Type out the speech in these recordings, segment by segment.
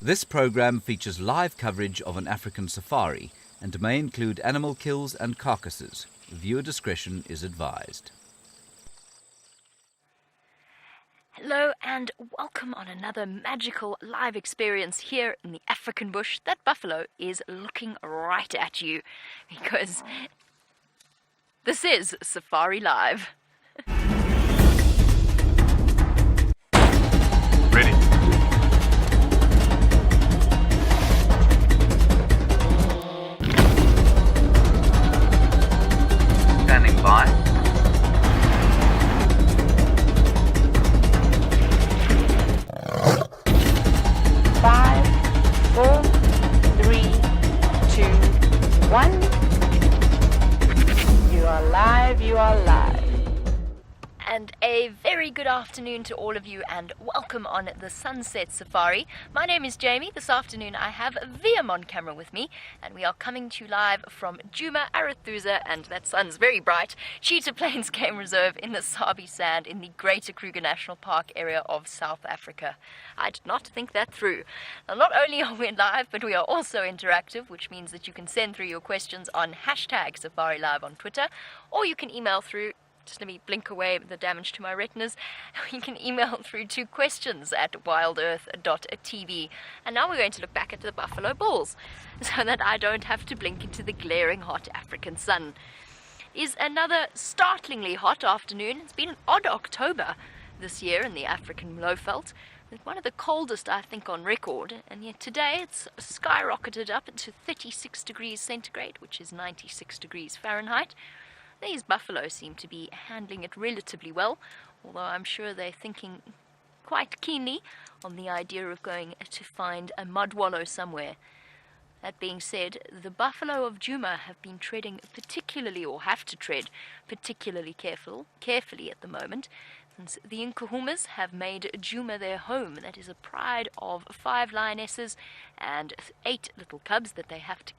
This program features live coverage of an African safari and may include animal kills and carcasses. Viewer discretion is advised. Hello and welcome on another magical live experience here in the African bush. That buffalo is looking right at you because this is Safari Live. Ready. Standing by. 5, 4, 3, 2, 1. You are live, you are live. And a very good afternoon to all of you and welcome on the Sunset Safari. My name is Jamie. This afternoon I have VM on camera with me and we are coming to you live from Djuma, Arathusa, and that sun's very bright, Cheetah Plains Game Reserve in the Sabi Sand in the Greater Kruger National Park area of South Africa. I did not think that through. Now, not only are we live, but we are also interactive, which means that you can send through your questions on hashtag Safari Live on Twitter, or you can email through. Just let me blink away the damage to my retinas. You can email through to questions@wildearth.tv. And now we're going to look back at the buffalo bulls so that I don't have to blink into the glaring hot African sun. It is another startlingly hot afternoon. It's been an odd October this year in the African Lowveld. It's one of the coldest, I think, on record. And yet today it's skyrocketed up to 36 degrees centigrade, which is 96 degrees Fahrenheit. These buffalo seem to be handling it relatively well, although I'm sure they're thinking quite keenly on the idea of going to find a mud wallow somewhere. That being said, the buffalo of Djuma have been treading particularly, or have to tread particularly carefully at the moment, since the Nkuhumas have made Djuma their home. That is a pride of 5 lionesses and 8 little cubs that they have to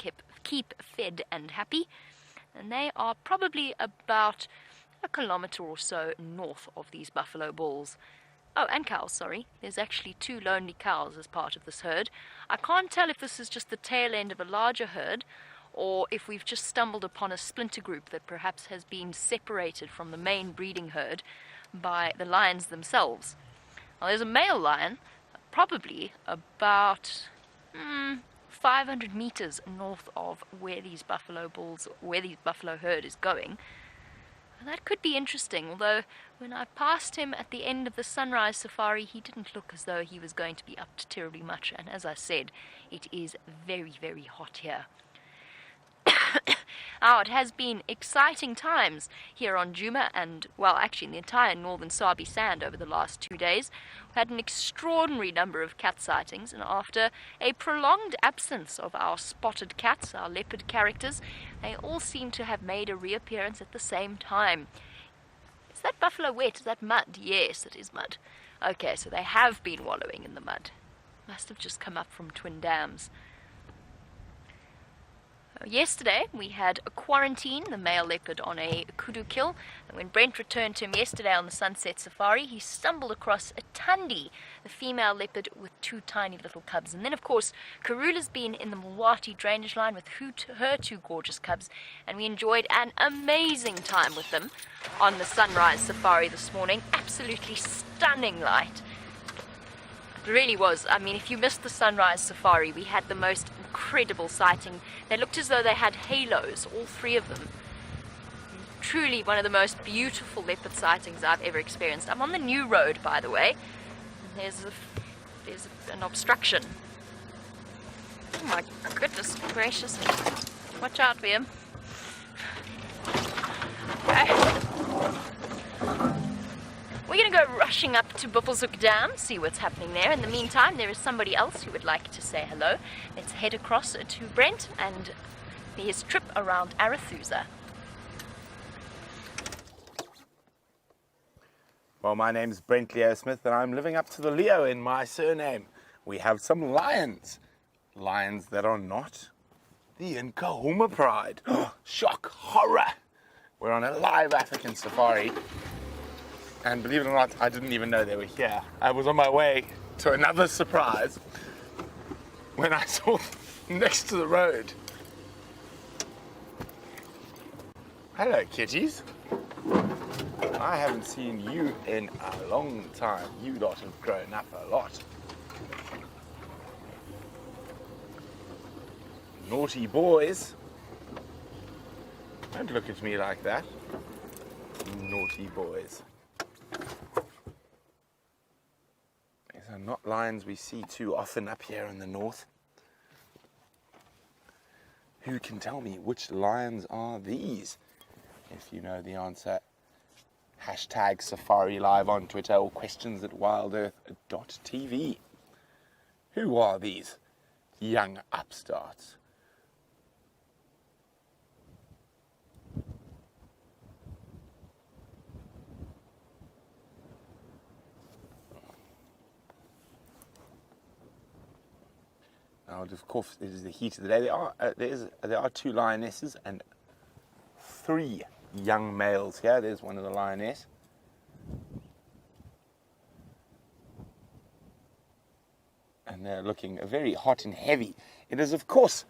keep fed and happy. And they are probably about a kilometre or so north of these buffalo bulls. Oh, and cows, sorry. There's actually 2 lonely cows as part of this herd. I can't tell if this is just the tail end of a larger herd, or if we've just stumbled upon a splinter group that perhaps has been separated from the main breeding herd by the lions themselves. Now, there's a male lion, probably about 500 meters north of where these buffalo herd is going. And that could be interesting, although when I passed him at the end of the sunrise safari, he didn't look as though he was going to be up to terribly much. And as I said, it is very, very hot here. Now, it has been exciting times here on Djuma and, well, actually in the entire northern Sabi Sand over the last 2 days. We had an extraordinary number of cat sightings, and after a prolonged absence of our spotted cats, our leopard characters, they all seem to have made a reappearance at the same time. Is that buffalo wet? Is that mud? Yes, it is mud. Okay, so they have been wallowing in the mud. Must have just come up from Twin Dams. Yesterday, we had a quarantine, the male leopard on a kudu kill. And when Brent returned to him yesterday on the Sunset Safari, he stumbled across a Tundi, the female leopard with 2 tiny little cubs. And then, of course, Karula's been in the Mulwati drainage line with her 2 gorgeous cubs. And we enjoyed an amazing time with them on the Sunrise Safari this morning. Absolutely stunning light. It really was. I mean, if you missed the Sunrise Safari, we had the most incredible sighting. They looked as though they had halos, all 3 of them. Truly one of the most beautiful leopard sightings I've ever experienced. I'm on the new road, by the way. There's an obstruction. Oh my goodness gracious. Watch out for him. Okay. We're going to go rushing up to Buffelshoek Dam, see what's happening there. In the meantime, there is somebody else who would like to say hello. Let's head across to Brent and his trip around Arathusa. Well, my name's Brent Leo Smith, and I'm living up to the Leo in my surname. We have some lions. Lions that are not the Nkuhuma pride. Shock, horror. We're on a live African safari. And believe it or not, I didn't even know they were here. I was on my way to another surprise. when I saw next to the road. Hello, kitties. I haven't seen you in a long time. You lot have grown up a lot. Naughty boys. Don't look at me like that. Naughty boys. These are not lions we see too often up here in the north. Who can tell me which lions are these? If you know the answer, hashtag Safari Live on Twitter or questions@wildearth.tv. Who are these young upstarts? Now, of course, it is the heat of the day. There are 2 lionesses and 3 young males here. There's one of the lioness. And they're looking very hot and heavy. It is, of course,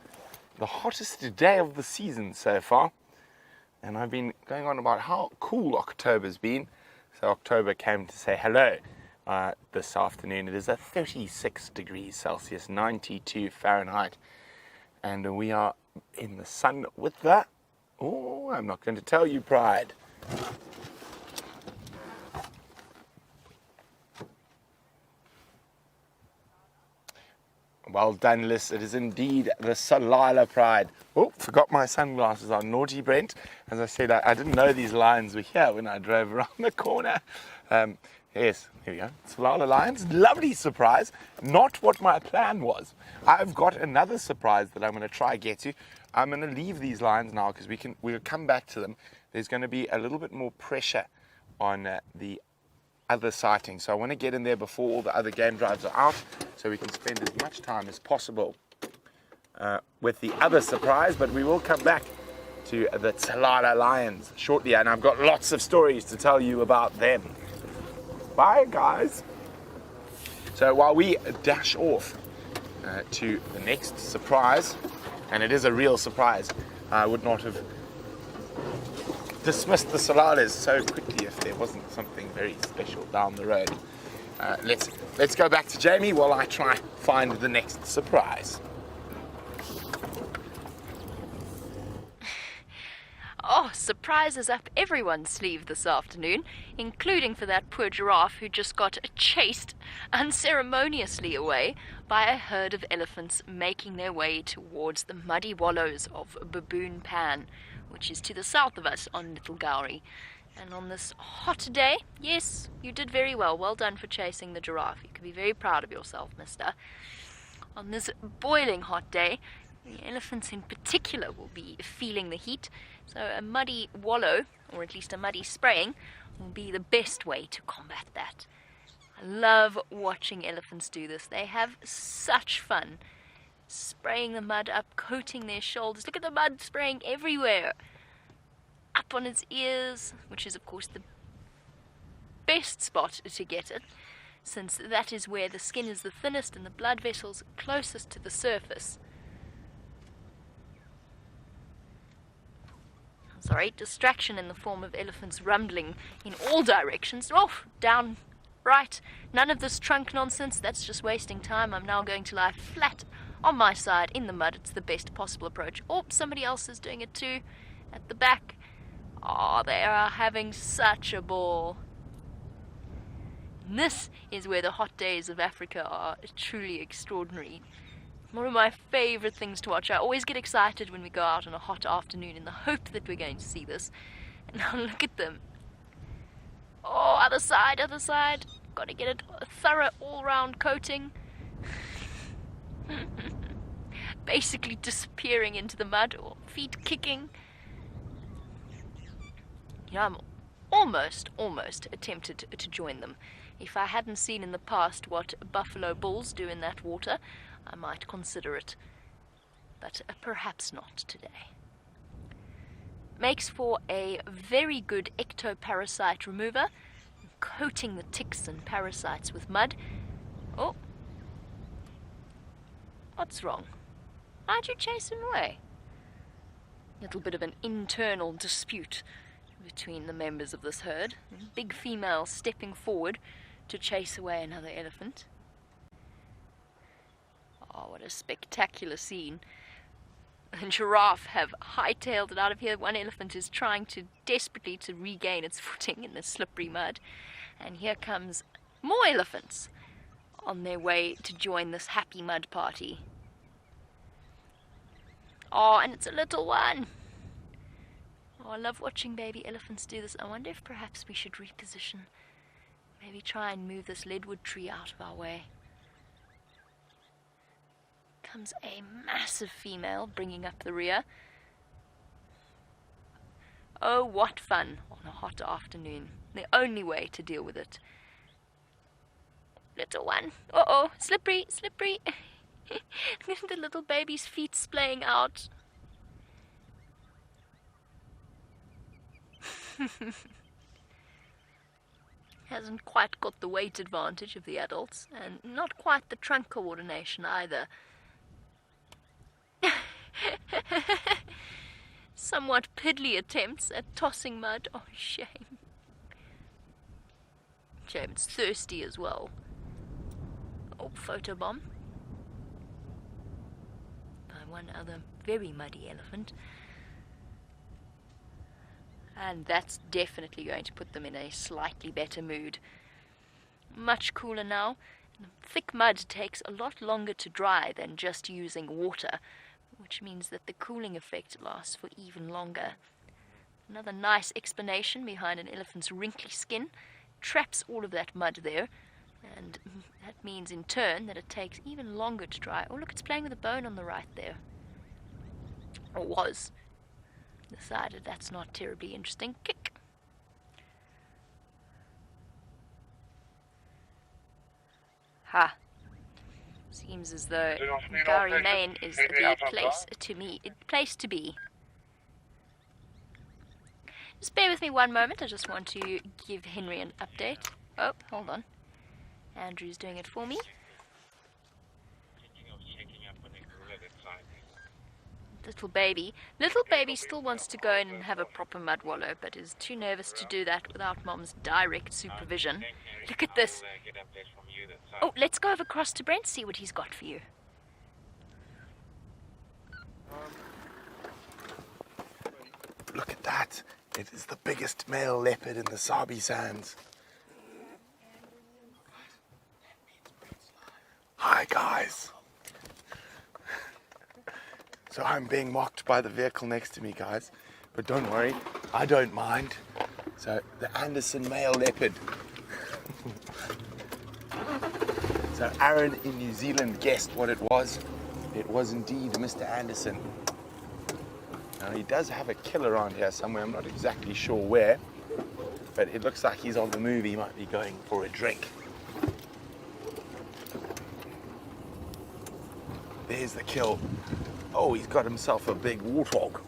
the hottest day of the season so far. And I've been going on about how cool October's been. So October came to say hello. This afternoon it is at 36 degrees Celsius, 92 Fahrenheit, and we are in the sun with that. Oh, I'm not going to tell you, Pride. Well done, Liz. It is indeed the Salala Pride. Oh, forgot my sunglasses on. Naughty Brent. As I said, I didn't know these lions were here when I drove around the corner. Yes, here we go. Salala lions. Lovely surprise. Not what my plan was. I've got another surprise that I'm going to try get to. I'm going to leave these lions now because we'll come back to them. There's going to be a little bit more pressure on the other sighting. So I want to get in there before all the other game drives are out so we can spend as much time as possible with the other surprise. But we will come back to the Salala lions shortly, and I've got lots of stories to tell you about them. Bye, guys. So while we dash off to the next surprise, and it is a real surprise, I would not have dismissed the Salalas so quickly if there wasn't something very special down the road. Let's go back to Jamie while I try find the next surprise. Oh, surprises up everyone's sleeve this afternoon, including for that poor giraffe who just got chased unceremoniously away by a herd of elephants making their way towards the muddy wallows of Baboon Pan, which is to the south of us on Little Gowrie. And on this hot day, yes, you did very well. Well done for chasing the giraffe. You can be very proud of yourself, mister. On this boiling hot day, the elephants in particular will be feeling the heat, so a muddy wallow, or at least a muddy spraying, will be the best way to combat that. I love watching elephants do this. They have such fun spraying the mud up, coating their shoulders. Look at the mud spraying everywhere. Up on its ears, which is of course the best spot to get it, since that is where the skin is the thinnest and the blood vessels closest to the surface. Sorry, distraction in the form of elephants rumbling in all directions. Oh, down, right. None of this trunk nonsense. That's just wasting time. I'm now going to lie flat on my side in the mud. It's the best possible approach. Oh, somebody else is doing it too at the back. Oh, they are having such a ball. And this is where the hot days of Africa are truly extraordinary. One of my favourite things to watch. I always get excited when we go out on a hot afternoon in the hope that we're going to see this. And now look at them. Oh, other side. Got to get it a thorough all-round coating. Basically disappearing into the mud or feet kicking. Yeah, I'm almost tempted to join them. If I hadn't seen in the past what buffalo bulls do in that water, I might consider it, but perhaps not today. Makes for a very good ectoparasite remover, coating the ticks and parasites with mud. Oh, What's wrong? Why'd you chase him away? Little bit of an internal dispute between the members of this herd. Big female stepping forward to chase away another elephant. Oh, what a spectacular scene. And giraffe have hightailed it out of here. One elephant is trying desperately to regain its footing in the slippery mud. And here comes more elephants on their way to join this happy mud party. Oh, and it's a little one. Oh, I love watching baby elephants do this. I wonder if perhaps we should reposition. Maybe try and move this leadwood tree out of our way. Comes a massive female bringing up the rear. Oh, what fun on a hot afternoon. The only way to deal with it. Little one. Uh-oh, slippery, slippery. The little baby's feet splaying out. Hasn't quite got the weight advantage of the adults, and not quite the trunk coordination either. Somewhat piddly attempts at tossing mud. Oh, shame. Shame, it's thirsty as well. Oh, photobomb. By one other very muddy elephant. And that's definitely going to put them in a slightly better mood. Much cooler now. Thick mud takes a lot longer to dry than just using water, which means that the cooling effect lasts for even longer. Another nice explanation behind an elephant's wrinkly skin. Traps all of that mud there, and that means in turn that it takes even longer to dry. Oh, look, it's playing with a bone on the right there. Or was. Decided that's not terribly interesting. Kick. Ha. Seems as though Gari Main is the place to be. Just bear with me one moment. I just want to give Henry an update. Oh, hold on. Andrew's doing it for me. Little baby still wants to go in and have a proper mud wallow, but is too nervous to do that without Mom's direct supervision. Look at this. Oh, let's go over across to Brent, see what he's got for you. Look at that. It is the biggest male leopard in the Sabi Sands. Hi, guys. So I'm being mocked by the vehicle next to me, guys. But don't worry, I don't mind. So the Anderson male leopard. So Aaron in New Zealand guessed what it was. It was indeed Mr. Anderson. Now he does have a killer around here somewhere. I'm not exactly sure where, but it looks like he's on the move. He might be going for a drink. There's the kill. Oh, he's got himself a big warthog.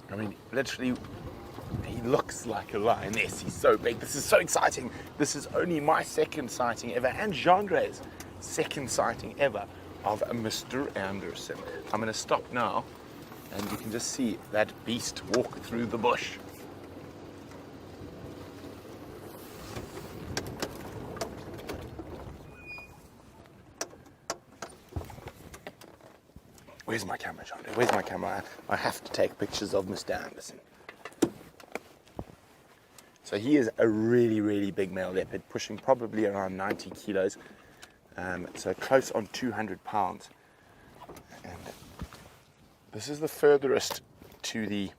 I mean, literally, he looks like a lioness. He's so big. This is so exciting. This is only my second sighting ever, and Jean-Andre's second sighting ever of Mr. Anderson. I'm going to stop now, and you can just see that beast walk through the bush. Where's my camera, John? Where's my camera? I have to take pictures of Mr. Anderson. So he is a really, really big male leopard, pushing probably around 90 kilos. So close on 200 pounds. And this is the furthest to the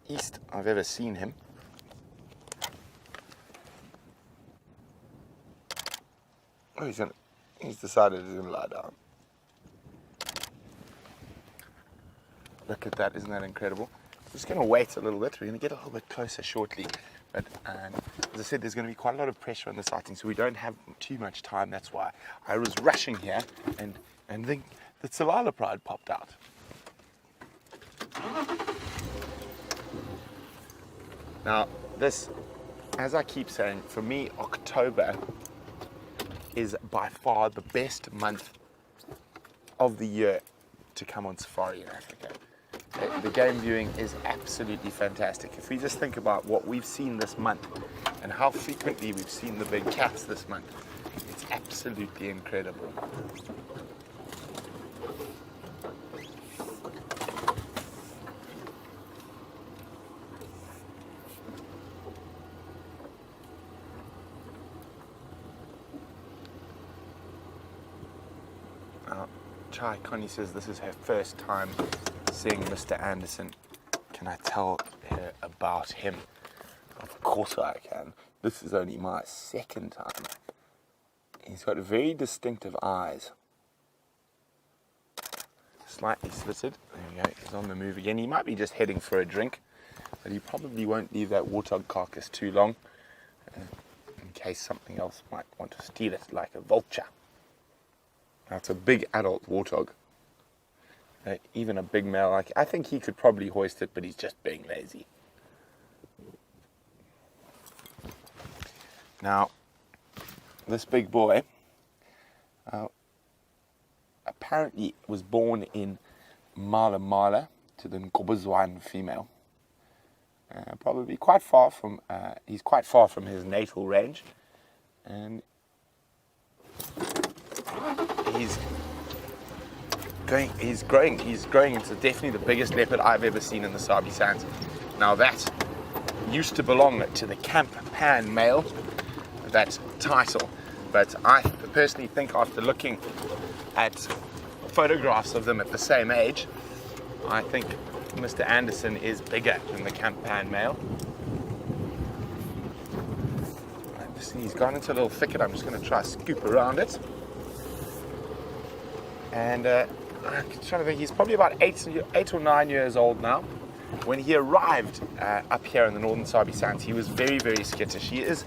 east I've ever seen him. Oh, he's decided he's gonna lie down. Look at that, isn't that incredible? I'm just going to wait a little bit. We're going to get a little bit closer shortly. But as I said, there's going to be quite a lot of pressure on the sighting, so we don't have too much time. That's why I was rushing here, and then the Tsalala Pride popped out. Now, this, as I keep saying, for me, October is by far the best month of the year to come on safari in Africa. The game viewing is absolutely fantastic. If we just think about what we've seen this month and how frequently we've seen the big cats this month, it's absolutely incredible. Chai Connie says this is her first time seeing Mr. Anderson. Can I tell her about him? Of course I can. This is only my second time. He's got very distinctive eyes. Slightly slitted. There we go. He's on the move again. He might be just heading for a drink, but he probably won't leave that warthog carcass too long, in case something else might want to steal it, like a vulture. Now, it's a big adult warthog. Even a big male, like I think he could probably hoist it, but he's just being lazy. Now, this big boy apparently was born in Mala Mala to the Nkobazwan female. Probably quite far from, he's quite far from his natal range, and he's growing into definitely the biggest leopard I've ever seen in the Sabi Sands. Now that used to belong to the Camp Pan male, that title, but I personally think after looking at photographs of them at the same age, I think Mr. Anderson is bigger than the Camp Pan male. He's gone into a little thicket. I'm just going to try to scoop around it. And I'm trying to think, he's probably about 8 or 9 years old now. When he arrived up here in the northern Sabi Sands, he was very, very skittish. He is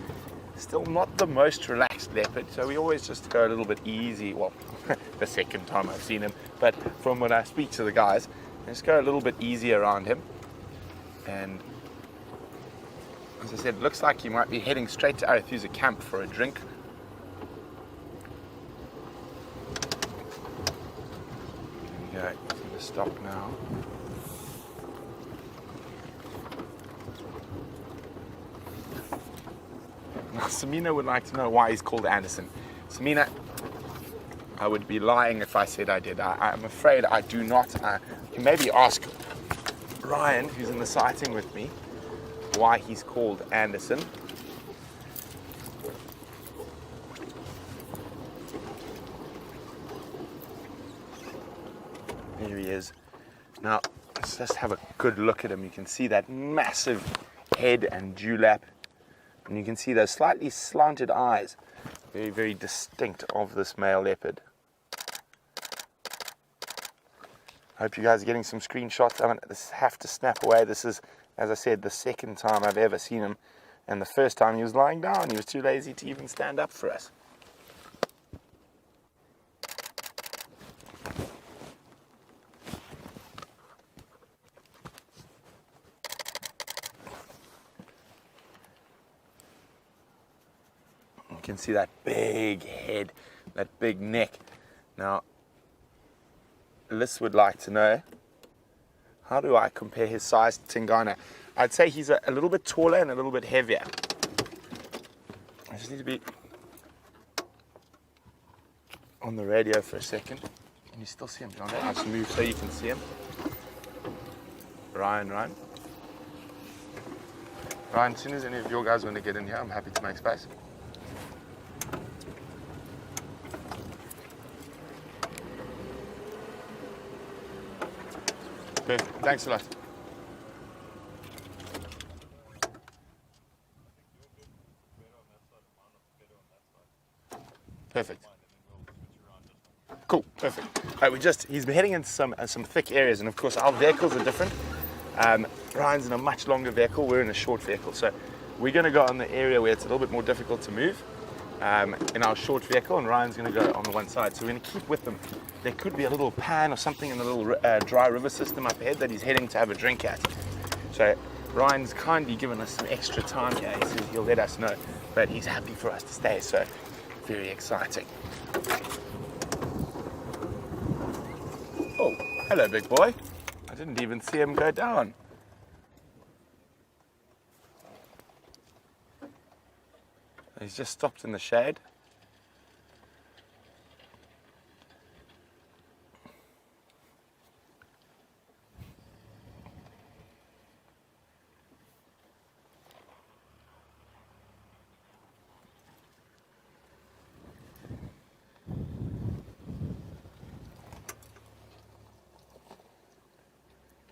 still not the most relaxed leopard, so we always just go a little bit easy. Well, the second time I've seen him, but from when I speak to the guys, I just go a little bit easy around him. And as I said, it looks like he might be heading straight to Arathusa camp for a drink. There we go, he's going to stop now. Now, Samina would like to know why he's called Anderson. Samina, I would be lying if I said I did. I'm afraid I do not. You can maybe ask Ryan, who's in the sighting with me, why he's called Anderson. There he is. Now, let's just have a good look at him. You can see that massive head and dewlap. And you can see those slightly slanted eyes. Very, very distinct of this male leopard. I hope you guys are getting some screenshots. I have to snap away. This is, as I said, the second time I've ever seen him. And the first time he was lying down. He was too lazy to even stand up for us. You can see that big head, that big neck. Now, Liz would like to know, how do I compare his size to Tingana? I'd say he's a little bit taller and a little bit heavier. I just need to be on the radio for a second. Can you still see him, John? I'll just move so you can see him. Ryan. Ryan, as soon as any of your guys want to get in here, I'm happy to make space. Perfect. Thanks a lot. Perfect. Cool. Perfect. All right, he's been heading into some thick areas, and of course our vehicles are different. Ryan's in a much longer vehicle. We're in a short vehicle, so we're going to go on the area where it's a little bit more difficult to move in our short vehicle, and Ryan's going to go on the one side. So we're going to keep with them. There could be a little pan or something in the little dry river system up ahead that he's heading to have a drink at. So Ryan's kindly given us some extra time here. He says he'll let us know, but he's happy for us to stay, so very exciting. Oh, hello, big boy. I didn't even see him go down. He's just stopped in the shade.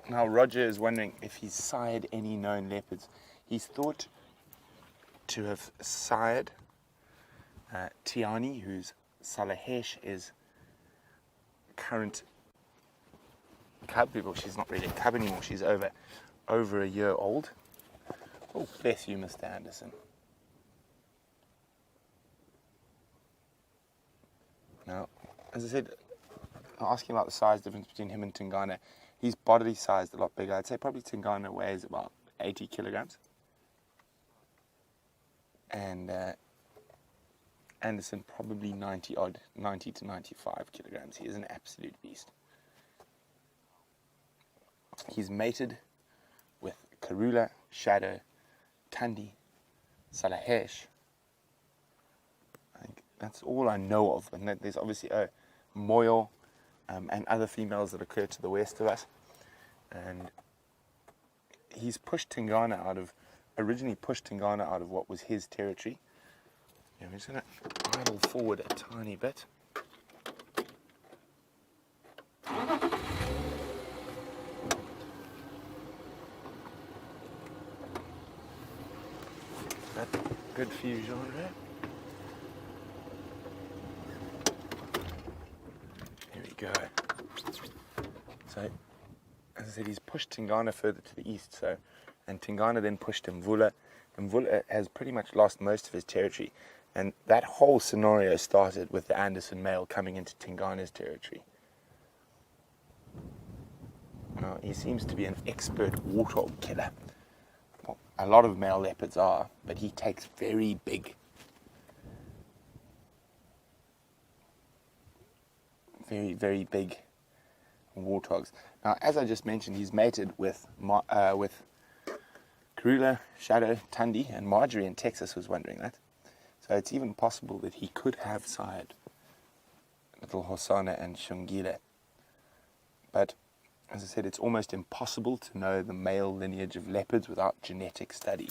Now Roger is wondering if he's sired any known leopards. He's thought to have sired Tiani, whose Salahesh is current cub. Well, she's not really a cub anymore. She's over a year old. Oh, bless you, Mr. Anderson. Now, as I said, asking about the size difference between him and Tingana, he's bodily sized a lot bigger. I'd say probably Tingana weighs about 80 kilograms. And Anderson probably 90 to 95 kilograms. He is an absolute beast. He's mated with Karula, Shadow, Tandi, Salahesh. I think that's all I know of. And there's obviously Moyo and other females that occur to the west of us. And he's originally pushed Tingana out of what was his territory. Yeah, we're just going to idle forward a tiny bit. That's good for you, Jean-Ray. Here we go. So, as I said, he's pushed Tingana further to the east, and Tingana then pushed Mvula. Mvula has pretty much lost most of his territory, and that whole scenario started with the Anderson male coming into Tingana's territory. Now, he seems to be an expert warthog killer. Well, a lot of male leopards are, but he takes very big, very, very big warthogs. Now, as I just mentioned, he's mated with Karula, Shadow, Tandi, and Marjorie in Texas was wondering that. So it's even possible that he could have sired little Hosanna and Shungile. But, as I said, it's almost impossible to know the male lineage of leopards without genetic study.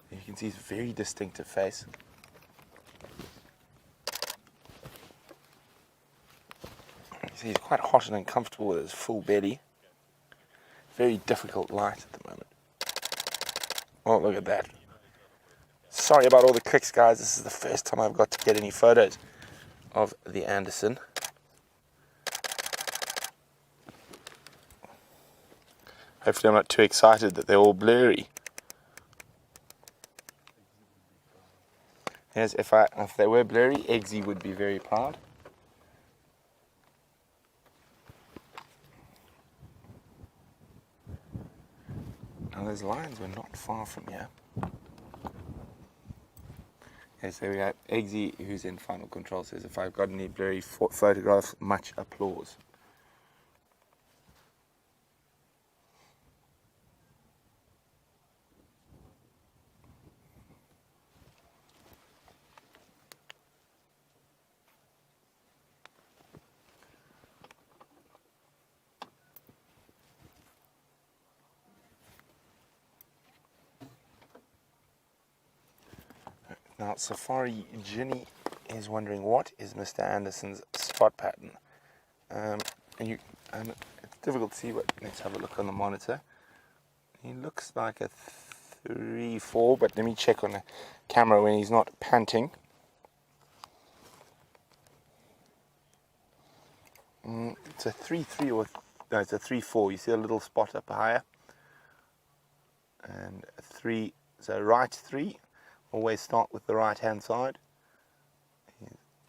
You can see his very distinctive face. He's quite hot and uncomfortable with his full belly. Very difficult light at the moment. Oh, look at that. Sorry about all the clicks, guys. This is the first time I've got to get any photos of the Anderson. Hopefully I'm not too excited that they're all blurry. Yes, if they were blurry, Eggsy would be very proud. Now those lions were not far from here. Okay, so we got Eggsy, who's in final control, says if I've got any blurry photographs, much applause. Now, Safari Ginny is wondering what is Mr. Anderson's spot pattern. It's difficult to see, but let's have a look on the monitor. He looks like a 3-4, but let me check on the camera when he's not panting. It's a 3-3 or no, it's a 3-4. You see a little spot up higher, and a 3. So right 3. Always start with the right hand side.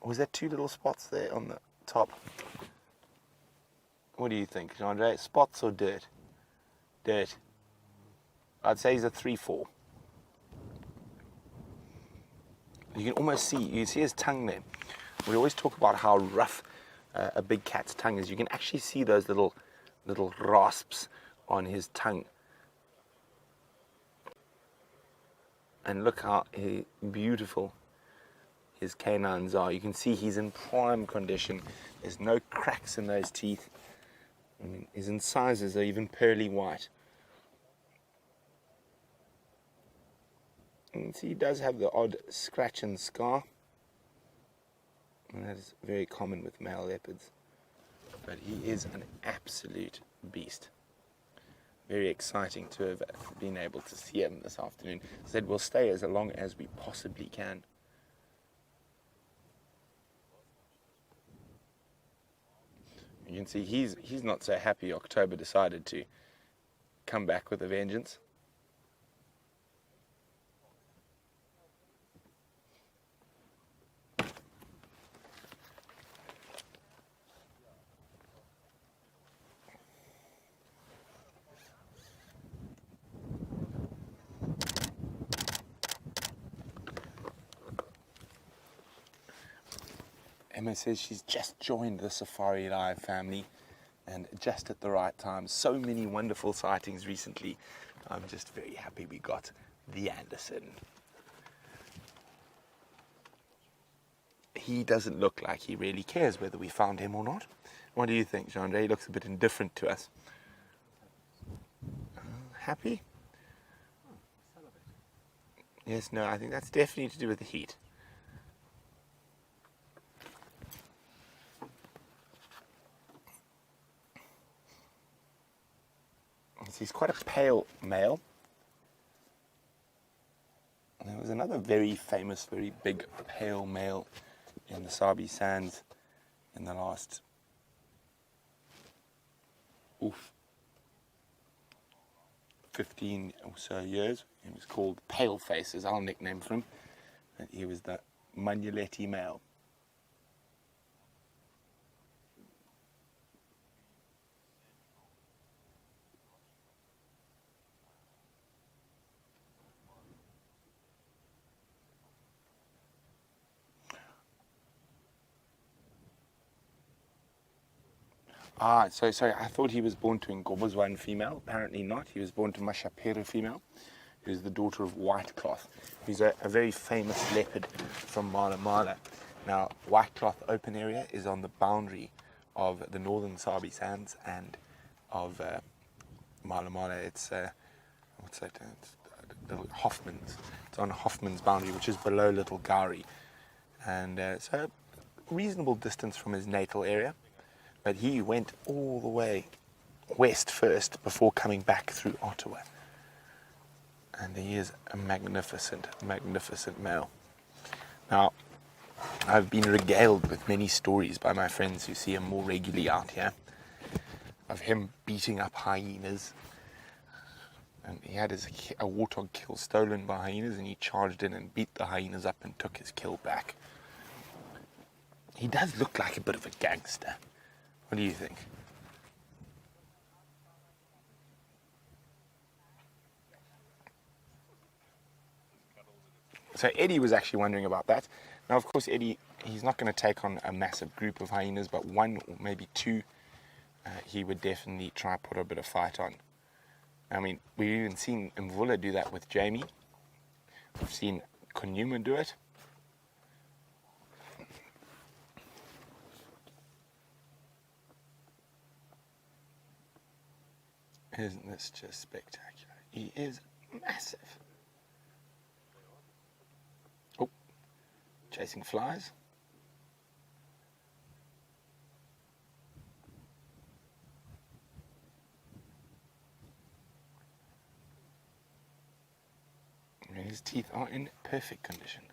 Was there 2 little spots there on the top? What do you think, Andre? Spots or dirt? Dirt. I'd say he's a 3-4. You can almost see, you see his tongue there. We always talk about how rough a big cat's tongue is. You can actually see those little rasps on his tongue. And look how beautiful his canines are. You can see he's in prime condition. There's no cracks in those teeth. I mean, his incisors are even pearly white. And see, he does have the odd scratch and scar. And that is very common with male leopards. But he is an absolute beast. Very exciting to have been able to see him this afternoon. I said we'll stay as long as we possibly can. You can see he's not so happy October decided to come back with a vengeance. Emma says she's just joined the Safari Live family and just at the right time. So many wonderful sightings recently. I'm just very happy we got the Anderson. He doesn't look like he really cares whether we found him or not. What do you think, Jean-Andre? He looks a bit indifferent to us. Happy? Yes, no, I think that's definitely to do with the heat. He's quite a pale male. And there was another very famous, very big pale male in the Sabi sands in the last 15 or so years. He was called Paleface, is our nickname for him. And he was the Manuletti male. So sorry, I thought he was born to Ngobozwan female. Apparently not. He was born to Mashapera female, who's the daughter of White Cloth, who's a very famous leopard from Mala Mala. Now, White Cloth open area is on the boundary of the northern Sabi sands and of Mala Mala. It's, what's that? It's Hoffman's. It's on Hoffman's boundary, which is below Little Gowrie. And so a reasonable distance from his natal area. But he went all the way west first before coming back through Ottawa. And he is a magnificent, magnificent male. Now, I've been regaled with many stories by my friends who see him more regularly out here, of him beating up hyenas. And he had a warthog kill stolen by hyenas, and he charged in and beat the hyenas up and took his kill back. He does look like a bit of a gangster. What do you think? So Eddie was actually wondering about that. Now, of course, Eddie, he's not going to take on a massive group of hyenas, but one or maybe two, he would definitely try to put a bit of fight on. I mean, we've even seen Mvula do that with Jamie. We've seen Konyuma do it. Isn't this just spectacular? He is massive. Oh, chasing flies. And his teeth are in perfect condition.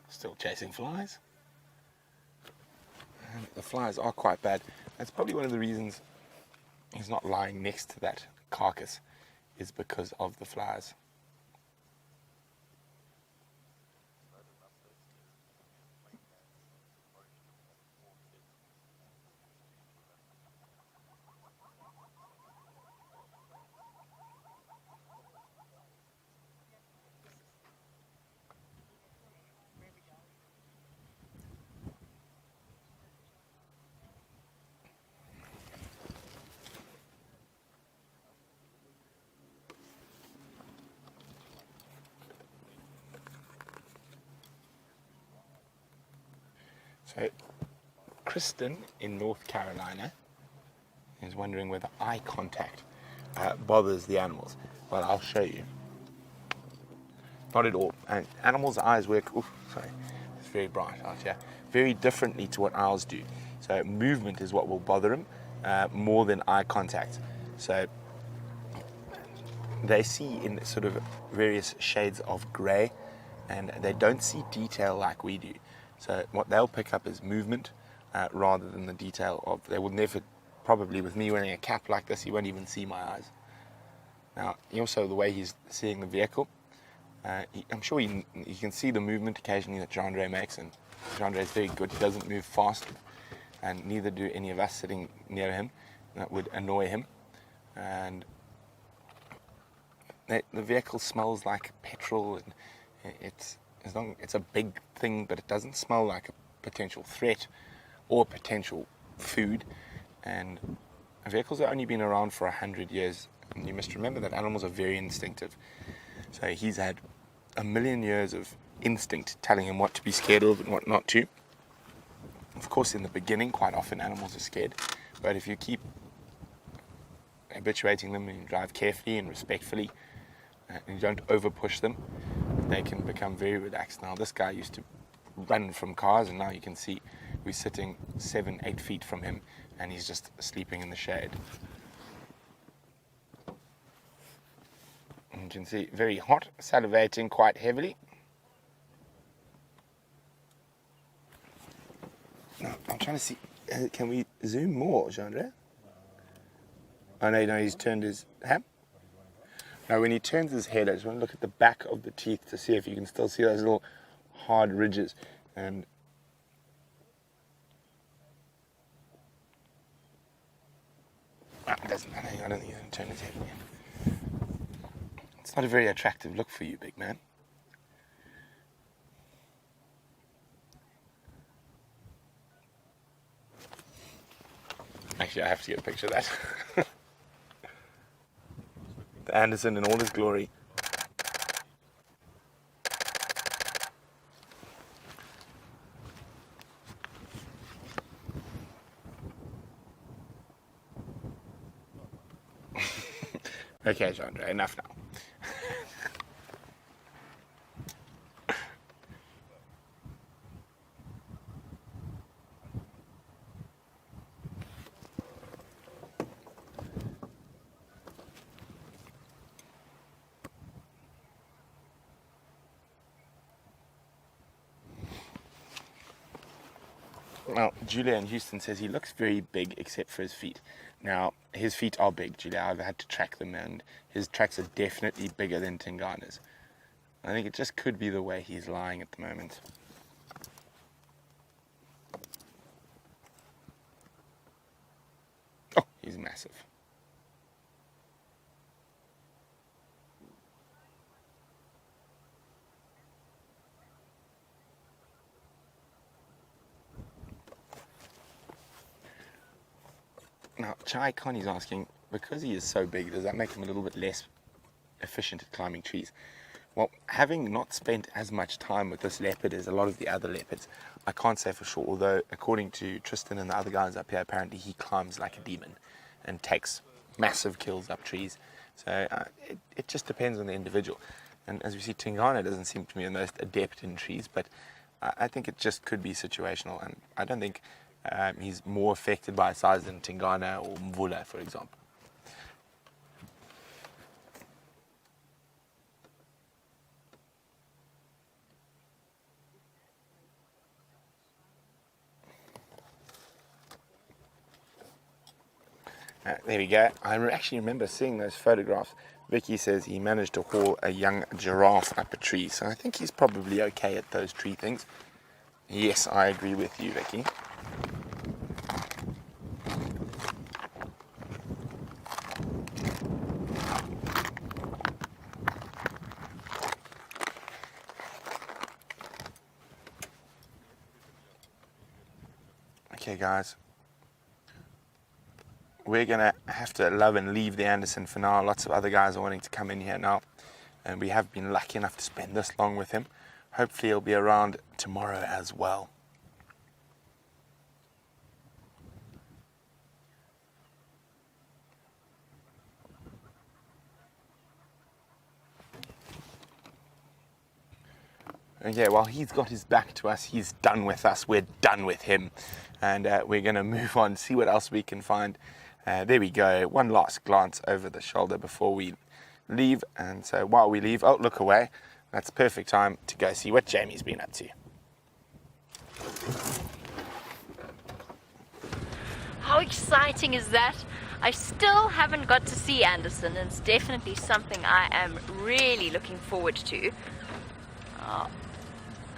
Still chasing flies. And the flies are quite bad. That's probably one of the reasons he's not lying next to that carcass, is because of the flies. So, Kristen in North Carolina is wondering whether eye contact bothers the animals. Well, I'll show you. Not at all. And animals' eyes work, it's very bright out here, very differently to what ours do. So movement is what will bother them more than eye contact. So they see in sort of various shades of grey, and they don't see detail like we do. So what they'll pick up is movement rather than the detail of, they will never, probably with me wearing a cap like this, he won't even see my eyes. Now, also the way he's seeing the vehicle, I'm sure you can see the movement occasionally that Jean-Andre makes, and Jean-Andre is very good. He doesn't move fast, and neither do any of us sitting near him. That would annoy him. And the vehicle smells like petrol, and it's a big thing, but it doesn't smell like a potential threat or potential food. And vehicles have only been around for 100 years, and you must remember that animals are very instinctive. So he's had 1 million years of instinct telling him what to be scared of and what not to. Of course, in the beginning, quite often animals are scared, but if you keep habituating them and you drive carefully and respectfully, and you don't over push them, they can become very relaxed. Now, this guy used to run from cars, and now you can see we're sitting 7-8 feet from him, and he's just sleeping in the shade. And you can see very hot, salivating quite heavily. Now, I'm trying to see, can we zoom more, Jean-Andre? Oh no, he's turned his head. Now when he turns his head, I just want to look at the back of the teeth to see if you can still see those little hard ridges. And I don't think he's going to turn his head again. It's not a very attractive look for you, big man. Actually, I have to get a picture of that. The Anderson in all his glory. Okay, Jean-Andre, enough now. Well, Julia in Houston says he looks very big except for his feet. Now, his feet are big, Julia. I've had to track them, and his tracks are definitely bigger than Tingana's. I think it just could be the way he's lying at the moment. Oh, he's massive. Now, Chai Connie's asking, because he is so big, does that make him a little bit less efficient at climbing trees? Well, having not spent as much time with this leopard as a lot of the other leopards, I can't say for sure, although according to Tristan and the other guys up here, apparently he climbs like a demon and takes massive kills up trees. So it just depends on the individual. And as we see, Tingana doesn't seem to be the most adept in trees, but I think it just could be situational, and I don't think he's more affected by size than Tingana or Mvula, for example. There we go. I actually remember seeing those photographs. Vicky says he managed to haul a young giraffe up a tree, so I think he's probably okay at those tree things. Yes, I agree with you, Vicky. Okay, guys. We're going to have to love and leave the Anderson for now. Lots of other guys are wanting to come in here now, and we have been lucky enough to spend this long with him. Hopefully he'll be around tomorrow as well. Okay, while he's got his back to us, he's done with us. We're done with him. And we're going to move on, see what else we can find. There we go. One last glance over the shoulder before we leave. And so while we leave, oh, look away. That's perfect time to go see what Jamie's been up to. How exciting is that? I still haven't got to see Anderson, and it's definitely something I am really looking forward to.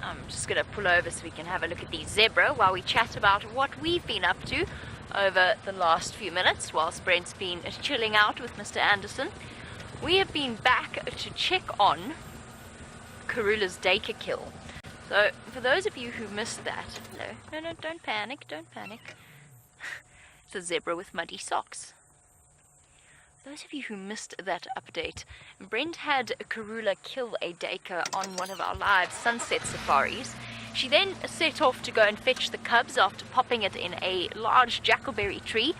I'm just going to pull over so we can have a look at the zebra while we chat about what we've been up to over the last few minutes whilst Brent's been chilling out with Mr. Anderson. We have been back to check on Karula's dacre kill. So, for those of you who missed that, no, don't panic. It's a zebra with muddy socks. For those of you who missed that update, Brent had Karula kill a dacre on one of our live sunset safaris. She then set off to go and fetch the cubs after popping it in a large jackalberry tree.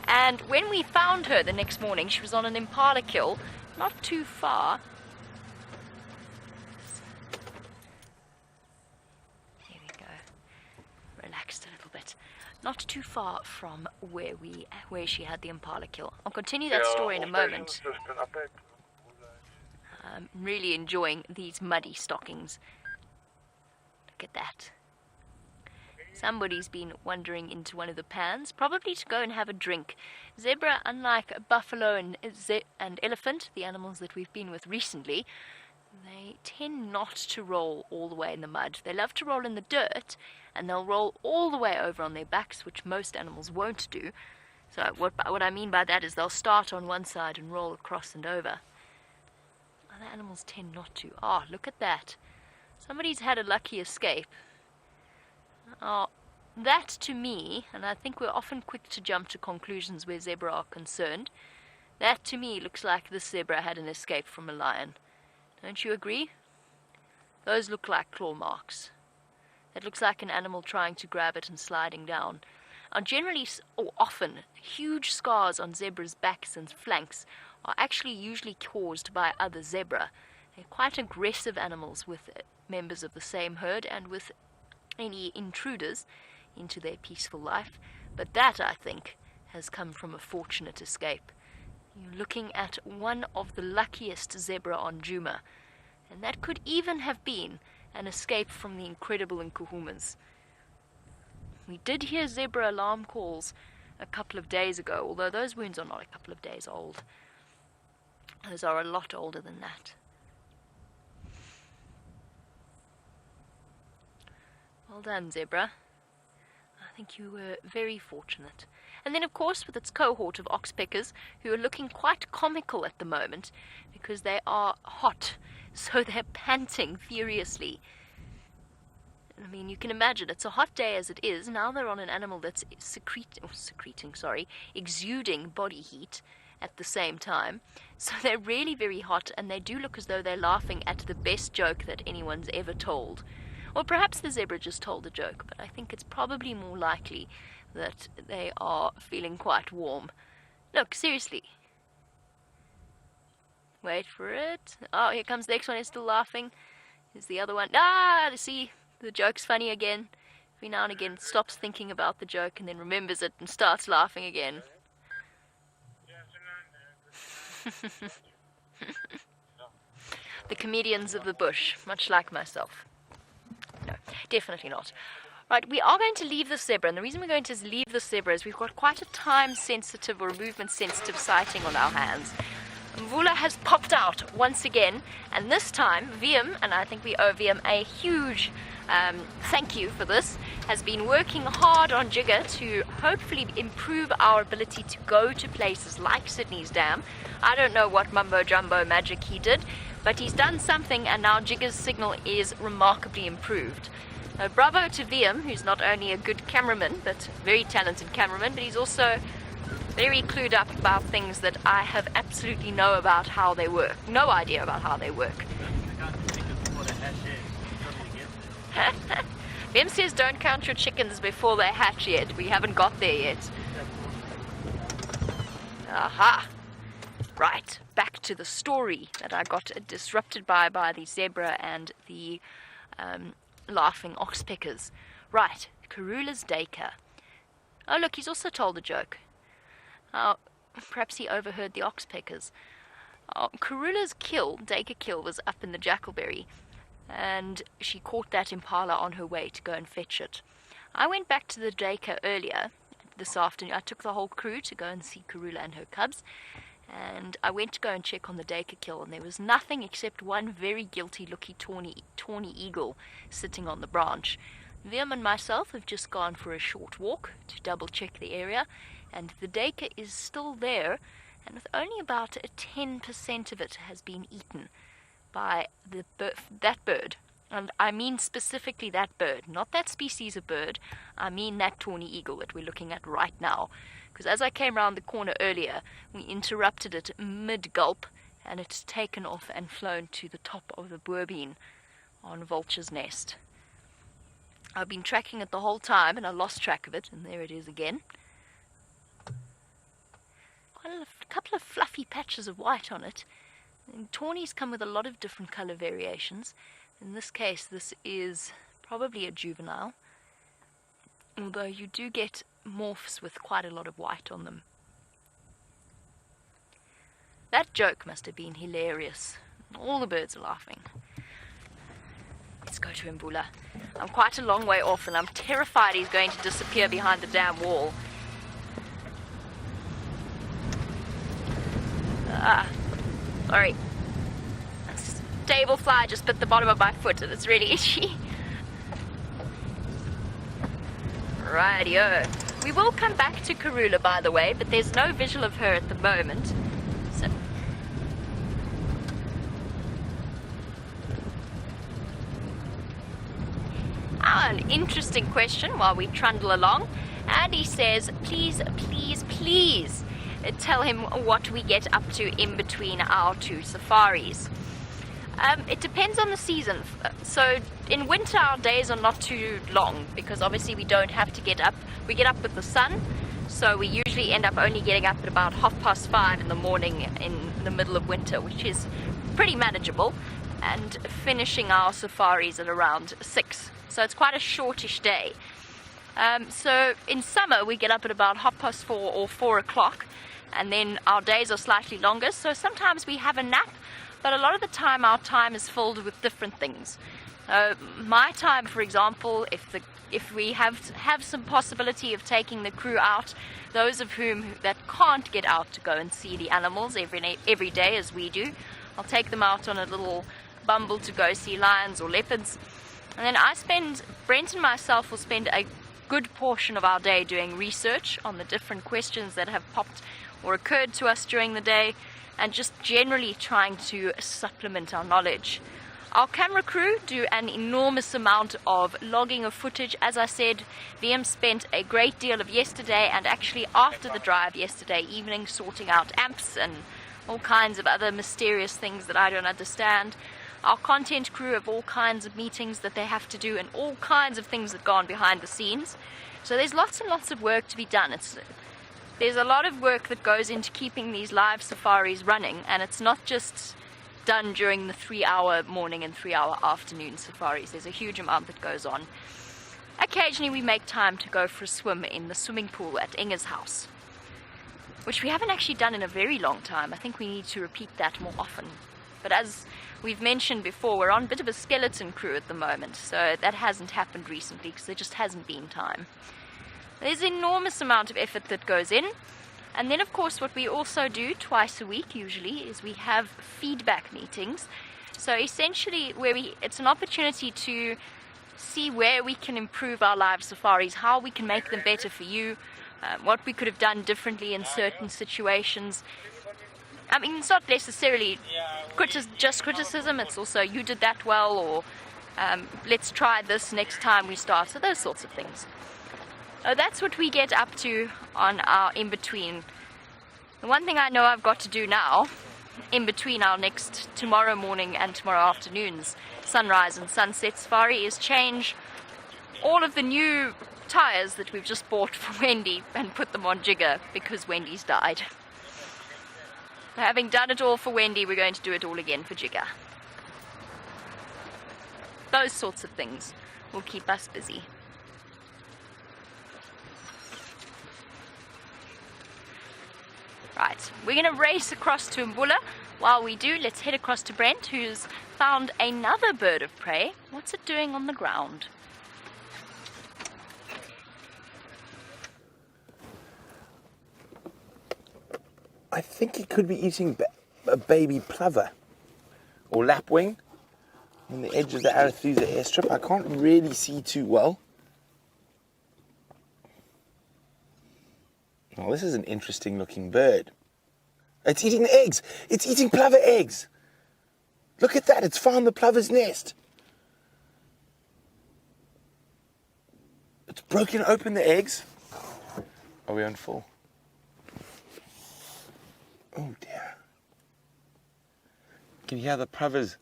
And when we found her the next morning, she was on an impala kill, not too far. There we go. Relaxed a little bit. Not too far from where she had the impala kill. I'll continue that story in a moment. I'm really enjoying these muddy stockings. Look at that. Somebody's been wandering into one of the pans, probably to go and have a drink. Zebra, unlike buffalo and elephant, the animals that we've been with recently, they tend not to roll all the way in the mud. They love to roll in the dirt, and they'll roll all the way over on their backs, which most animals won't do. So what I mean by that is they'll start on one side and roll across and over. Other animals tend not to. Oh, look at that. Somebody's had a lucky escape. Oh, that to me, and I think we're often quick to jump to conclusions where zebra are concerned, that to me looks like this zebra had an escape from a lion. Don't you agree? Those look like claw marks. It looks like an animal trying to grab it and sliding down. Generally, or often, huge scars on zebras' backs and flanks are actually usually caused by other zebra. They're quite aggressive animals with members of the same herd and with any intruders into their peaceful life. But that, I think, has come from a fortunate escape. You're looking at one of the luckiest zebra on Djuma, and that could even have been an escape from the incredible Nkuhumas. We did hear zebra alarm calls a couple of days ago, although those wounds are not a couple of days old. Those are a lot older than that. Well done, zebra. I think you were very fortunate. And then, of course, with its cohort of oxpeckers, who are looking quite comical at the moment, because they are hot, so they're panting furiously. I mean, you can imagine, it's a hot day as it is. Now they're on an animal that's exuding body heat at the same time. So they're really very hot, and they do look as though they're laughing at the best joke that anyone's ever told. Or perhaps the zebra just told a joke, but I think it's probably more likely that they are feeling quite warm. Look, seriously. Wait for it. Oh, here comes the next one. He's still laughing. Here's the other one. Ah, see, the joke's funny again. Every now and again stops thinking about the joke and then remembers it and starts laughing again. The comedians of the bush, much like myself. No, definitely not. Right, we are going to leave the zebra, and the reason we're going to leave the zebra is we've got quite a time-sensitive or movement-sensitive sighting on our hands. Mvula has popped out once again, and this time Wiem, and I think we owe Wiem a huge thank you for this, has been working hard on Jigger to hopefully improve our ability to go to places like Sydney's Dam. I don't know what mumbo-jumbo magic he did, but he's done something, and now Jigger's signal is remarkably improved. Bravo to Wiem, who's not only a good cameraman, but very talented cameraman, but he's also very clued up about things that I have absolutely no idea about how they work. Wiem says don't count your chickens before they hatch yet. We haven't got there yet. Aha! Right, back to the story that I got disrupted by the zebra and the laughing oxpeckers. Right, Karula's Dacre. Oh look, he's also told a joke. Oh, perhaps he overheard the oxpeckers. Oh, Karula's Dacre kill, was up in the Jackalberry, and she caught that impala on her way to go and fetch it. I went back to the Dacre earlier this afternoon. I took the whole crew to go and see Karula and her cubs, and I went to go and check on the Dacre kill, and there was nothing except one very guilty-looking tawny eagle sitting on the branch. Liam and myself have just gone for a short walk to double-check the area, and the Dacre is still there, and with only about 10% of it has been eaten by that bird. And I mean specifically that bird, not that species of bird. I mean that tawny eagle that we're looking at right now. Because as I came round the corner earlier, we interrupted it mid-gulp, and it's taken off and flown to the top of the boerbean on Vulture's Nest. I've been tracking it the whole time, and I lost track of it, and there it is again. Quite a couple of fluffy patches of white on it. And tawnies come with a lot of different colour variations. In this case, this is probably a juvenile, although you do get morphs with quite a lot of white on them. That joke must have been hilarious. All the birds are laughing. Let's go to Mbula. I'm quite a long way off, and I'm terrified he's going to disappear behind the damn wall. Sorry. A stable fly just bit the bottom of my foot, and it's really itchy. Rightio. We will come back to Karula, by the way, but there's no visual of her at the moment. So an interesting question while we trundle along. Andy says, please tell him what we get up to in between our two safaris. It depends on the season. So in winter our days are not too long, because obviously we don't have to get up. We get up with the sun, so we usually end up only getting up at about 5:30 in the morning in the middle of winter, which is pretty manageable, and finishing our safaris at around 6. So it's quite a shortish day. So in summer we get up at about 4:30 or 4 o'clock, and then our days are slightly longer, so sometimes we have a nap, but a lot of the time our time is filled with different things. My time, for example, if we have some possibility of taking the crew out, those of whom that can't get out to go and see the animals every day as we do, I'll take them out on a little bumble to go see lions or leopards. And then Brent and myself will spend a good portion of our day doing research on the different questions that have popped or occurred to us during the day, and just generally trying to supplement our knowledge. Our camera crew do an enormous amount of logging of footage. As I said, VM spent a great deal of yesterday, and actually after the drive yesterday evening, sorting out amps and all kinds of other mysterious things that I don't understand. Our content crew have all kinds of meetings that they have to do, and all kinds of things that go on behind the scenes. So there's lots and lots of work to be done. There's a lot of work that goes into keeping these live safaris running, and it's not just done during the 3-hour morning and 3-hour afternoon safaris. There's a huge amount that goes on. Occasionally we make time to go for a swim in the swimming pool at Inge's house, which we haven't actually done in a very long time. I think we need to repeat that more often. But as we've mentioned before, we're on a bit of a skeleton crew at the moment, so that hasn't happened recently because there just hasn't been time. There's an enormous amount of effort that goes in. And then, of course, what we also do twice a week usually is we have feedback meetings. So essentially, it's an opportunity to see where we can improve our live safaris, how we can make them better for you, what we could have done differently in certain situations. I mean, it's not necessarily just criticism, it's also you did that well, or let's try this next time we start, so those sorts of things. That's what we get up to on our in-between. The one thing I know I've got to do now, in between our next tomorrow morning and tomorrow afternoon's sunrise and sunset safari, is change all of the new tyres that we've just bought for Wendy and put them on Jigger because Wendy's died. Having done it all for Wendy, we're going to do it all again for Jigger. Those sorts of things will keep us busy. Right, we're going to race across to Mbula. While we do, let's head across to Brent, who's found another bird of prey. What's it doing on the ground? I think it could be eating a baby plover or lapwing on the edge of the Arethusa airstrip. I can't really see too well. Well, this is an interesting looking bird. It's eating the eggs. It's eating plover eggs. Look at that. It's found the plover's nest. It's broken open the eggs. Are we on full? Oh dear. You can hear the plovers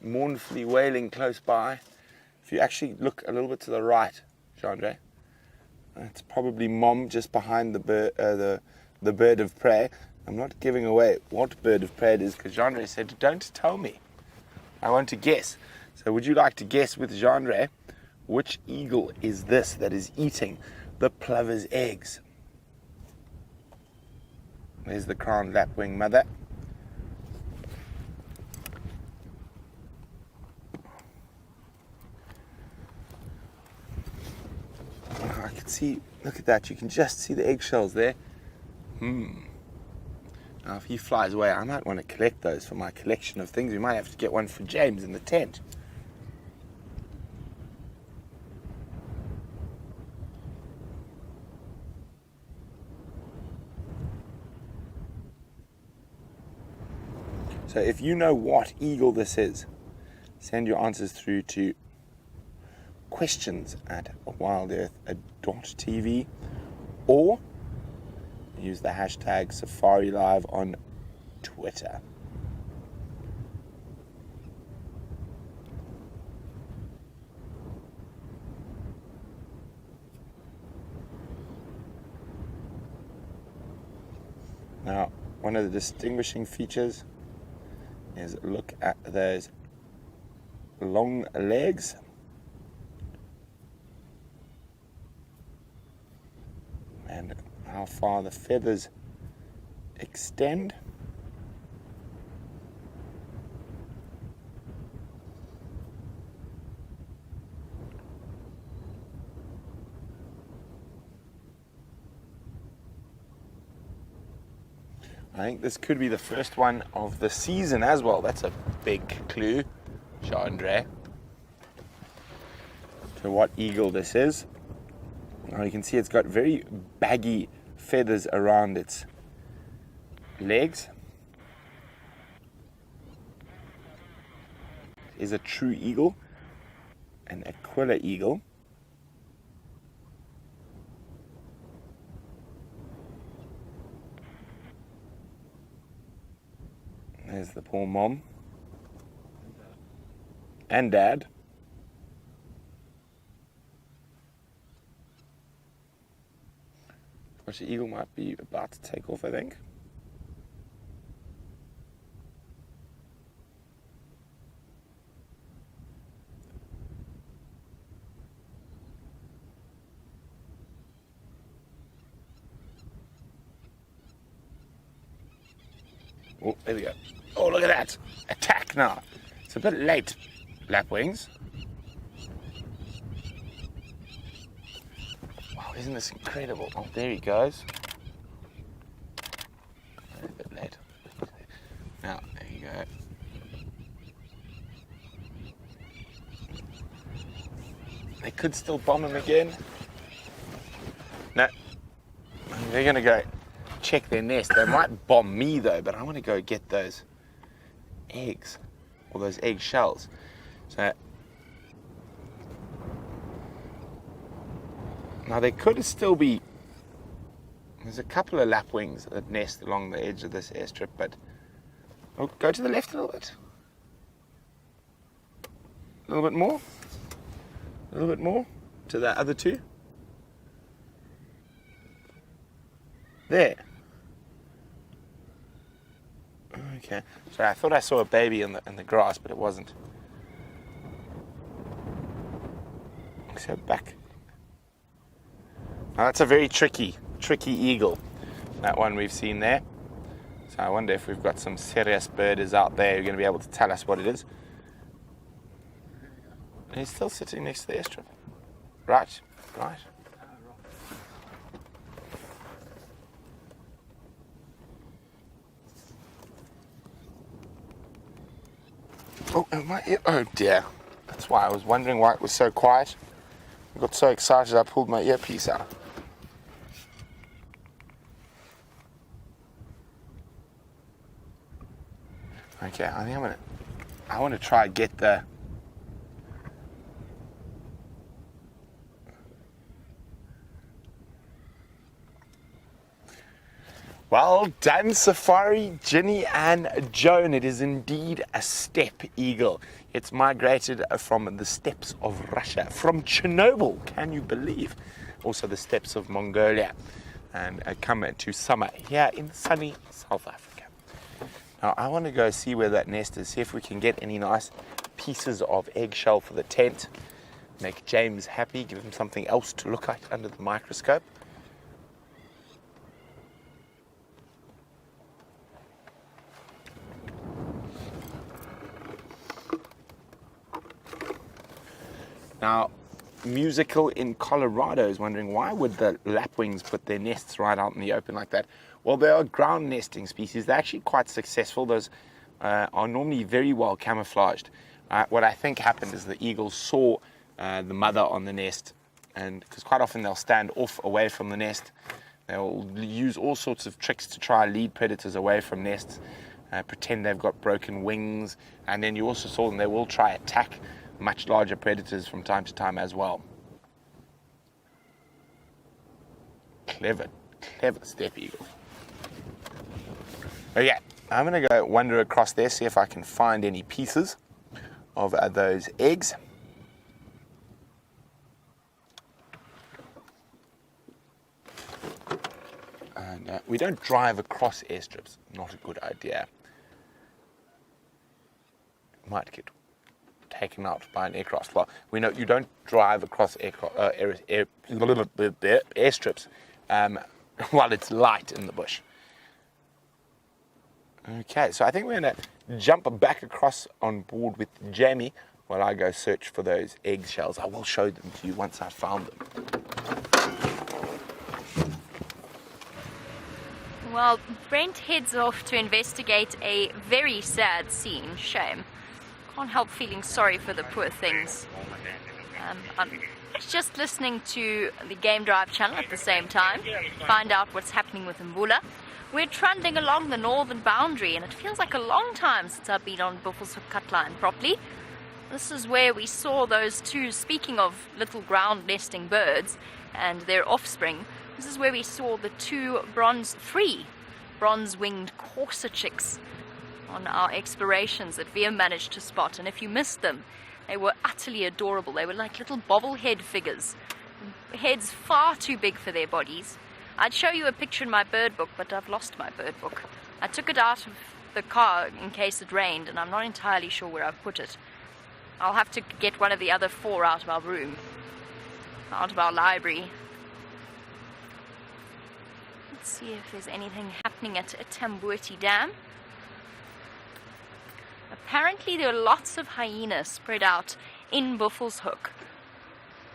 mournfully wailing close by. If you actually look a little bit to the right, Chandra, it's probably Mom just behind the bird of prey. I'm not giving away what bird of prey it is because Chandra said, don't tell me. I want to guess. So would you like to guess with Chandra which eagle is this that is eating the plover's eggs? There's the crowned lapwing mother. I can see, look at that, you can just see the eggshells there. Now if he flies away, I might want to collect those for my collection of things. We might have to get one for James in the tent. So if you know what eagle this is, send your answers through to questions@wildearth.tv or use the hashtag Safari Live on Twitter. Now, one of the distinguishing features is look at those long legs. And how far the feathers extend. I think this could be the first one of the season as well. That's a big clue, Chandra, to what eagle this is. Now you can see it's got very baggy feathers around its legs. It is a true eagle, an Aquila eagle. There's the poor mom and dad. Which the eagle might be about to take off, I think. Oh, there we go. Oh, look at that. Attack now. It's a bit late, lapwings. Wow, isn't this incredible? Oh, there he goes. A bit late. Now, there you go. They could still bomb him again. No. They're going to go check their nest. They might bomb me though, but I want to go get those eggs or those egg shells. So now there could still be, there's a couple of lapwings that nest along the edge of this airstrip, but oh, go to the left a little bit. A little bit more. A little bit more to the other two. There. Okay. So I thought I saw a baby in the grass, but it wasn't. So back. Now that's a very tricky eagle, that one we've seen there. So I wonder if we've got some serious birders out there who are going to be able to tell us what it is. And he's still sitting next to the airstrip. Right. Oh dear. That's why I was wondering why it was so quiet. I got so excited I pulled my earpiece out. Okay, I think I want to try and get the... Well done, Safari, Ginny and Joan. It is indeed a steppe eagle. It's migrated from the steppes of Russia, from Chernobyl, can you believe? Also the steppes of Mongolia, and come to summer here in sunny South Africa. Now I want to go see where that nest is, see if we can get any nice pieces of eggshell for the tent. Make James happy, give him something else to look at under the microscope. Now, Musical in Colorado is wondering, why would the lapwings put their nests right out in the open like that? Well, they are ground nesting species. They're actually quite successful. Those are normally very well camouflaged. What I think happened is the eagles saw the mother on the nest, and because quite often they'll stand off away from the nest. They'll use all sorts of tricks to try and lead predators away from nests, pretend they've got broken wings, and then you also saw them, they will try attack much larger predators from time to time as well. Clever steppe eagle. Okay, I'm going to go wander across there, see if I can find any pieces of those eggs. And we don't drive across airstrips, not a good idea. Might get taken out by an aircraft. Well, we know you don't drive across airstrips while it's light in the bush. Okay, so I think we're going to jump back across on board with Jamie while I go search for those eggshells. I will show them to you once I've found them. Well, Brent heads off to investigate a very sad scene. Shame. Can't help feeling sorry for the poor things. I'm just listening to the Game Drive channel at the same time, find out what's happening with Mbula. We're trundling along the northern boundary, and it feels like a long time since I've been on Buffelshoek Cutline properly. This is where we saw those two, speaking of little ground nesting birds and their offspring, this is where we saw the three bronze-winged courser chicks on our explorations that Via managed to spot. And if you missed them, they were utterly adorable. They were like little bobblehead figures, heads far too big for their bodies. I'd show you a picture in my bird book, but I've lost my bird book. I took it out of the car in case it rained, and I'm not entirely sure where I've put it. I'll have to get one of the other four out of our room, out of our library. Let's see if there's anything happening at Tambuti Dam. Apparently there are lots of hyenas spread out in Buffelshoek.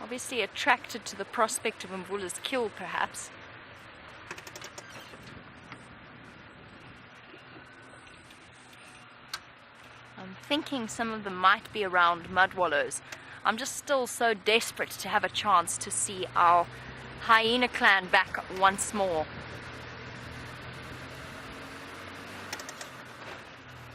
Obviously attracted to the prospect of Mbula's kill, perhaps. I'm thinking some of them might be around mud wallows. I'm just still so desperate to have a chance to see our hyena clan back once more.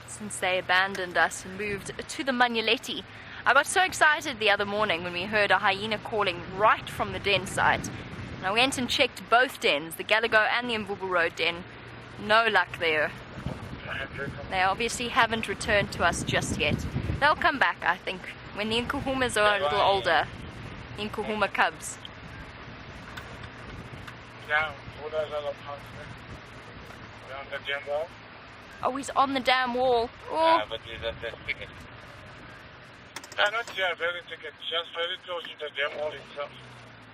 Since they abandoned us and moved to the Manyeleti. I got so excited the other morning when we heard a hyena calling right from the den site. And I went and checked both dens, the Gallagher and the Mvubu Road den. No luck there. They obviously haven't returned to us just yet. They'll come back, I think, when the Nkuhumas are a little older. The Nkuhuma cubs. Oh, he's on the damn wall. Oh. Not here, very ticket, just very close to the dam wall itself.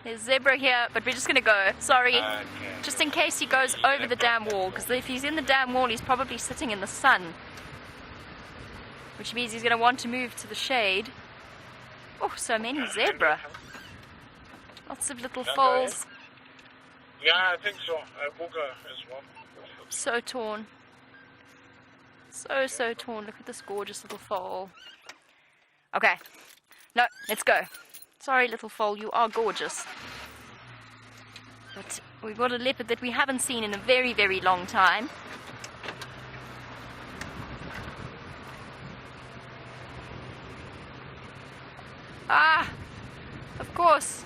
There's zebra here, but we're just going to go. Sorry. Okay. Just in case he goes over the dam wall, because if he's in the dam wall, he's probably sitting in the sun. Which means he's going to want to move to the shade. Oh, so many zebra. Lots of little foals. Yeah, I think so. Booger as well. So torn. So torn. Look at this gorgeous little foal. Okay. No, let's go. Sorry, little foal, you are gorgeous. But we've got a leopard that we haven't seen in a very, very long time. Ah, of course.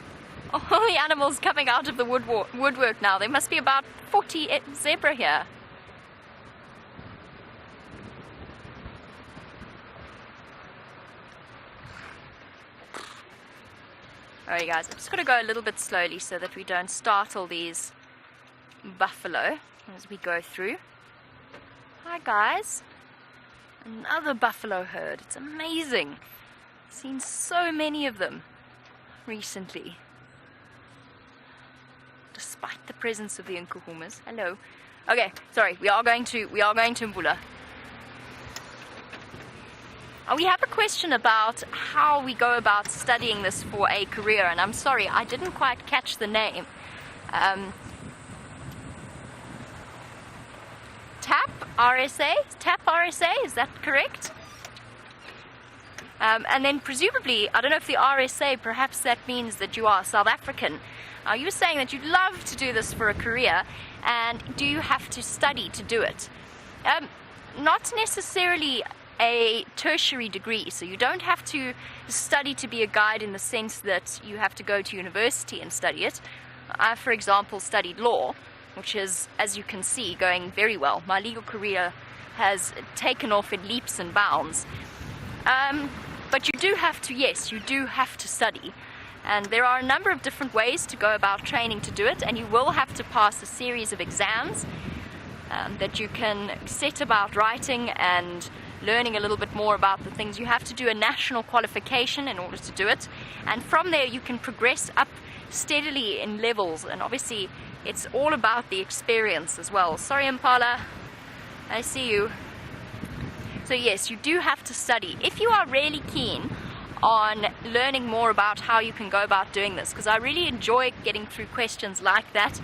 All the animals coming out of the woodwork now. There must be about 40 zebra here. Alright guys, I'm just going to go a little bit slowly so that we don't startle these buffalo as we go through. Hi guys. Another buffalo herd. It's amazing. I've seen so many of them recently. Despite the presence of the Nkuhumas. Hello. Okay, sorry, we are going to Mbula. We have a question about how we go about studying this for a career, and I'm sorry, I didn't quite catch the name. TAP RSA, is that correct? And then presumably, I don't know if the RSA, perhaps that means that you are South African. You were saying that you'd love to do this for a career, and do you have to study to do it? Not necessarily a tertiary degree, so you don't have to study to be a guide in the sense that you have to go to university and study it. I, for example, studied law, which is, as you can see, going very well. My legal career has taken off in leaps and bounds. But you do have to, yes, you do have to study. And there are a number of different ways to go about training to do it, and you will have to pass a series of exams that you can set about writing and learning a little bit more about the things. You have to do a national qualification in order to do it, and from there you can progress up steadily in levels, and obviously it's all about the experience as well. Sorry, Impala, I see you. So yes, you do have to study if you are really keen on learning more about how you can go about doing this, because I really enjoy getting through questions like that,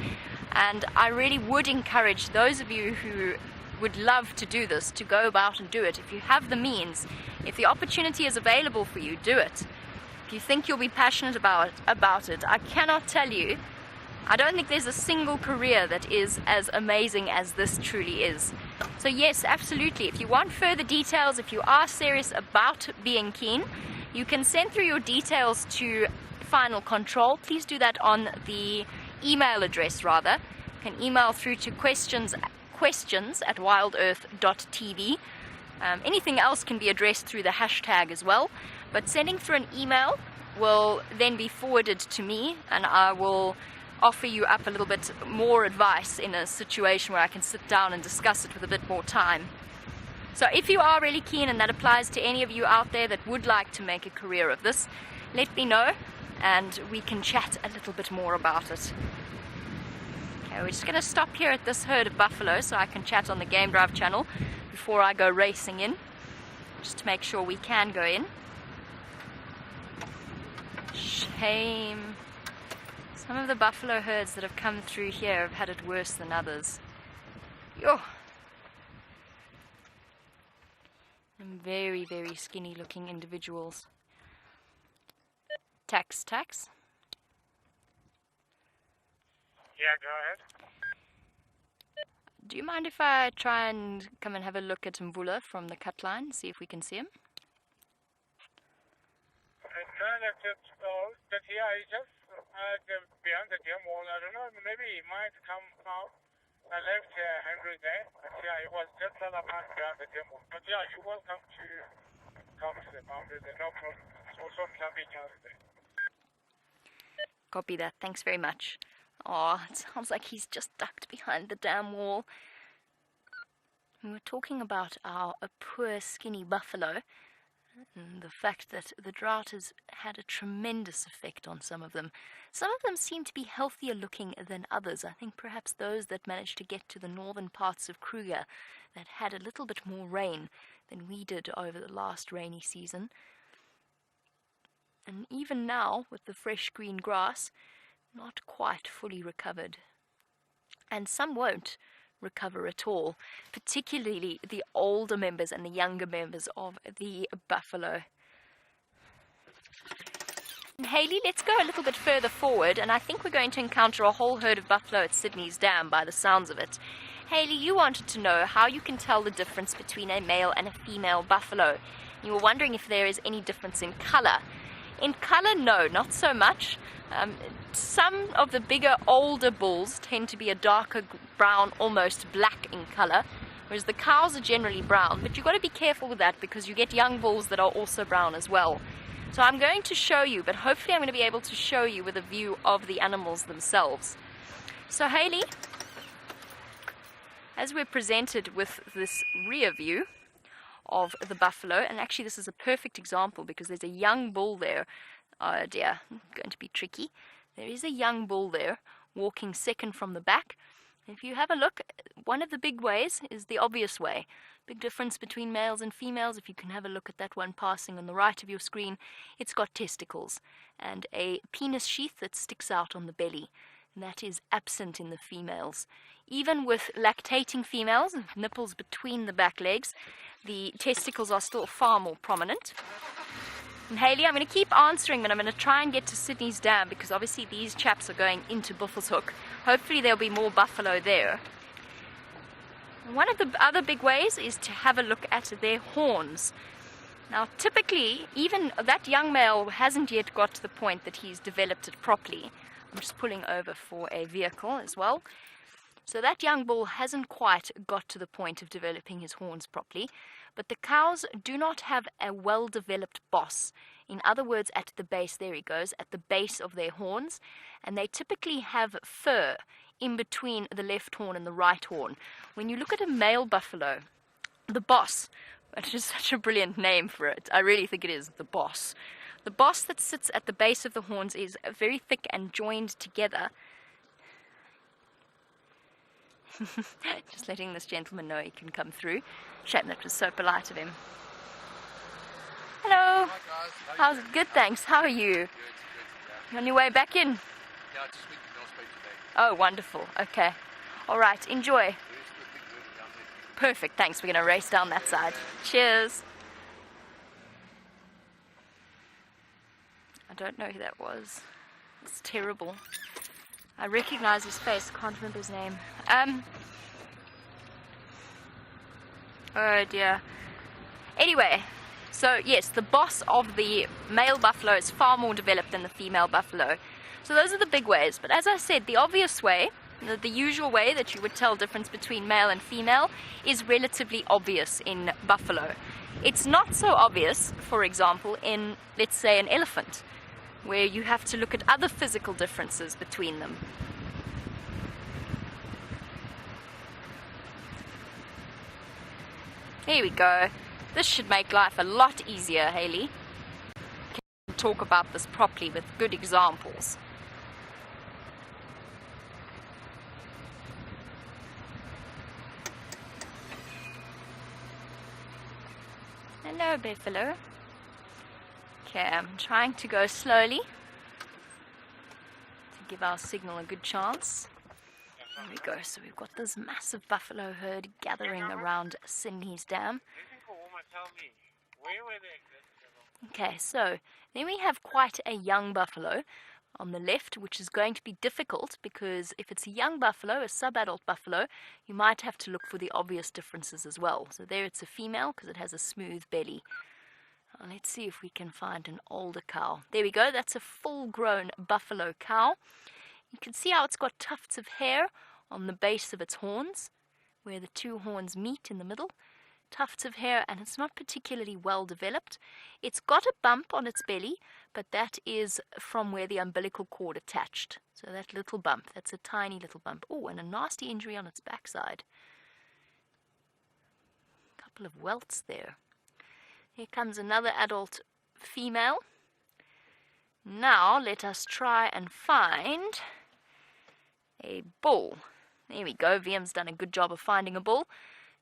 and I really would encourage those of you who would love to do this to go about and do it. If you have the means, if the opportunity is available for you, do it. If you think you'll be passionate about it, I cannot tell you, I don't think there's a single career that is as amazing as this truly is. So yes, absolutely, if you want further details, if you are serious about being keen, you can send through your details to Final Control. Please do that on the email address rather. You can email through to questions at wildearth.tv. Anything else can be addressed through the hashtag as well, but sending through an email will then be forwarded to me, and I will offer you up a little bit more advice in a situation where I can sit down and discuss it with a bit more time. So if you are really keen, and that applies to any of you out there that would like to make a career of this, let me know and we can chat a little bit more about it. Okay, we're just going to stop here at this herd of buffalo so I can chat on the Game Drive channel before I go racing in, just to make sure we can go in. Shame. Some of the buffalo herds that have come through here have had it worse than others. Yo. And very, very skinny looking individuals. Tax. Yeah, go ahead. Do you mind if I try and come and have a look at Mvula from the cut line, see if we can see him? But yeah, he just beyond the dam wall. I don't know, maybe he might come out. I left Henry there, but yeah, it was just another part beyond the dam wall. But yeah, you're welcome to come to the boundary there, no problem. It's also camping out there. Copy that, thanks very much. Oh, it sounds like he's just ducked behind the dam wall. We were talking about a poor skinny buffalo, And the fact that the drought has had a tremendous effect on some of them. Some of them seem to be healthier looking than others. I think perhaps those that managed to get to the northern parts of Kruger that had a little bit more rain than we did over the last rainy season. And even now, with the fresh green grass, not quite fully recovered. And some won't recover at all, particularly the older members and the younger members of the buffalo. And Hayley, let's go a little bit further forward, and I think we're going to encounter a whole herd of buffalo at Sydney's Dam by the sounds of it. Hayley, you wanted to know how you can tell the difference between a male and a female buffalo. You were wondering if there is any difference in color. In color, no, not so much. Some of the bigger, older bulls tend to be a darker brown, almost black in color, whereas the cows are generally brown. But you've got to be careful with that because you get young bulls that are also brown as well. So I'm going to show you, but hopefully I'm going to be able to show you with a view of the animals themselves. So Hayley, as we're presented with this rear view of the buffalo, and actually this is a perfect example because there's a young bull there. Oh dear, going to be tricky. There is a young bull there walking second from the back. If you have a look, one of the big ways is the obvious way. Big difference between males and females. If you can have a look at that one passing on the right of your screen, it's got testicles and a penis sheath that sticks out on the belly. And that is absent in the females. Even with lactating females, nipples between the back legs, the testicles are still far more prominent. And Hayley, I'm going to keep answering, but I'm going to try and get to Sydney's Dam because obviously these chaps are going into Buffelshoek. Hopefully there'll be more buffalo there. One of the other big ways is to have a look at their horns. Now typically, even that young male hasn't yet got to the point that he's developed it properly. I'm just pulling over for a vehicle as well. So that young bull hasn't quite got to the point of developing his horns properly, but the cows do not have a well-developed boss. In other words, at the base, there he goes, at the base of their horns, and they typically have fur in between the left horn and the right horn. When you look at a male buffalo, the boss, which is such a brilliant name for it, I really think it is, the boss. The boss that sits at the base of the horns is very thick and joined together. Just letting this gentleman know he can come through. Shame that was so polite of him. Hello. Hi guys. How's it? Good, thanks. How are you? Good. Yeah. On your way back in? Yeah, I just went to North Bay today. Oh, wonderful. Okay. All right. Enjoy. Perfect. Thanks. We're going to race down that side. Cheers. I don't know who that was. It's terrible. I recognize his face, can't remember his name. Oh dear. Anyway, so yes, the boss of the male buffalo is far more developed than the female buffalo. So those are the big ways. But as I said, the obvious way, the usual way that you would tell difference between male and female is relatively obvious in buffalo. It's not so obvious, for example, in, let's say, an elephant, where you have to look at other physical differences between them. Here we go. This should make life a lot easier, Hayley. We can talk about this properly with good examples. Hello, buffalo. Okay, I'm trying to go slowly to give our signal a good chance. There we go. So we've got this massive buffalo herd gathering around Sydney's Dam. Okay, so then we have quite a young buffalo on the left, which is going to be difficult because if it's a young buffalo, a sub-adult buffalo, you might have to look for the obvious differences as well. So there it's a female because it has a smooth belly. Let's see if we can find an older cow. There we go. That's a full-grown buffalo cow. You can see how it's got tufts of hair on the base of its horns, where the two horns meet in the middle. Tufts of hair, and it's not particularly well developed. It's got a bump on its belly, but that is from where the umbilical cord attached. So that little bump, that's a tiny little bump. Oh, and a nasty injury on its backside. A couple of welts there. Here comes another adult female. Now let us try and find a bull. There we go. Viam's done a good job of finding a bull.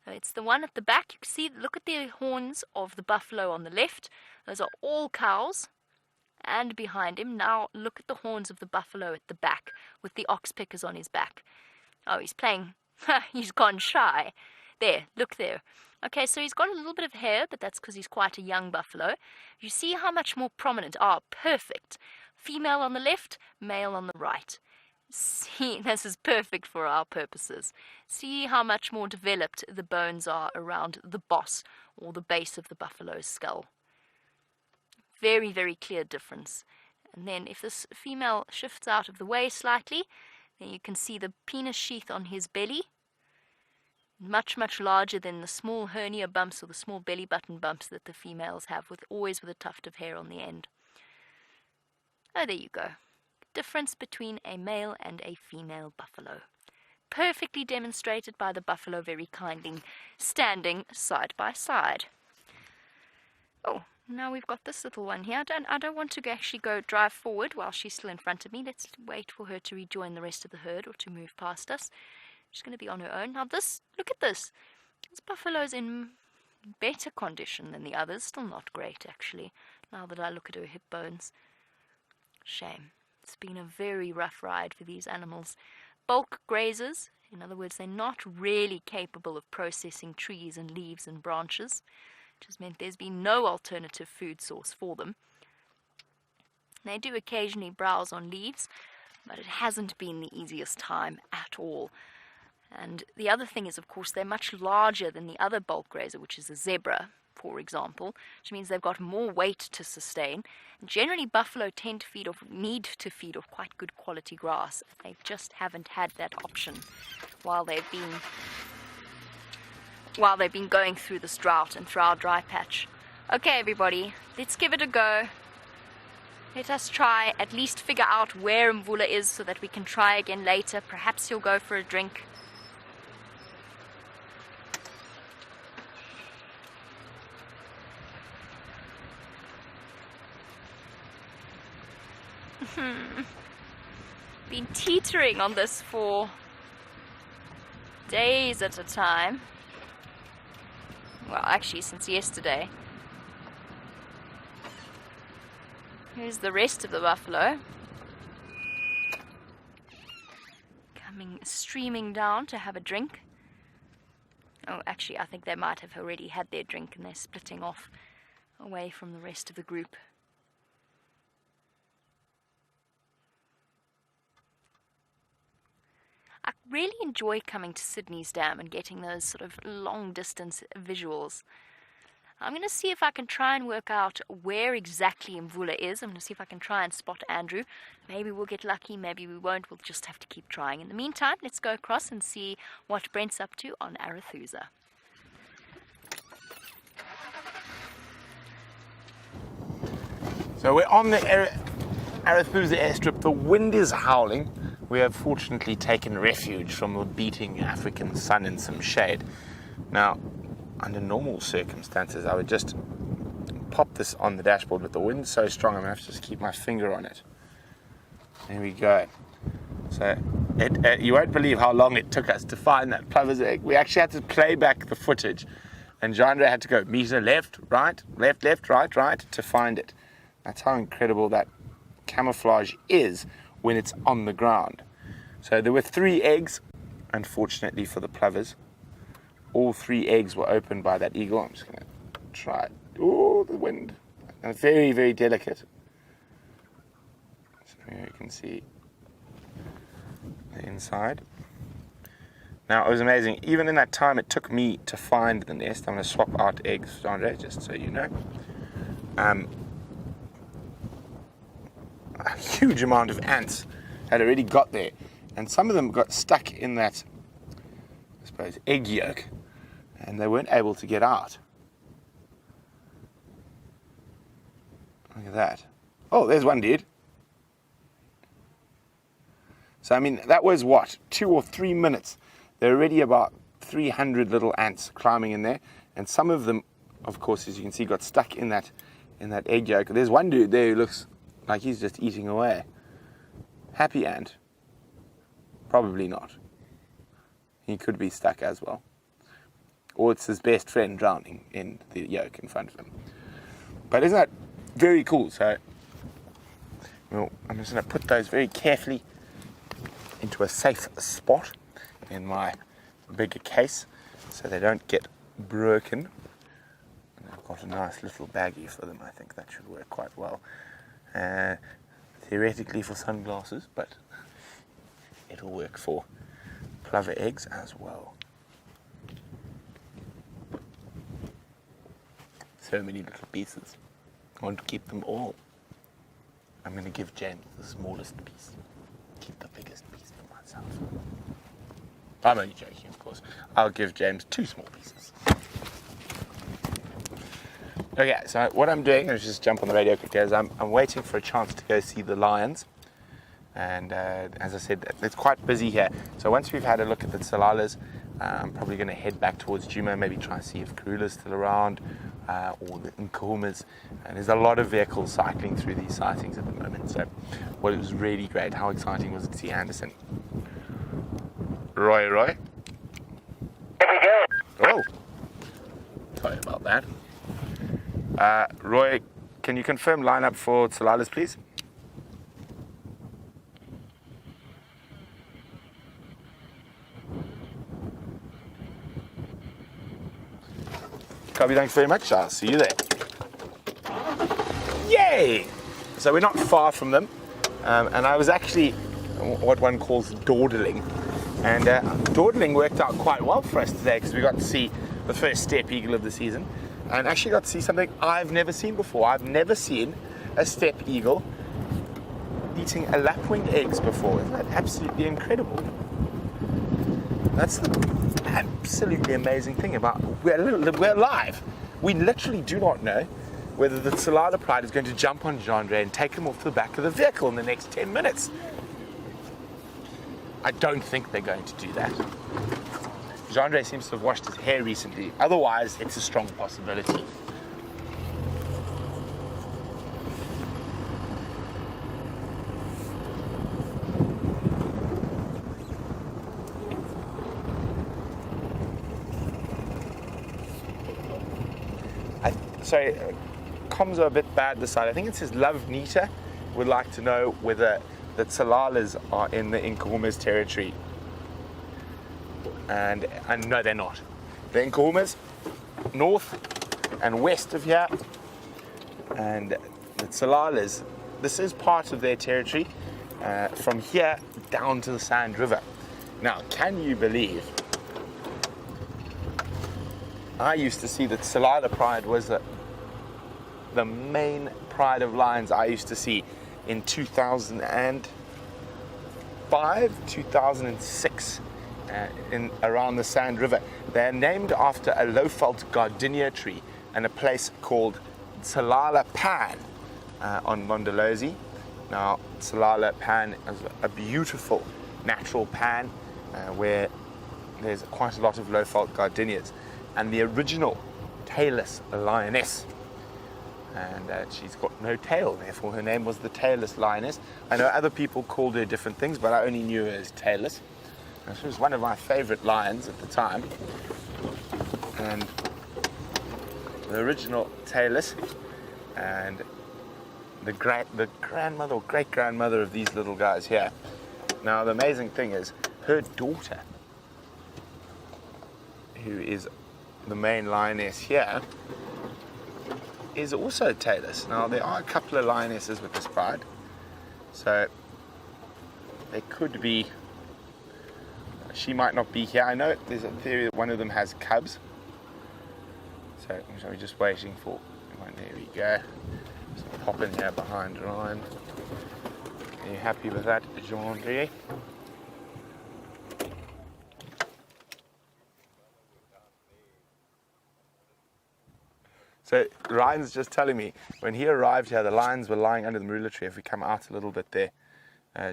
So it's the one at the back. You can see, look at the horns of the buffalo on the left. Those are all cows. And behind him, now look at the horns of the buffalo at the back with the ox pickers on his back. Oh, he's playing. He's gone shy. There, look there. Okay, so he's got a little bit of hair, but that's because he's quite a young buffalo. You see how much more prominent. Ah, perfect. Female on the left, male on the right. See, this is perfect for our purposes. See how much more developed the bones are around the boss or the base of the buffalo's skull. Very, very clear difference. And then if this female shifts out of the way slightly, then you can see the penis sheath on his belly. Much, much larger than the small hernia bumps or the small belly button bumps that the females have, always with a tuft of hair on the end. Oh, there you go. Difference between a male and a female buffalo. Perfectly demonstrated by the buffalo very kindly standing side by side. Oh, now we've got this little one here. I don't want to actually go drive forward while she's still in front of me. Let's wait for her to rejoin the rest of the herd or to move past us. She's going to be on her own. Now look at this. This buffalo's in better condition than the others. Still not great, actually, now that I look at her hip bones. Shame. It's been a very rough ride for these animals. Bulk grazers, in other words, they're not really capable of processing trees and leaves and branches, which has meant there's been no alternative food source for them. They do occasionally browse on leaves, but it hasn't been the easiest time at all. And the other thing is, of course, they're much larger than the other bulk grazer, which is a zebra, for example, which means they've got more weight to sustain. And generally, buffalo need to feed off quite good quality grass. They just haven't had that option while they've been going through this drought and through our dry patch. Okay, everybody, let's give it a go. Let us try at least figure out where Mvula is so that we can try again later. Perhaps he'll go for a drink. Been teetering on this for days at a time. Well, actually since yesterday. Here's the rest of the buffalo. Coming streaming down to have a drink. Oh, actually, I think they might have already had their drink and they're splitting off away from the rest of the group. I really enjoy coming to Sydney's Dam and getting those sort of long distance visuals. I'm going to see if I can try and work out where exactly Mvula is. I'm going to see if I can try and spot Andrew. Maybe we'll get lucky, maybe we won't. We'll just have to keep trying. In the meantime, let's go across and see what Brent's up to on Arathusa. So we're on the Arathusa airstrip. The wind is howling. We have fortunately taken refuge from the beating African sun in some shade. Now, under normal circumstances, I would just pop this on the dashboard, but the wind's so strong, I'm going to have to just keep my finger on it. There we go. So, you won't believe how long it took us to find that plover's egg. We actually had to play back the footage, and Jandre had to go meter left, right, left, right, to find it. That's how incredible that camouflage is when it's on the ground. So there were 3 eggs, unfortunately for the plovers. All 3 eggs were opened by that eagle. I'm just going to try it. Oh, the wind. And very, very delicate. So here you can see the inside. Now, it was amazing. Even in that time it took me to find the nest. I'm going to swap out eggs, Andre, just so you know. A huge amount of ants had already got there, and some of them got stuck in that, I suppose, egg yolk, and they weren't able to get out. Look at that. Oh, there's one dude. So, I mean, that was what, 2 or 3 minutes. There are already about 300 little ants climbing in there, and some of them of course, as you can see, got stuck in that egg yolk. There's one dude there who looks like he's just eating away. Happy ant? Probably not. He could be stuck as well. Or it's his best friend drowning in the yolk in front of him. But isn't that very cool? So, well, I'm just going to put those very carefully into a safe spot in my bigger case so they don't get broken. And I've got a nice little baggie for them. I think that should work quite well. Theoretically for sunglasses, but it'll work for plover eggs as well. So many little pieces. I want to keep them all. I'm going to give James the smallest piece. Keep the biggest piece for myself. I'm only joking, of course. I'll give James 2 small pieces. Okay, so what I'm doing, let's just jump on the radio quickly, is I'm waiting for a chance to go see the lions. And as I said, it's quite busy here. So once we've had a look at the Tsalalas, I'm probably going to head back towards Djuma, maybe try and see if Karula's still around, or the Nkuhumas. And there's a lot of vehicles cycling through these sightings at the moment. So, well, it was really great. How exciting was it to see Anderson? Roy. Here we go. Oh, sorry about that. Roy, can you confirm lineup for Tsalalas, please? Copy, thanks very much. I'll see you there. Yay! So we're not far from them. And I was actually what one calls dawdling. And dawdling worked out quite well for us today because we got to see the first steppe eagle of the season. And actually got to see something I've never seen before. I've never seen a steppe eagle eating a lapwing eggs before. Isn't that absolutely incredible? That's the absolutely amazing thing about we're live. We literally do not know whether the Tsalala Pride is going to jump on Jandre and take him off the back of the vehicle in the next 10 minutes. I don't think they're going to do that. Jandre seems to have washed his hair recently. Otherwise, it's a strong possibility. Sorry, comms are a bit bad this side. I think it says Love Nita would like to know whether the Tsalalas are in the Nkuhumas territory. And no, they're not. The Nkuhumas, north and west of here, and the Tsalalas, this is part of their territory, from here down to the Sand River. Now, can you believe, I used to see that Tsalala Pride was the main pride of lions I used to see in 2005, 2006, in around the Sand River. They're named after a low-felt gardenia tree and a place called Tsalala Pan on Mondolozi. Now, Tsalala Pan is a beautiful natural pan where there's quite a lot of low-felt gardenias. And the original tailless lioness, and she's got no tail, therefore her name was the tailless lioness. I know other people called her different things, but I only knew her as tailless. And she was one of my favorite lions at the time. And the original tailless, and the grandmother or great-grandmother of these little guys here. Now, the amazing thing is, her daughter, who is the main lioness here, is also tailless. Now, there are a couple of lionesses with this pride, so there could be, she might not be here. I know there's a theory that one of them has cubs, so we're just waiting for one. There we go. Just pop in here behind Ryan. Are you happy with that, Jean-André? So Ryan's just telling me, when he arrived here, the lions were lying under the marula tree. If we come out a little bit there,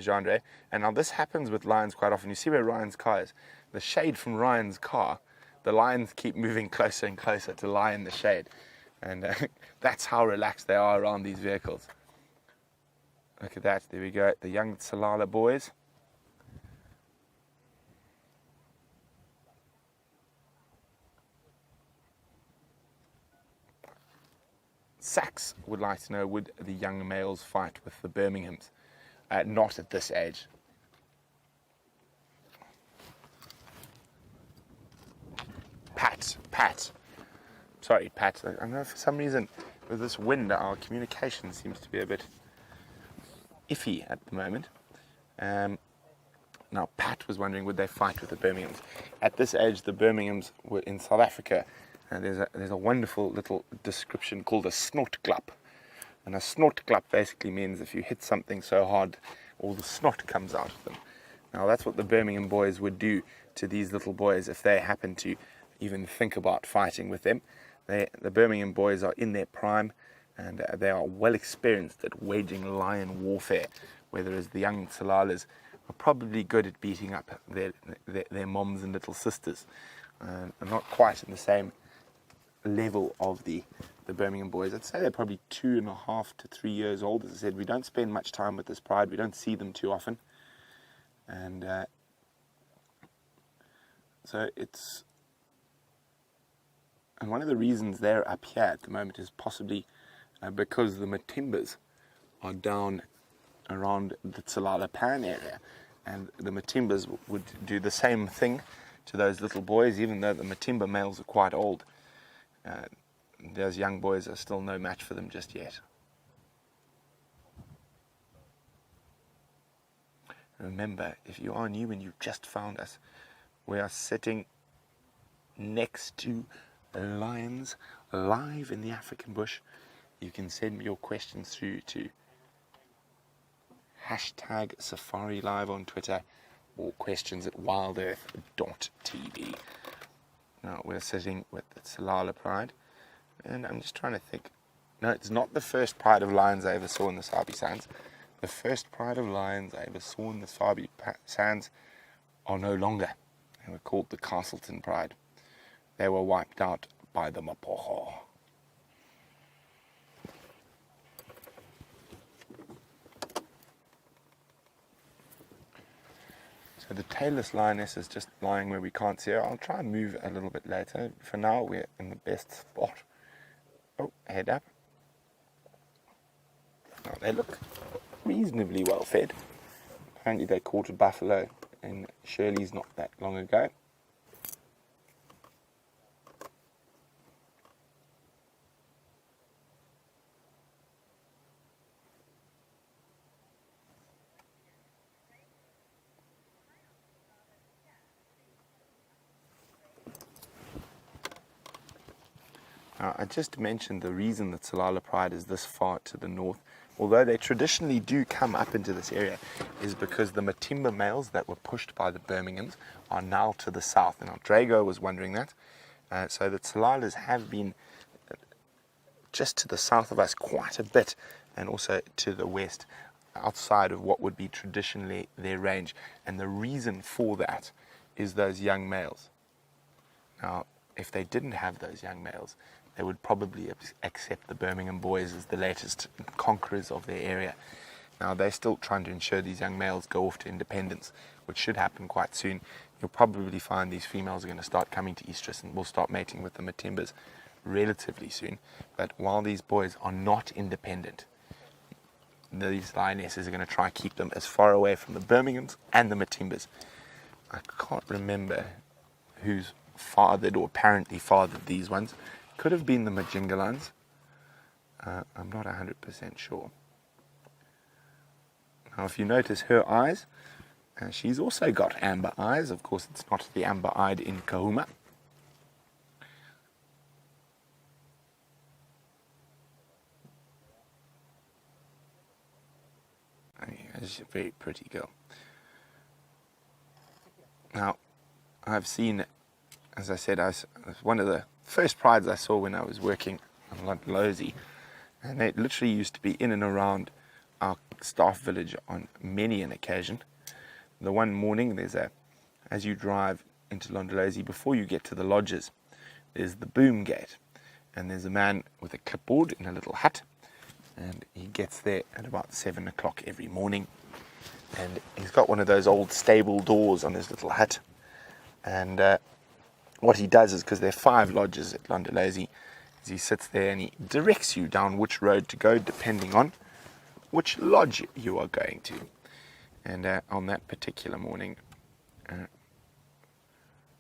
Jean-André. And now this happens with lions quite often. You see where Ryan's car is? The shade from Ryan's car the lions keep moving closer and closer to lie in the shade. And that's how relaxed they are around these vehicles. Look at that, there we go, the young Tsalala boys. Sachs would like to know, would the young males fight with the Birminghams? Not at this age. Pat. Sorry, Pat. I know for some reason with this wind our communication seems to be a bit iffy at the moment. Now, Pat was wondering, would they fight with the Birminghams? At this age, the Birminghams were in South Africa. And there's a wonderful little description called a snortklap. And a snortklap basically means if you hit something so hard, all the snot comes out of them. Now, that's what the Birmingham boys would do to these little boys if they happen to even think about fighting with them. The Birmingham boys are in their prime, and they are well experienced at waging lion warfare, whereas the young Tsalalas are probably good at beating up their moms and little sisters. Not quite in the same level of the Birmingham boys. I'd say they're probably 2.5 to 3 years old. As I said, we don't spend much time with this pride. We don't see them too often. And and one of the reasons they're up here at the moment is possibly because the Matimbas are down around the Tsalala Pan area, and the Matimbas would do the same thing to those little boys, even though the Matimba males are quite old. Those young boys are still no match for them just yet. Remember, if you are new and you've just found us, we are sitting next to lions live in the African bush. You can send me your questions through to #SafariLive on Twitter or questions@wildearth.tv. Now we're sitting with the Tsalala Pride, and I'm just trying to think. No, it's not the first pride of lions I ever saw in the Sabi Sands. The first pride of lions I ever saw in the Sabi Sands are no longer. They were called the Castleton Pride. They were wiped out by the Mapoho. So the tailless lioness is just lying where we can't see her. I'll try and move a little bit later. For now, we're in the best spot. Oh, head up. Now, they look reasonably well fed. Apparently they caught a buffalo in Shirley's not that long ago. I just mentioned the reason that Tsalala Pride is this far to the north, although they traditionally do come up into this area, is because the Matimba males that were pushed by the Birminghams are now to the south. And our Drago was wondering that. So the Tsalalas have been just to the south of us quite a bit, and also to the west, outside of what would be traditionally their range. And the reason for that is those young males. Now, if they didn't have those young males, they would probably accept the Birmingham boys as the latest conquerors of their area. Now, they're still trying to ensure these young males go off to independence, which should happen quite soon. You'll probably find these females are going to start coming to estrus and will start mating with the Matimbas relatively soon. But while these boys are not independent, these lionesses are going to try and keep them as far away from the Birminghams and the Matimbas. I can't remember who's fathered or apparently fathered these ones. Could have been the Majingalans. I'm not 100% sure. Now, if you notice her eyes, she's also got amber eyes. Of course, it's not the amber-eyed in Kahuma. She's a very pretty girl. Now, I've seen, as I said, one of the first prides I saw when I was working on Londolozi, and they literally used to be in and around our staff village on many an occasion. The one morning, as you drive into Londolozi, before you get to the lodges, there's the boom gate. And there's a man with a clipboard in a little hut. And he gets there at about 7 o'clock every morning. And he's got one of those old stable doors on his little hut. And what he does is, because there are 5 lodges at Londolozi, is he sits there and he directs you down which road to go, depending on which lodge you are going to. And on that particular morning,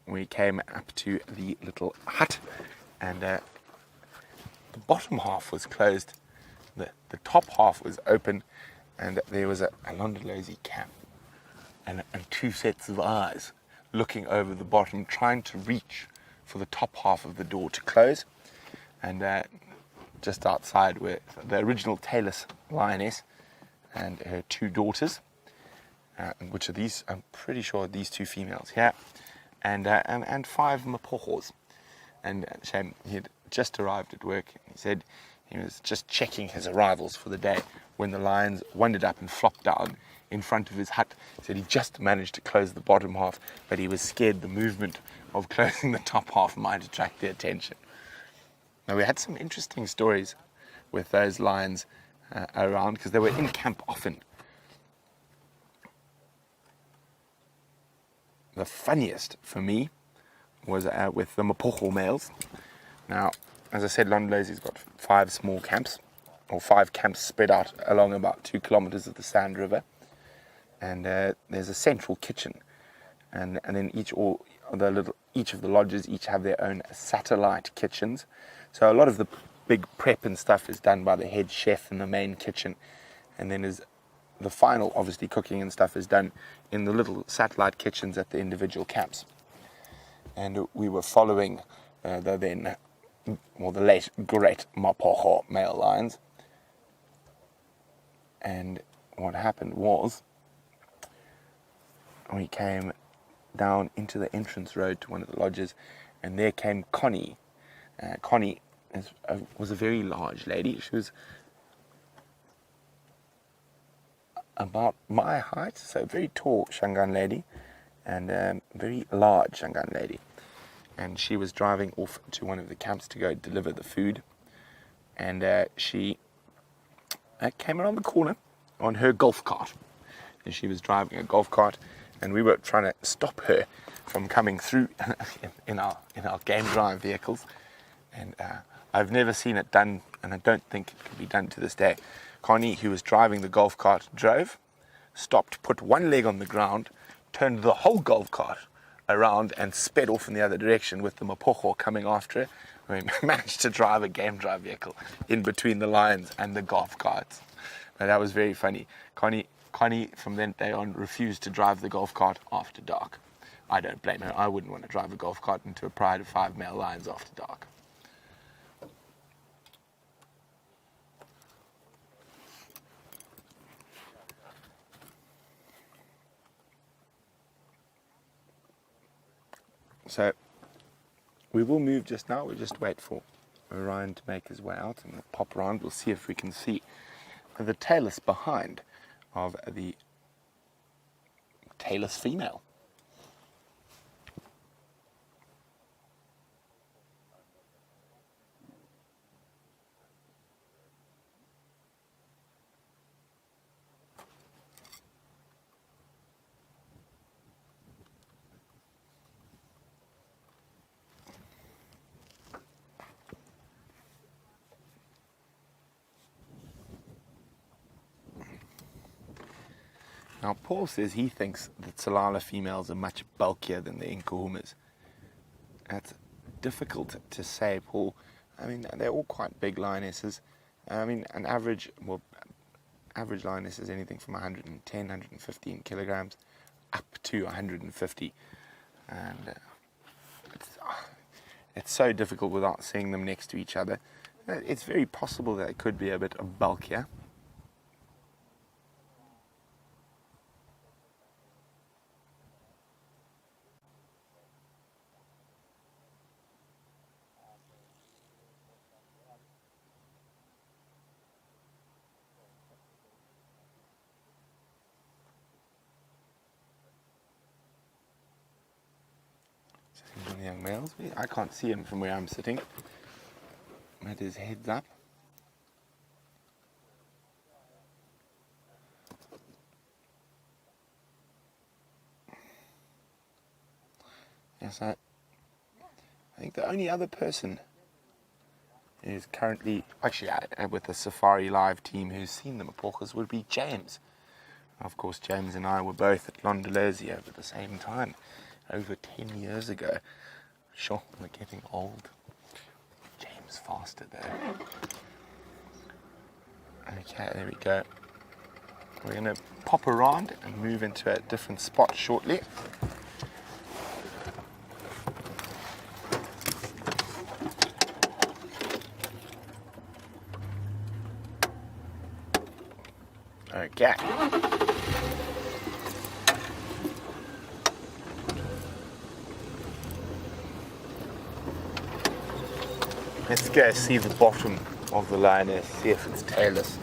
we came up to the little hut, and the bottom half was closed, the top half was open, and there was a Londolozi camp and 2 sets of eyes looking over the bottom, trying to reach for the top half of the door to close. And just outside were the original tailless lioness and her 2 daughters, which are these, I'm pretty sure these 2 females here, and 5 mapochos. And Shane, he had just arrived at work. He said he was just checking his arrivals for the day when the lions wandered up and flopped down in front of his hut. He said he just managed to close the bottom half, but he was scared the movement of closing the top half might attract their attention. Now, we had some interesting stories with those lions around, because they were in camp often. The funniest for me was with the mapocho males. Now, as I said, Londolozi's got 5 small camps, or 5 camps spread out along about 2 kilometers of the Sand River. And there's a central kitchen, and then each of the lodges each have their own satellite kitchens. So a lot of the big prep and stuff is done by the head chef in the main kitchen, and then the final, obviously, cooking and stuff is done in the little satellite kitchens at the individual camps. And we were following the late great mapocho male lions. And what happened was, we came down into the entrance road to one of the lodges, and there came Connie. Connie was a very large lady. She was about my height, so very tall Shangaan lady, and very large Shangaan lady. And she was driving off to one of the camps to go deliver the food, and she came around the corner on her golf cart. And she was driving a golf cart, and we were trying to stop her from coming through in our game drive vehicles. And I've never seen it done, and I don't think it can be done to this day. Connie, who was driving the golf cart, drove, stopped, put one leg on the ground, turned the whole golf cart around and sped off in the other direction with the mapocho coming after her. We managed to drive a game drive vehicle in between the lions and the golf carts. But that was very funny. Connie, from that day on, refused to drive the golf cart after dark. I don't blame her. I wouldn't want to drive a golf cart into a pride of 5 male lions after dark. So we will move just now. We'll just wait for Orion to make his way out, and we'll pop around. We'll see if we can see the tailless behind of the tailless female. Now, Paul says he thinks that Tsalala females are much bulkier than the Inkahumas. That's difficult to say, Paul. I mean, they're all quite big lionesses. I mean, an average lioness is anything from 110, 115 kilograms up to 150. And it's so difficult without seeing them next to each other. It's very possible that it could be a bit bulkier. One of the young males. I can't see him from where I'm sitting. But his head's up. Yes, I think the only other person who's currently, actually with the Safari Live team who's seen the Mapochas would be James. Of course, James and I were both at Londolozia at the same time, over 10 years ago. Sure, we're getting old. James faster though. Okay, there we go. We're going to pop around and move into a different spot shortly. Okay. Let's go see the bottom of the lioness, see if it's tailless.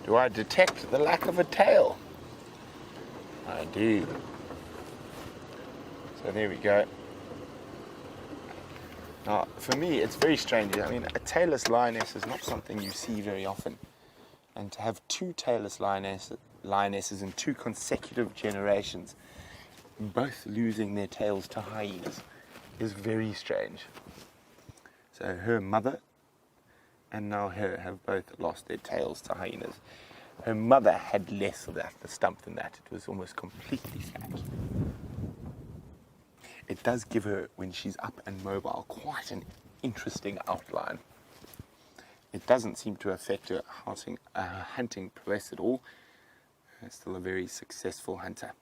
Do I detect the lack of a tail? I do. So there we go. Now, for me, it's very strange. I mean, a tailless lioness is not something you see very often. And to have two tailless lionesses in two consecutive generations, both losing their tails to hyenas, is very strange. So her mother and now her have both lost their tails to hyenas. Her mother had less of that, the stump, than that. It was almost completely flat. It does give her, when she's up and mobile, quite an interesting outline. It doesn't seem to affect her hunting prowess at all. Still a very successful hunter.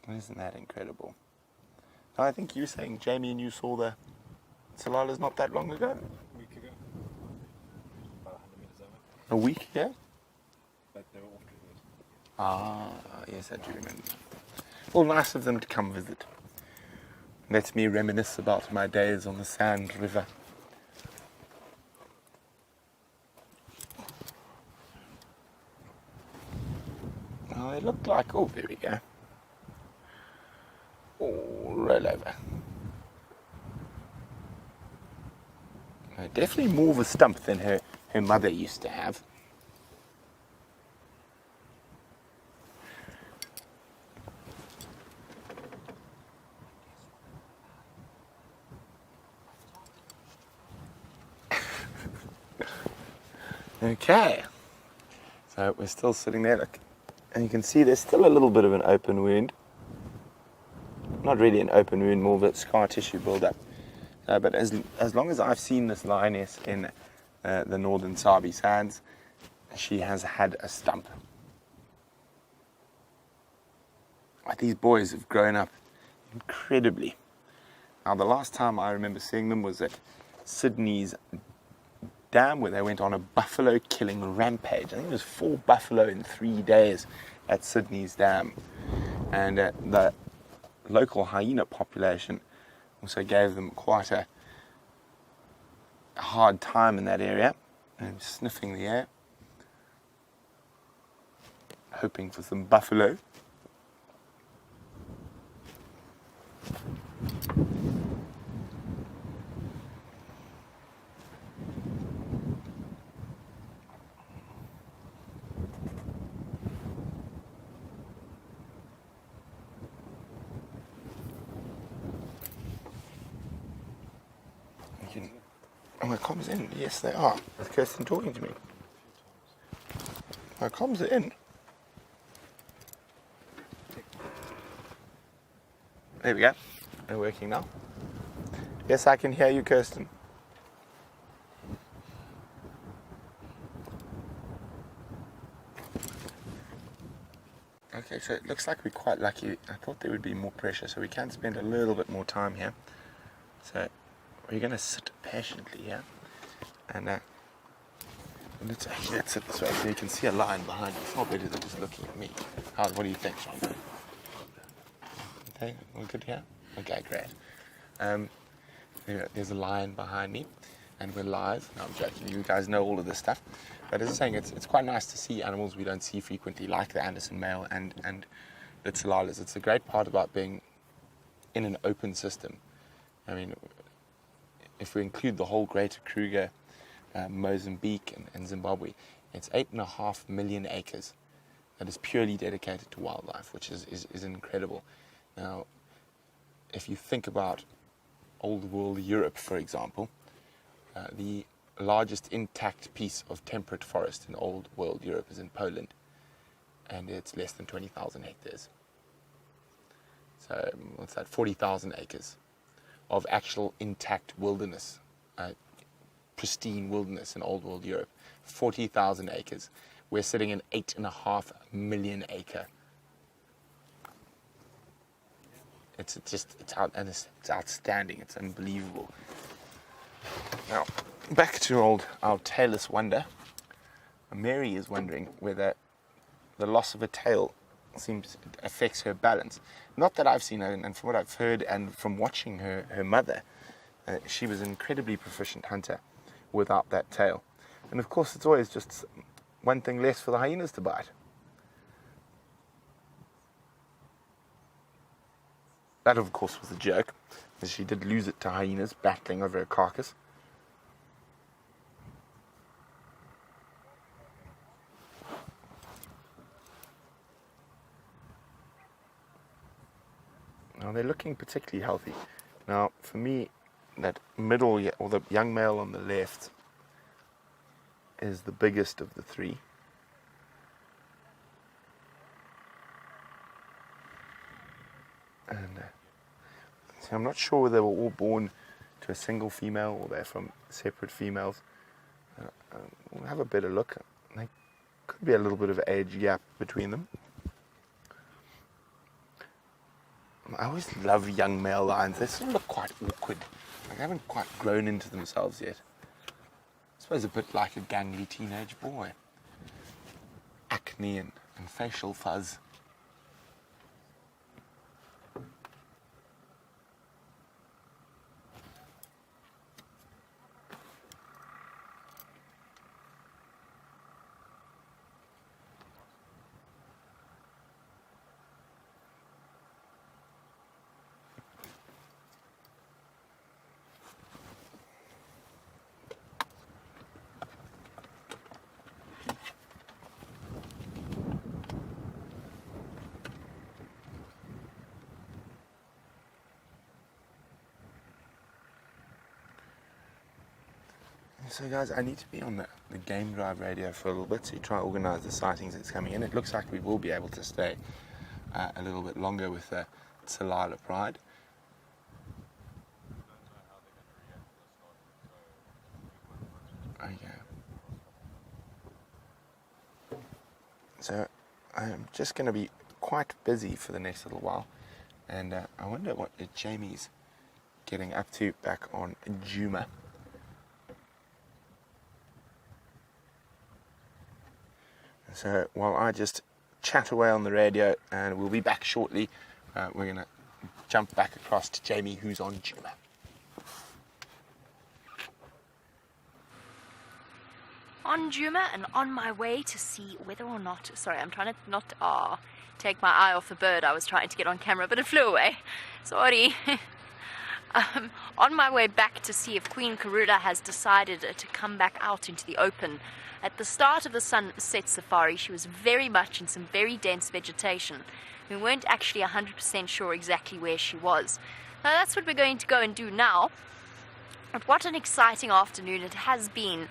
Isn't that incredible? Now, I think you were saying, Jamie, and you saw the Salalas not that long ago? A week ago. About 100 meters away. A week ago? But they were off to visit. Ah, yes, I do remember. Well, nice of them to come visit. Lets me reminisce about my days on the Sand River. Oh, they look like, oh, there we go. Oh, roll over. Definitely more of a stump than her mother used to have. Okay, so we're still sitting there, look, and you can see there's still a little bit of an open wound. Not really an open wound, more of a scar tissue build-up. But as long as I've seen this lioness in the northern Sabi sands, she has had a stump. These boys have grown up incredibly. Now, the last time I remember seeing them was at Sydney's dam, where they went on a buffalo killing rampage. I think it was 4 buffalo in 3 days at Sydney's dam. And the local hyena population also gave them quite a hard time in that area, and sniffing the air, hoping for some buffalo. Oh, my comms in. Yes, they are. Is Kirsten talking to me? My comms are in. There we go. They're working now. Yes, I can hear you, Kirsten. Okay, so it looks like we're quite lucky. I thought there would be more pressure, so we can spend a little bit more time here. So we're going to sit patiently here, and let's sit this way so you can see a lion behind you. It's not better than just looking at me. What do you think, Sean? Okay, all good here? Okay, great. There's a lion behind me, and we're live. No, I'm joking. You guys know all of this stuff. But as I was saying, it's quite nice to see animals we don't see frequently, like the Anderson male and the Tsalalas. It's a great part about being in an open system. I mean, if we include the whole Greater Kruger, Mozambique and Zimbabwe, it's 8.5 million acres that is purely dedicated to wildlife, which is incredible. Now, if you think about old world Europe, for example, the largest intact piece of temperate forest in old world Europe is in Poland, and it's less than 20,000 hectares. So what's that? 40,000 acres of actual intact wilderness, pristine wilderness in old world Europe. 40,000 acres. We're sitting in 8.5 million acre. It's outstanding. It's unbelievable. Now, back to our tailless wonder. Mary is wondering whether the loss of a tail affects her balance. Not that I've seen her, and from what I've heard and from watching her mother, she was an incredibly proficient hunter without that tail. And of course, it's always just one thing less for the hyenas to bite. That, of course, was a joke, as she did lose it to hyenas battling over a carcass. Now, they're looking particularly healthy. Now, for me, that middle, or the young male on the left, is the biggest of the three. And so I'm not sure whether they were all born to a single female or they're from separate females. We'll have a better look. There could be a little bit of age gap between them. I always love young male lions. They sort of look quite awkward. Like they haven't quite grown into themselves yet. I suppose a bit like a gangly teenage boy. Acne and facial fuzz. So guys, I need to be on the game drive radio for a little bit to try to organise the sightings that's coming in. It looks like we will be able to stay a little bit longer with the Tsalala Pride. Okay. So I'm just going to be quite busy for the next little while, and I wonder what Jamie's getting up to back on Juma. So while I just chat away on the radio, and we'll be back shortly, we're going to jump back across to Jamie, who's on Juma. On Juma and on my way to see whether or not... Sorry, I'm trying to not take my eye off the bird I was trying to get on camera, but it flew away. Sorry. On my way back to see if Queen Karula has decided to come back out into the open. At the start of the sunset safari, she was very much in some very dense vegetation. We weren't actually 100% sure exactly where she was. Now that's what we're going to go and do now. But what an exciting afternoon it has been.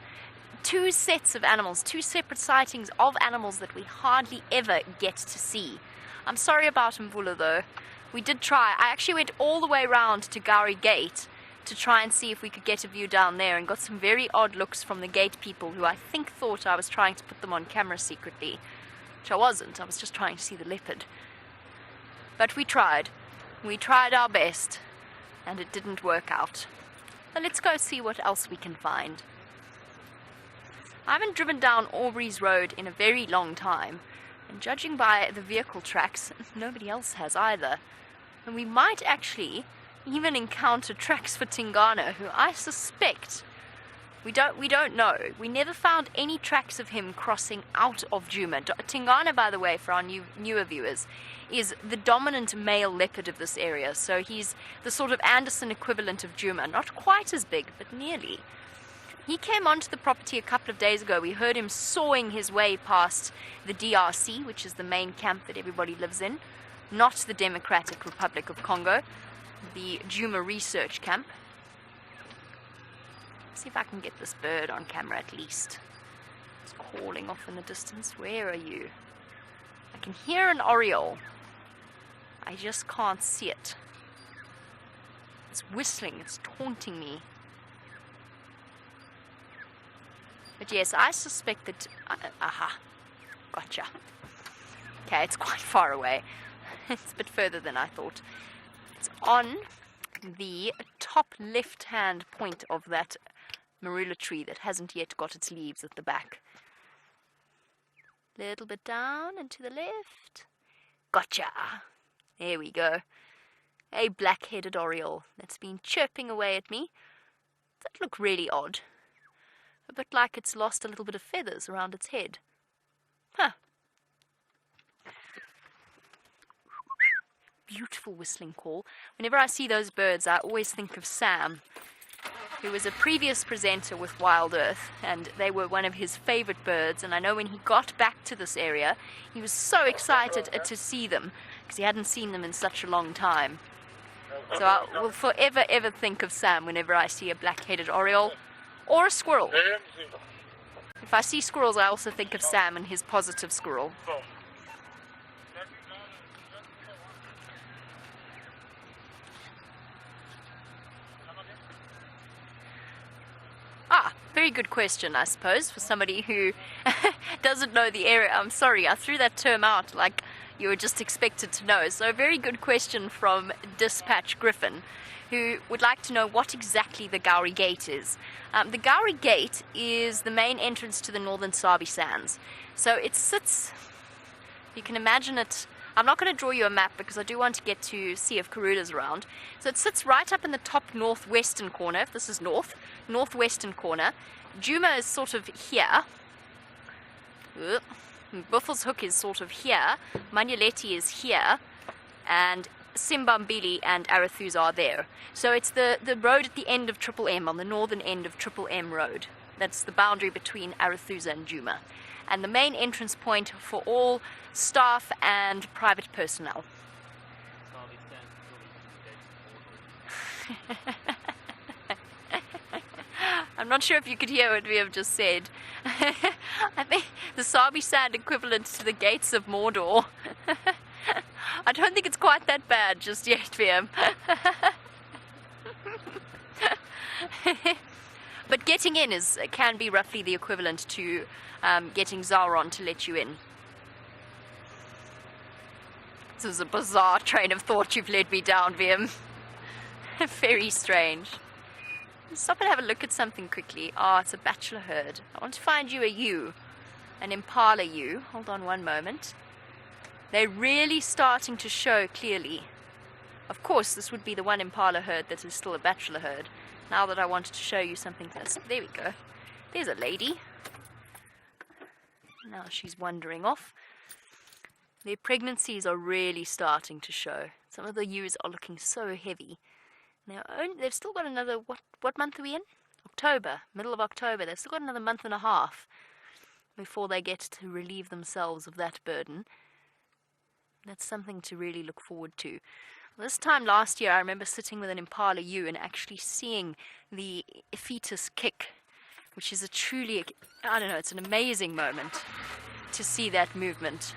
2 sets of animals, 2 separate sightings of animals that we hardly ever get to see. I'm sorry about Mvula though. We did try. I actually went all the way around to Gowrie Gate to try and see if we could get a view down there, and got some very odd looks from the gate people who I think thought I was trying to put them on camera secretly, which I wasn't. I was just trying to see the leopard. But we tried our best, and it didn't work out. But let's go see what else we can find. I haven't driven down Aubrey's Road in a very long time, and judging by the vehicle tracks, nobody else has either. And we might actually even encounter tracks for Tingana, who I suspect, we don't know. We never found any tracks of him crossing out of Djuma. Tingana, by the way, for our newer viewers, is the dominant male leopard of this area. So he's the sort of Anderson equivalent of Djuma. Not quite as big, but nearly. He came onto the property a couple of days ago. We heard him sawing his way past the DRC, which is the main camp that everybody lives in. Not the Democratic Republic of Congo, the Djuma research camp. See if I can get this bird on camera at least. It's calling off in the distance. Where are you? I can hear an oriole. I just can't see it. It's whistling. It's taunting me. But yes, I suspect that... aha. Gotcha. Okay, it's quite far away. It's a bit further than I thought. It's on the top left-hand point of that marula tree that hasn't yet got its leaves at the back. Little bit down and to the left. Gotcha! There we go. A black-headed oriole that's been chirping away at me. That look really odd. A bit like it's lost a little bit of feathers around its head. Huh. Beautiful whistling call. Whenever I see those birds, I always think of Sam, who was a previous presenter with Wild Earth, and they were one of his favorite birds. And I know when he got back to this area, he was so excited to see them, because he hadn't seen them in such a long time. So I will forever, ever think of Sam whenever I see a black-headed oriole or a squirrel. If I see squirrels, I also think of Sam and his positive squirrel. Very good question, I suppose, for somebody who doesn't know the area. I'm sorry, I threw that term out like you were just expected to know. So a very good question from Dispatch Griffin, who would like to know what exactly the Gowrie Gate is. The Gowrie Gate is the main entrance to the northern Sabi Sands. So it sits, you can imagine it, I'm not going to draw you a map because I do want to get to see if Karula's around. So it sits right up in the top northwestern corner, if this is northwestern corner. Djuma is sort of here. Buffelshoek is sort of here. Manyeleti is here. And Simbambili and Arathusa are there. So it's the road at the end of Triple M, on the northern end of Triple M Road. That's the boundary between Arathusa and Djuma. And the main entrance point for all staff and private personnel. I'm not sure if you could hear what we have just said. I think the Sabi Sand equivalent to the gates of Mordor. I don't think it's quite that bad just yet, VM. But getting in can be roughly the equivalent to getting Sauron to let you in. This is a bizarre train of thought you've led me down, VM. Very strange. Stop and have a look at something quickly. Ah, it's a bachelor herd. I want to find you a ewe, an impala ewe. Hold on one moment. They're really starting to show clearly. Of course, this would be the one impala herd that is still a bachelor herd. Now that I wanted to show you something else. There we go. There's a lady. Now she's wandering off. Their pregnancies are really starting to show. Some of the ewes are looking so heavy. They've still got another, what month are we in? October, middle of October. They've still got another month and a half before they get to relieve themselves of that burden. That's something to really look forward to. This time last year, I remember sitting with an impala ewe and actually seeing the fetus kick, which is a truly, I don't know, it's an amazing moment to see that movement.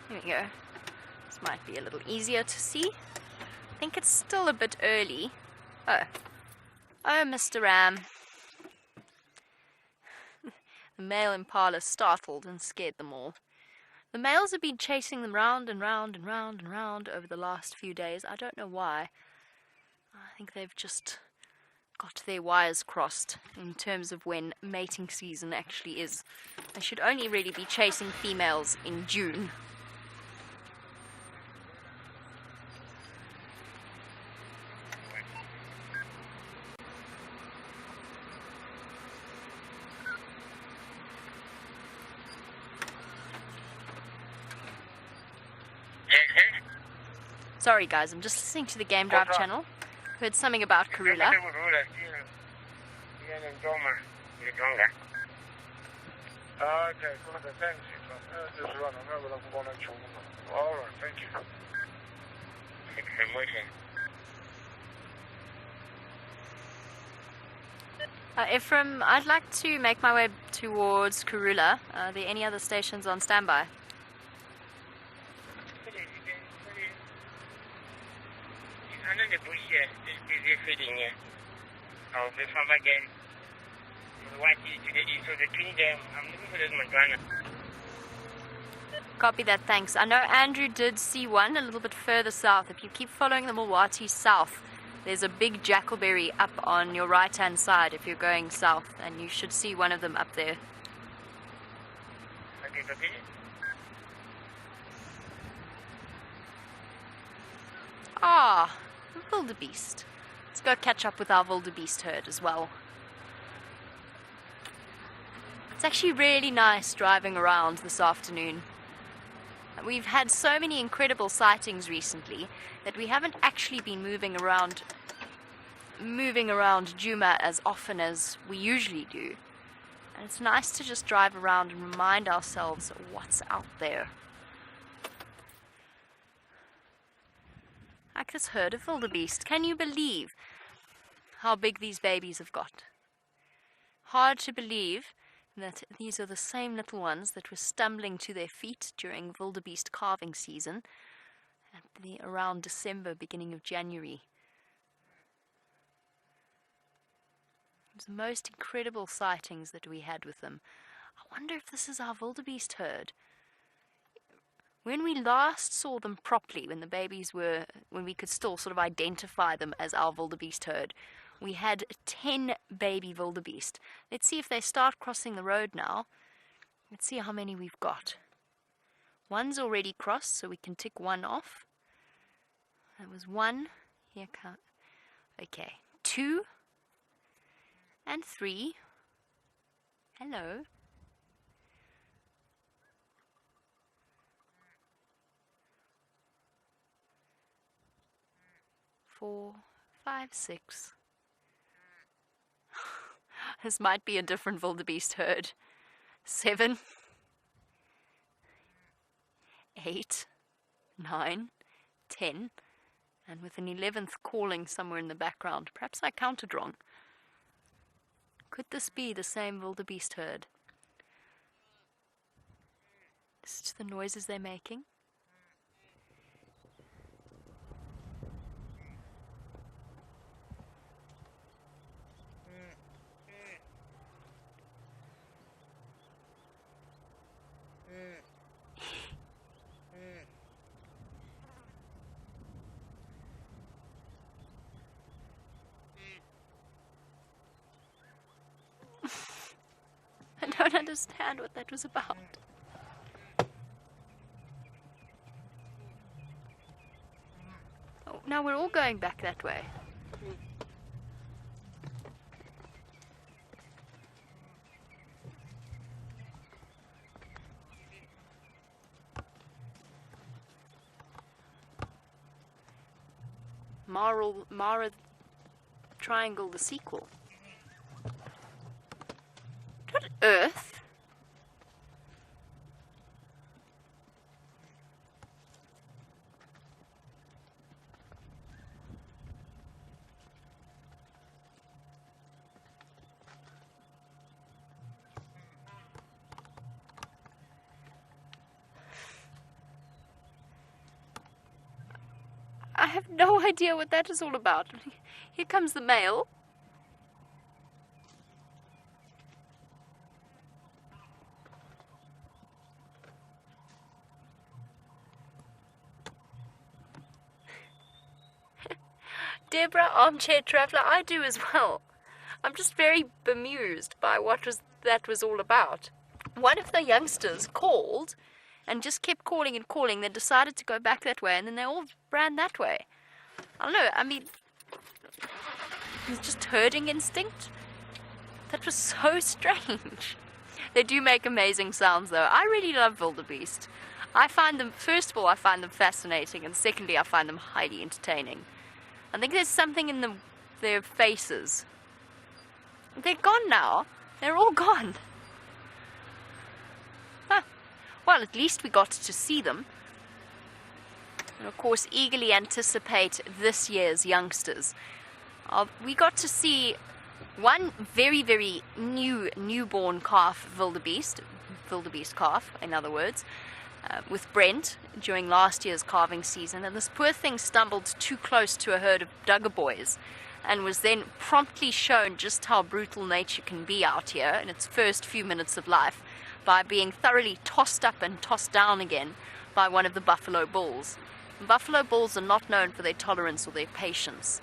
There we go. This might be a little easier to see. I think it's still a bit early. Oh, Mr. Ram. The male impala startled and scared them all. The males have been chasing them round and round and round and round over the last few days. I don't know why. I think they've just got their wires crossed in terms of when mating season actually is. I should only really be chasing females in June. Sorry guys, I'm just listening to the Game Drive channel. Heard something about Karula. Okay, good, thank you. Just run, I'm going to chew. All right, thank you. I'm waiting. Ephraim, I'd like to make my way towards Karula. Are there any other stations on standby? Copy that, thanks. I know Andrew did see one a little bit further south. If you keep following the Milwaukee south, there's a big jackalberry up on your right-hand side if you're going south, and you should see one of them up there. Okay, copy. Ah, wildebeest. Let's go catch up with our wildebeest herd as well. It's actually really nice driving around this afternoon. We've had so many incredible sightings recently that we haven't actually been moving around Djuma as often as we usually do. And it's nice to just drive around and remind ourselves what's out there. Like this herd of wildebeest. Can you believe how big these babies have got? Hard to believe that these are the same little ones that were stumbling to their feet during wildebeest calving season at around December, beginning of January. It was the most incredible sightings that we had with them. I wonder if this is our wildebeest herd. When we last saw them properly, when we could still sort of identify them as our wildebeest herd, we had 10 baby wildebeest. Let's see if they start crossing the road now. Let's see how many we've got. One's already crossed, so we can tick one off. That was one. Here comes. Okay. 2 and 3. Hello. 4, 5, 6. This might be a different wildebeest herd. 7, 8, 9, 10, and with an 11th calling somewhere in the background. Perhaps I counted wrong. Could this be the same wildebeest herd? Listen to the noises they're making. I don't understand what that was about. Oh, now we're all going back that way. Mara Triangle, the sequel. What on earth? I have no idea what that is all about. Here comes the male. Deborah, armchair traveller, I do as well. I'm just very bemused by what that was all about. One of the youngsters called and just kept calling and calling, then decided to go back that way, and then they all ran that way. I don't know, I mean, it's just herding instinct. That was so strange. They do make amazing sounds, though. I really love wildebeest. I find them, first of all, I find them fascinating, and secondly, I find them highly entertaining. I think there's something in their faces. They're gone now. They're all gone. Huh. Well, at least we got to see them. And of course, eagerly anticipate this year's youngsters. We got to see one very, very newborn calf wildebeest calf, in other words, with Brent during last year's calving season, and this poor thing stumbled too close to a herd of Duggar boys and was then promptly shown just how brutal nature can be out here in its first few minutes of life by being thoroughly tossed up and tossed down again by one of the buffalo bulls. Buffalo bulls are not known for their tolerance or their patience.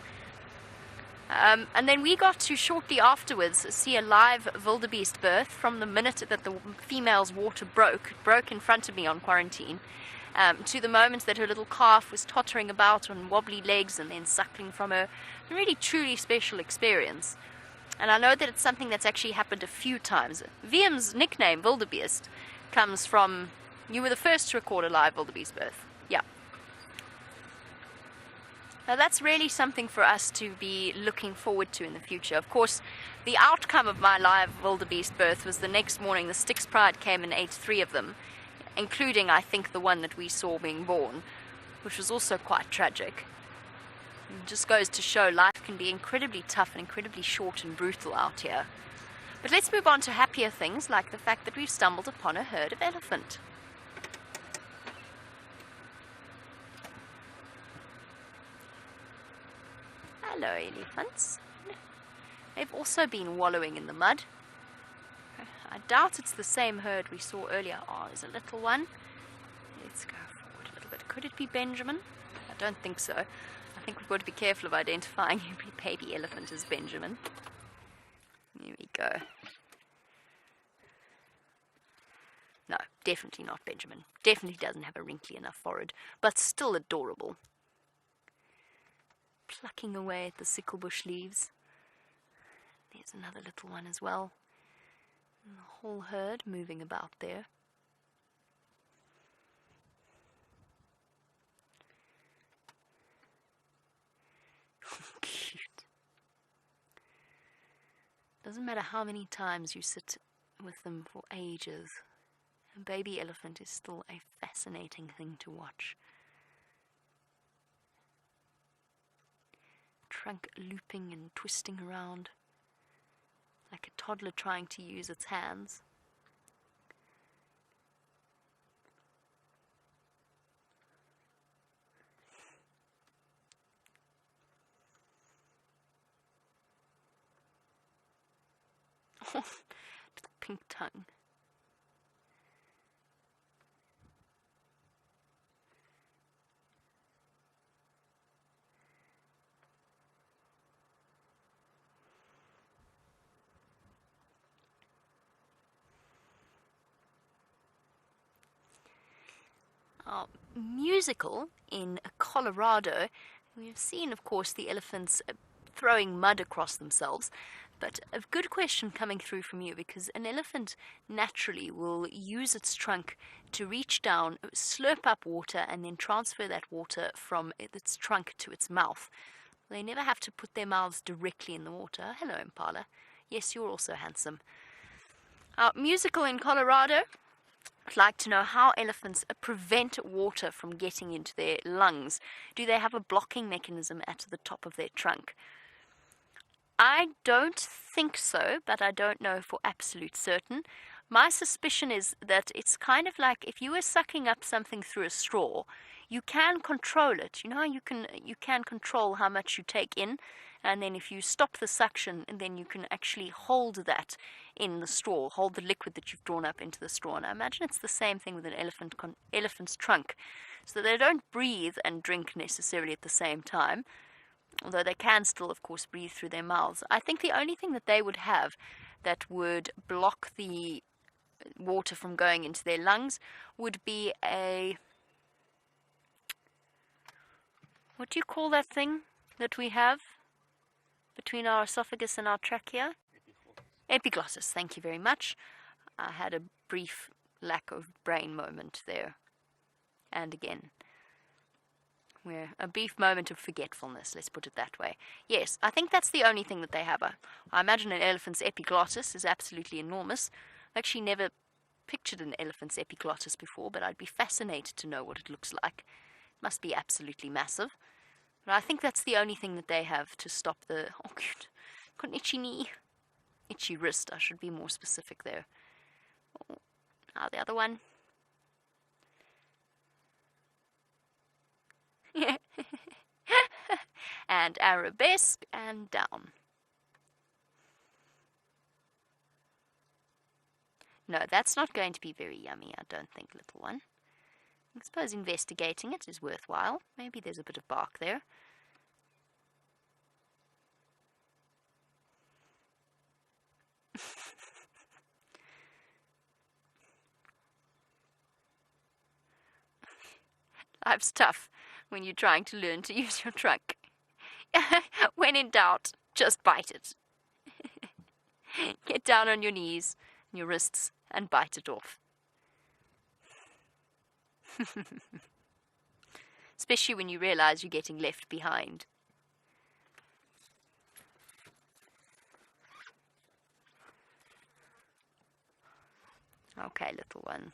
And then we got to shortly afterwards see a live wildebeest birth from the minute that the female's water broke in front of me on quarantine, to the moment that her little calf was tottering about on wobbly legs and then suckling from her. A really truly special experience. And I know that it's something that's actually happened a few times. VM's nickname, wildebeest, comes from, you were the first to record a live wildebeest birth. Yeah. Now that's really something for us to be looking forward to in the future. Of course, the outcome of my live wildebeest birth was the next morning the Styx Pride came and ate 3 of them, including, I think, the one that we saw being born, which was also quite tragic. It just goes to show life can be incredibly tough and incredibly short and brutal out here. But let's move on to happier things, like the fact that we've stumbled upon a herd of elephant. Hello, elephants. They've also been wallowing in the mud. I doubt it's the same herd we saw earlier. Oh, there's a little one. Let's go forward a little bit. Could it be Benjamin? I don't think so. I think we've got to be careful of identifying every baby elephant as Benjamin. Here we go. No, definitely not Benjamin. Definitely doesn't have a wrinkly enough forehead, but still adorable. Plucking away at the sickle bush leaves. There's another little one as well. And the whole herd moving about there. Cute. Doesn't matter how many times you sit with them for ages, a baby elephant is still a fascinating thing to watch. Trunk looping and twisting around like a toddler trying to use its hands. Little pink tongue. Musical in Colorado. We've seen, of course, the elephants throwing mud across themselves, but a good question coming through from you, because an elephant naturally will use its trunk to reach down, slurp up water, and then transfer that water from its trunk to its mouth. They never have to put their mouths directly in the water. Hello, Impala. Yes, you're also handsome. Musical in Colorado. I'd like to know how elephants prevent water from getting into their lungs. Do they have a blocking mechanism at the top of their trunk? I don't think so, but I don't know for absolute certain. My suspicion is that it's kind of like if you were sucking up something through a straw, you can control it. You know, you can control how much you take in, and then if you stop the suction, then you can actually hold that in the straw, hold the liquid that you've drawn up into the straw. And I imagine it's the same thing with an elephant's trunk, so they don't breathe and drink necessarily at the same time, although they can still, of course, breathe through their mouths. I think the only thing that they would have that would block the water from going into their lungs would be what do you call that thing that we have between our esophagus and our trachea? Epiglottis, thank you very much. I had a brief lack of brain moment there. And again, a brief moment of forgetfulness, let's put it that way. Yes, I think that's the only thing that they have. I imagine an elephant's epiglottis is absolutely enormous. I've actually never pictured an elephant's epiglottis before, but I'd be fascinated to know what it looks like. It must be absolutely massive. But I think that's the only thing that they have to stop the... Oh, cute. Got an itchy knee. Itchy wrist, I should be more specific there. Oh, now the other one. And arabesque and down. No, that's not going to be very yummy, I don't think, little one. I suppose investigating it is worthwhile. Maybe there's a bit of bark there. Life's tough when you're trying to learn to use your trunk. When in doubt, just bite it. Get down on your knees and your wrists and bite it off. Especially when you realize you're getting left behind. Okay, little one.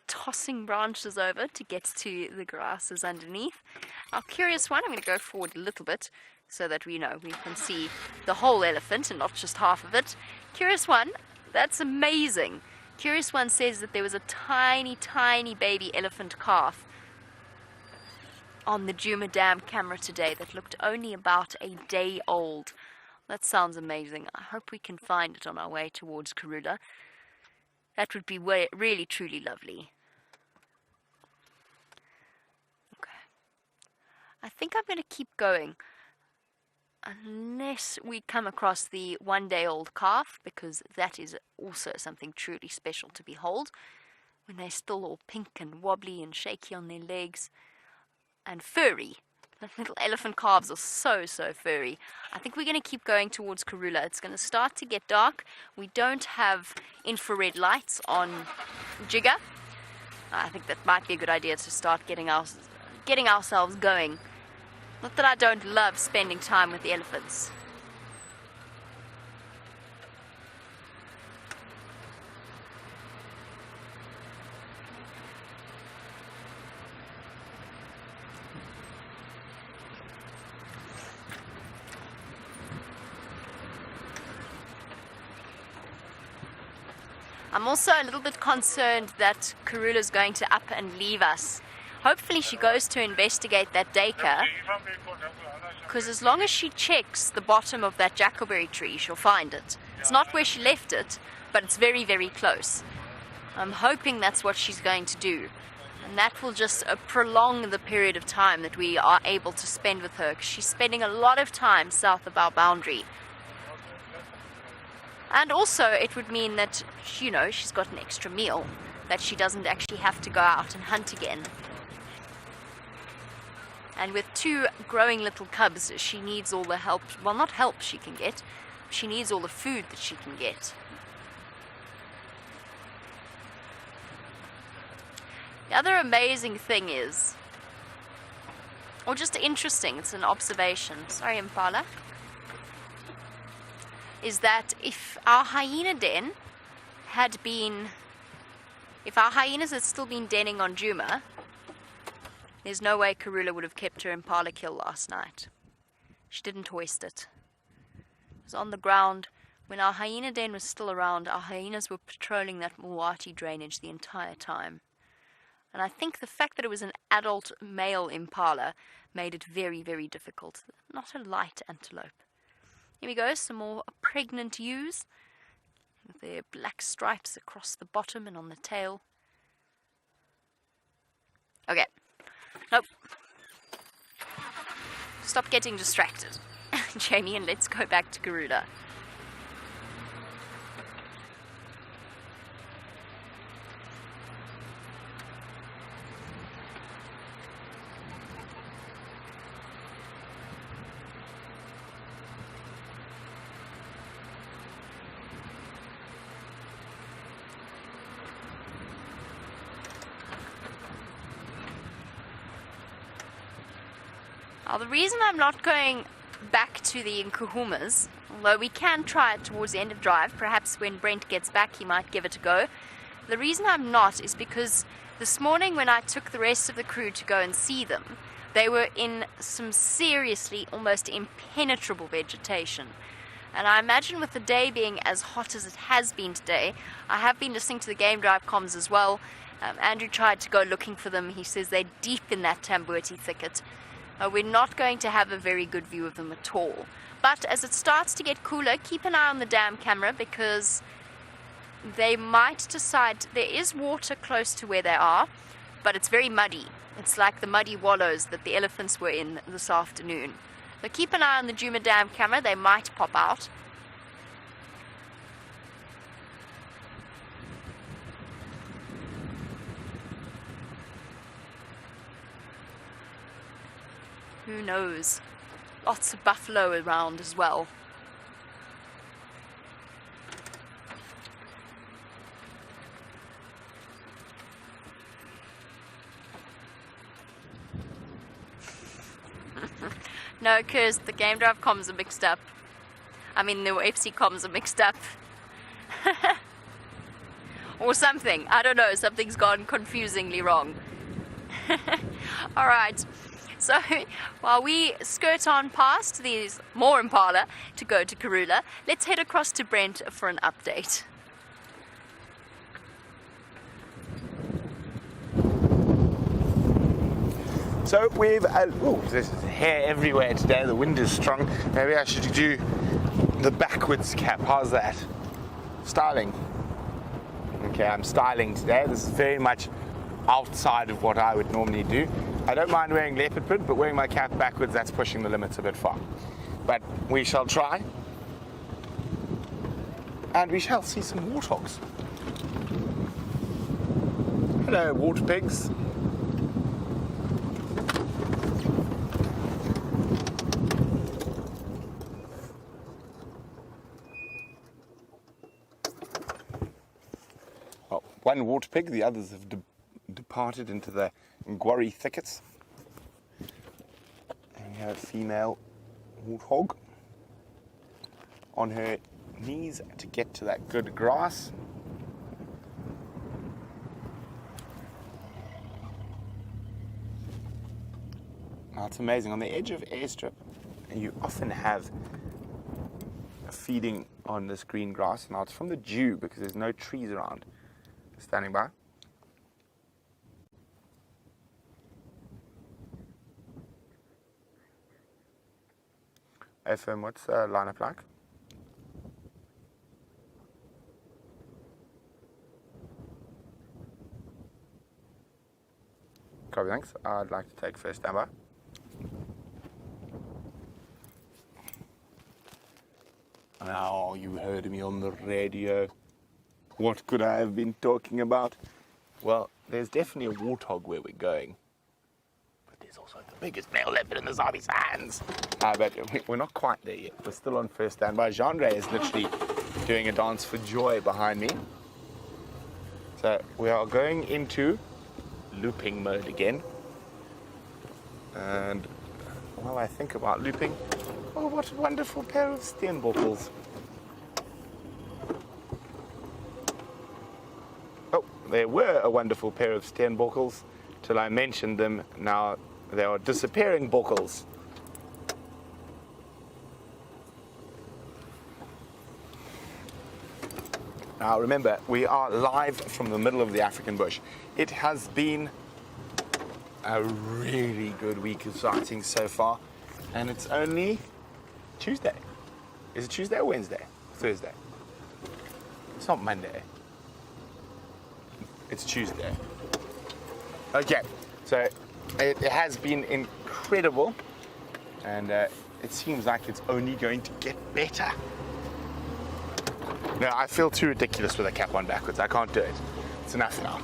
Tossing branches over to get to the grasses underneath. Our curious one, I'm going to go forward a little bit so that we can see the whole elephant and not just half of it. Curious one, that's amazing. Curious one says that there was a tiny, tiny baby elephant calf on the Djuma Dam camera today that looked only about a day old. That sounds amazing. I hope we can find it on our way towards Karula. That would be really, truly lovely. Okay. I think I'm going to keep going unless we come across the one-day-old calf, because that is also something truly special to behold. When they're still all pink and wobbly and shaky on their legs and furry. The little elephant calves are so, so furry. I think we're going to keep going towards Karula. It's going to start to get dark. We don't have infrared lights on Jigga. I think that might be a good idea to start getting ourselves going. Not that I don't love spending time with the elephants. I'm also a little bit concerned that Karula's going to up and leave us. Hopefully she goes to investigate that daycare, because as long as she checks the bottom of that jackalberry tree, she'll find it. It's not where she left it, but it's very, very close. I'm hoping that's what she's going to do. And that will just prolong the period of time that we are able to spend with her, because she's spending a lot of time south of our boundary. And also, it would mean that, she's got an extra meal, that she doesn't actually have to go out and hunt again. And with 2 growing little cubs, she needs all the help, well, not help she can get, she needs all the food that she can get. The other amazing thing is, or just interesting, it's an observation, sorry Impala, is that if our hyenas had still been denning on Djuma, there's no way Karula would have kept her impala kill last night. She didn't hoist it. It was on the ground. When our hyena den was still around, our hyenas were patrolling that Mulwati drainage the entire time. And I think the fact that it was an adult male impala made it very, very difficult. Not a light antelope. Here we go, some more pregnant ewes. There are black stripes across the bottom and on the tail. Okay. Nope. Stop getting distracted, Jamie, and let's go back to Garuda. Now, the reason I'm not going back to the Nkuhumas, although we can try it towards the end of drive, perhaps when Brent gets back he might give it a go. The reason I'm not is because this morning when I took the rest of the crew to go and see them, they were in some seriously almost impenetrable vegetation. And I imagine with the day being as hot as it has been today, I have been listening to the game drive comms as well. Andrew tried to go looking for them. He says they're deep in that Tambuti thicket. We're not going to have a very good view of them at all. But as it starts to get cooler, keep an eye on the dam camera because they might decide there is water close to where they are, but it's very muddy. It's like the muddy wallows that the elephants were in this afternoon. So keep an eye on the Djuma Dam camera, they might pop out. Who knows? Lots of buffalo around as well. No, because the game drive comms are mixed up. I mean, the FC comms are mixed up. Or something. I don't know. Something's gone confusingly wrong. Alright. So, while we skirt on past these more Impala to go to Karula, let's head across to Brent for an update. So we've, there's hair everywhere today, the wind is strong. Maybe I should do the backwards cap, how's that? Styling. Okay, I'm styling today. This is very much outside of what I would normally do. I don't mind wearing leopard print, but wearing my cap backwards, that's pushing the limits a bit far. But we shall try. And we shall see some warthogs. Hello, water pigs. Well, one water pig, the others have departed into the Ngwari thickets. And we have a female warthog on her knees to get to that good grass. Now it's amazing, on the edge of airstrip you often have feeding on this green grass. Now it's from the dew because there's no trees around. Standing by. FM, what's the lineup like? Copy, thanks. I'd like to take first standby. Now you heard me on the radio. What could I have been talking about? Well, there's definitely a warthog where we're going. But there's also the biggest male leopard in the Sabi sands. But we're not quite there yet. We're still on first standby. Jean-Ray is literally doing a dance for joy behind me. So we are going into looping mode again. And while I think about looping, oh, what a wonderful pair of steenbokkels. Oh, there were a wonderful pair of steenbokkels till I mentioned them. Now they are disappearing bokkels. Now remember, we are live from the middle of the African bush. It has been a really good week of sightings so far, and it's only Tuesday. Is it Tuesday or Wednesday? Thursday. It's not Monday. It's Tuesday. Okay, so it has been incredible, and it seems like it's only going to get better. No, I feel too ridiculous with a cap on backwards. I can't do it. It's enough now.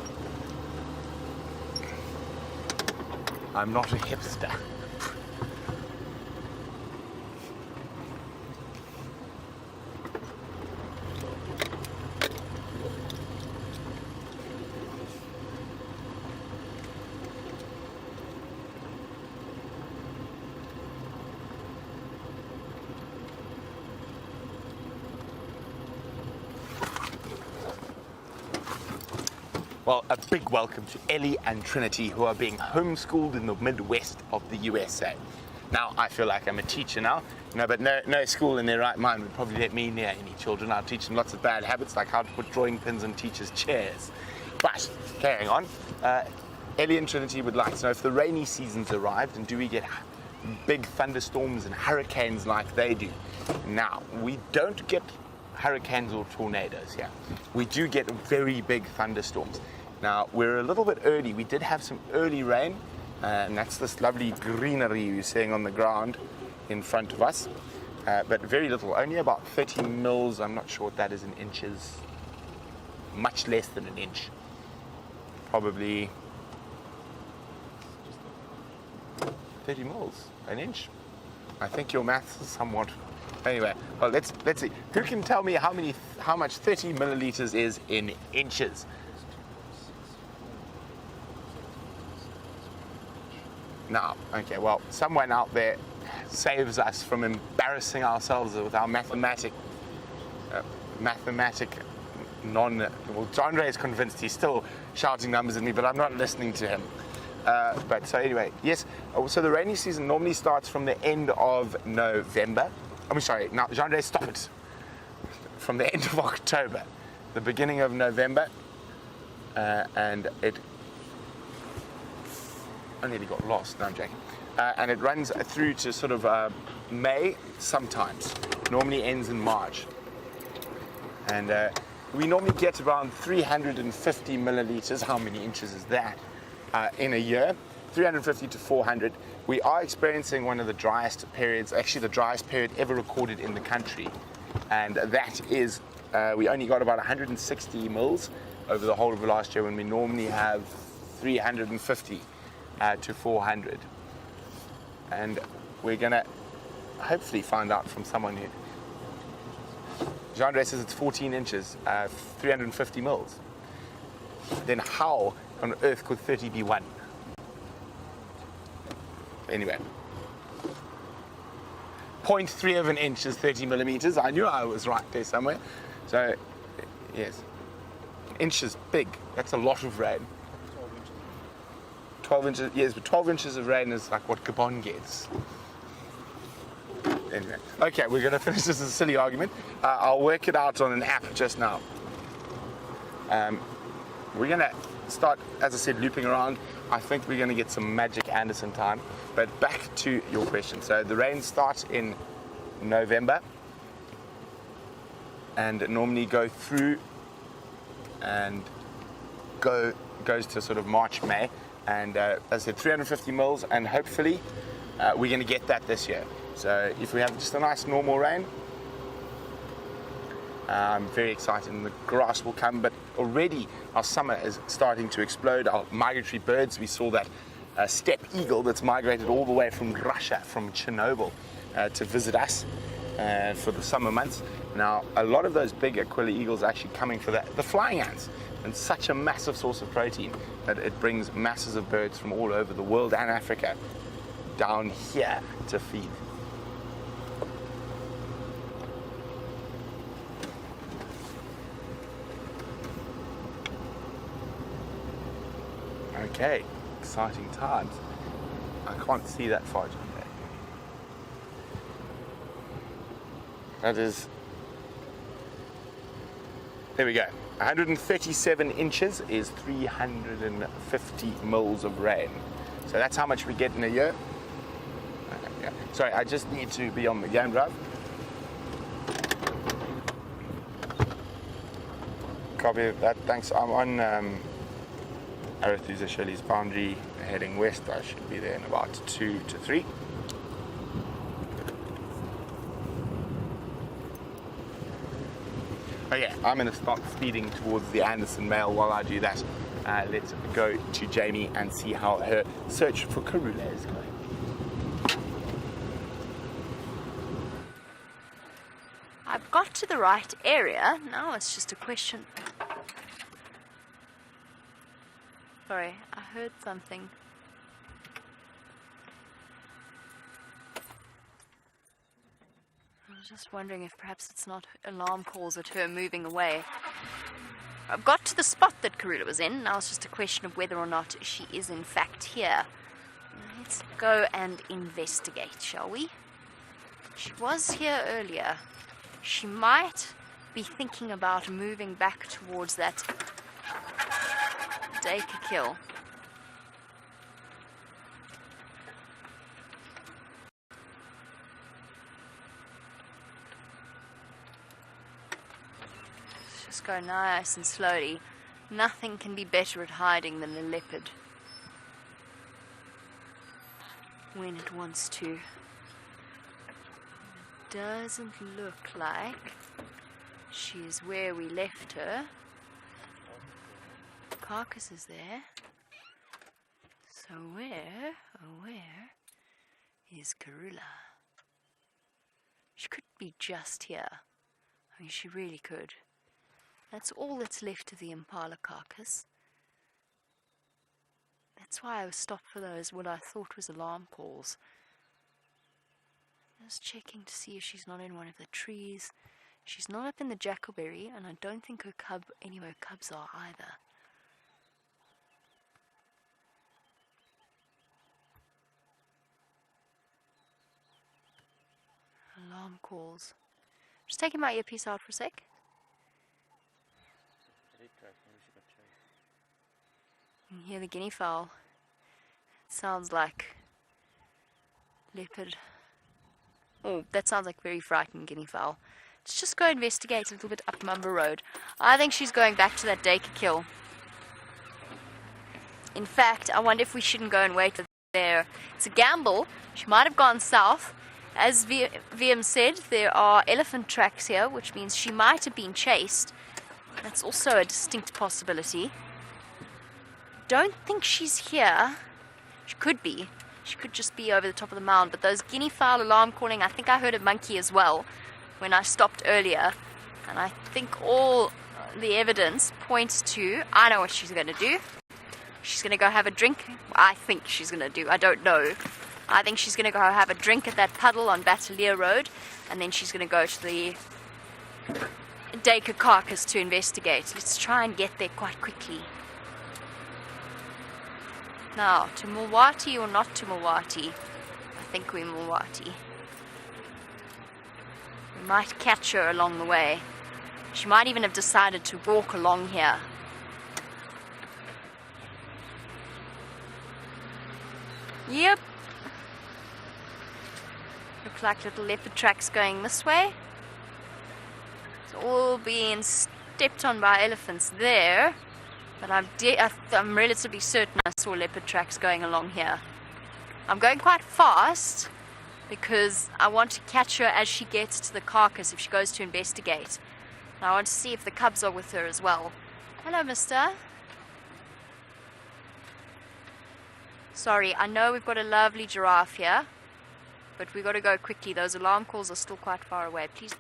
I'm not a hipster. Well, a big welcome to Ellie and Trinity, who are being homeschooled in the Midwest of the USA. Now, I feel like I'm a teacher now, but no school in their right mind would probably let me near any children. I'll teach them lots of bad habits, like how to put drawing pins on teachers' chairs. But, carrying on, Ellie and Trinity would like to know if the rainy season's arrived, and do we get big thunderstorms and hurricanes like they do? Now, we don't get hurricanes or tornadoes here. We do get very big thunderstorms. Now, we're a little bit early. We did have some early rain, and that's this lovely greenery you're seeing on the ground in front of us, but very little, only about 30 mils. I'm not sure what that is in inches. Much less than an inch. Probably 30 mils, an inch. I think your maths is somewhat. Anyway, well, let's see. Who can tell me how much 30 milliliters is in inches? No. Okay. Well, someone out there saves us from embarrassing ourselves with our mathematic. Well, Andre is convinced. He's still shouting numbers at me, but I'm not listening to him. But so anyway, yes. So the rainy season normally starts from the end of November. I'm sorry, now, Jean-Andre, stop it. From the end of October, the beginning of November, and it. I nearly got lost, no, I'm joking. And it runs through to sort of May sometimes. Normally ends in March. And we normally get around 350 milliliters. How many inches is that? In a year, 350 to 400. We are experiencing one of the driest periods, actually the driest period ever recorded in the country. And that is, we only got about 160 mils over the whole of the last year, when we normally have 350 to 400. And we're gonna hopefully find out from someone who, Jean-Andre says it's 14 inches, 350 mils. Then how on earth could 30 be 1? Anyway, 0.3 of an inch is 30 millimeters. I knew I was right there somewhere. So, yes, inch is big. That's a lot of rain. 12 inches, yes, but 12 inches of rain is like what Gabon gets. Anyway, okay, we're going to finish this as a silly argument. I'll work it out on an app just now. We're going to start, as I said, looping around. I think we're going to get some magic Anderson time. But back to your question. So the rain starts in November and normally go through and goes to sort of March, May. And as I said, 350 mils, and hopefully we're going to get that this year. So if we have just a nice normal rain, I'm very excited, and the grass will come. But already our summer is starting to explode. Our migratory birds, we saw that steppe eagle that's migrated all the way from Russia, from Chernobyl, to visit us for the summer months. Now, a lot of those big Aquila eagles are actually coming for the flying ants, and such a massive source of protein that it brings masses of birds from all over the world and Africa down here to feed. Okay, exciting times. I can't see that far, John. That is, there we go. 137 inches is 350 mils of rain. So that's how much we get in a year. Yeah. Sorry, I just need to be on the game drive. Copy that. Thanks. I'm on Arethusa Shirley's boundary heading west. I should be there in about 2 to 3. Oh yeah, I'm going to start speeding towards the Anderson Mail. While I do that, let's go to Jamie and see how her search for Karula is going. I've got to the right area. Now it's just a question. Sorry, I heard something. I was just wondering if perhaps it's not alarm calls at her moving away. I've got to the spot that Karula was in. Now it's just a question of whether or not she is in fact here. Let's go and investigate, shall we? She was here earlier. She might be thinking about moving back towards that Dacre kill. Let's just go nice and slowly. Nothing can be better at hiding than a leopard when it wants to. Doesn't look like she's where we left her. The carcass is there. So where is Karula? She could be just here. I mean, she really could. That's all that's left of the impala carcass. That's why I was stopped for those, what I thought was alarm calls. Just checking to see if she's not in one of the trees. She's not up in the jackalberry, and I don't think her anywhere cubs are either. Alarm calls. Just taking my earpiece out for a sec. You can hear the guinea fowl. It sounds like leopard. Oh, that sounds like very frightened guinea fowl. Let's just go investigate a little bit up Mumba Road. I think she's going back to that Dacre kill. In fact, I wonder if we shouldn't go and wait there. It's a gamble. She might have gone south. As VM said, there are elephant tracks here, which means she might have been chased. That's also a distinct possibility. Don't think she's here. She could be. She could just be over the top of the mound. But those guinea fowl alarm calling, I think I heard a monkey as well when I stopped earlier. And I think all the evidence points to, I know what she's going to do. She's going to go have a drink. I think she's going to do. I don't know. I think she's going to go have a drink at that puddle on Battalier Road. And then she's going to go to the Dacre carcass to investigate. Let's try and get there quite quickly. Now, to Mulwati or not to Mulwati? I think we're Mulwati. We might catch her along the way. She might even have decided to walk along here. Yep. Look like little leopard tracks going this way. It's all being stepped on by elephants there. But I'm relatively certain I saw leopard tracks going along here. I'm going quite fast because I want to catch her as she gets to the carcass if she goes to investigate. And I want to see if the cubs are with her as well. Hello, mister. Sorry, I know we've got a lovely giraffe here, but we've got to go quickly. Those alarm calls are still quite far away. Please.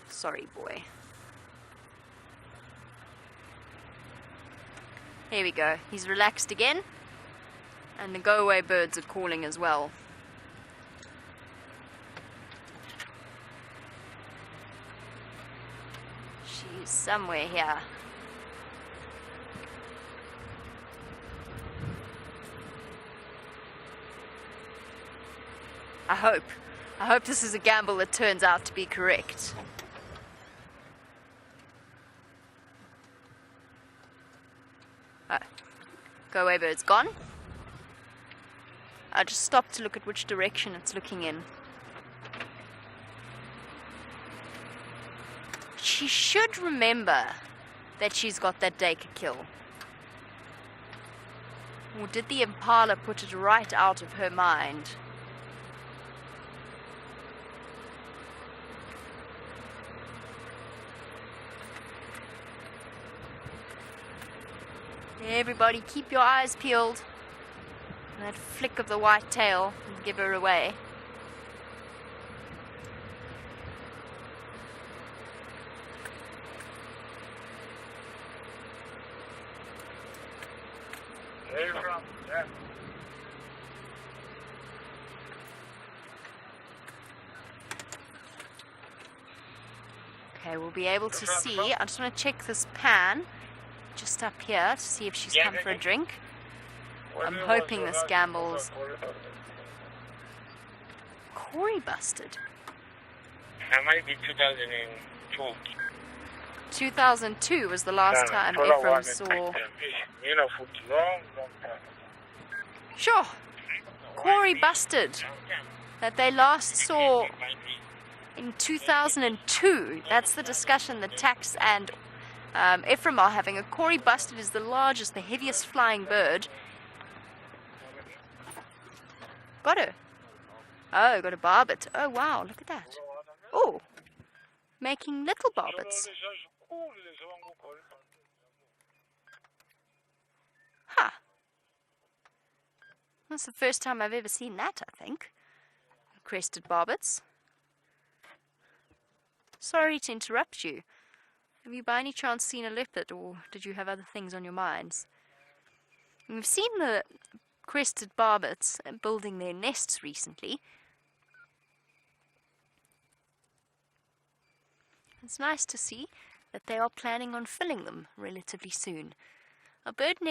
Sorry, boy. Here we go. He's relaxed again. And the go-away birds are calling as well. She's somewhere here. I hope this is a gamble that turns out to be correct. Oh, go-away bird's gone. I just stopped to look at which direction it's looking in. She should remember that she's got that Dacre kill? Or did the impala put it right out of her mind? Everybody, keep your eyes peeled. That flick of the white tail will give her away. Where are you from? Yeah. Okay, we'll be able to see. I just want to check this pan just up here to see if she's come for a drink. I'm hoping this gamble's Corey busted. That might be 2002. 2002 was the last time Ephraim saw. Long time. Sure, Corey busted that they last saw in 2002. That's the discussion that Tax and Ephraim are having. A Corey busted is the largest, the heaviest flying bird. Got her. Oh, got a barbet. Oh, wow, look at that. Oh, making little barbets. Huh. That's the first time I've ever seen that, I think. Crested barbets. Sorry to interrupt you. Have you by any chance seen a leopard, or did you have other things on your minds? We've seen the crested barbets building their nests recently. It's nice to see that they are planning on filling them relatively soon. Bird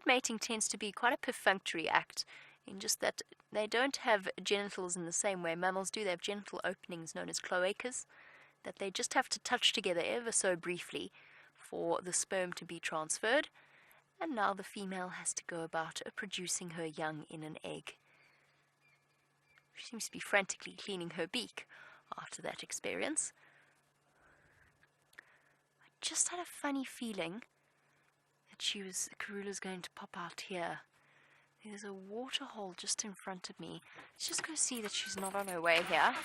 mating tends to be quite a perfunctory act, in just that they don't have genitals in the same way mammals do. They have genital openings known as cloacas, that they just have to touch together ever so briefly for the sperm to be transferred, and now the female has to go about producing her young in an egg. She seems to be frantically cleaning her beak after that experience. I just had a funny feeling that Karula's going to pop out here. There's a water hole just in front of me. Let's just go see that she's not on her way here.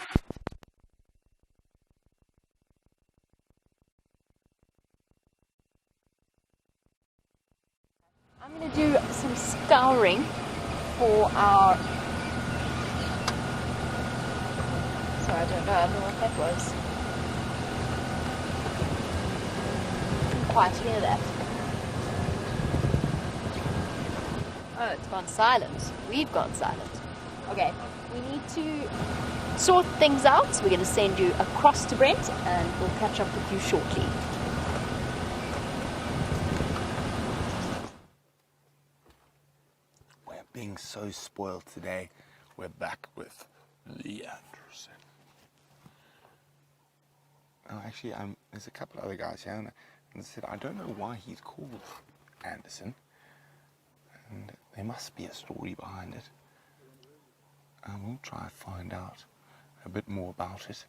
I'm going to do some scouring for our... Sorry, I don't know what that was. Didn't quite hear that. Oh, it's gone silent. We've gone silent. Okay, we need to sort things out. So we're going to send you across to Brent and we'll catch up with you shortly. Being so spoiled today, we're back with Lee Anderson. Oh, actually, there's a couple other guys here, and I said I don't know why he's called Anderson, and there must be a story behind it. And we'll try and find out a bit more about it.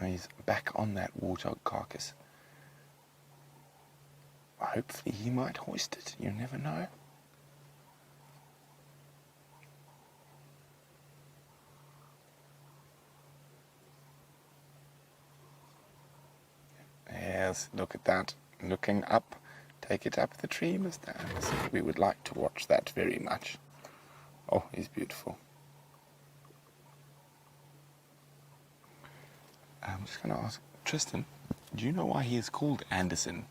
He's back on that warthog carcass. Hopefully he might hoist it, you never know. Yes, look at that. Looking up. Take it up the tree, Mr. Anderson. We would like to watch that very much. Oh, he's beautiful. I'm just going to ask, Tristan, do you know why he is called Anderson?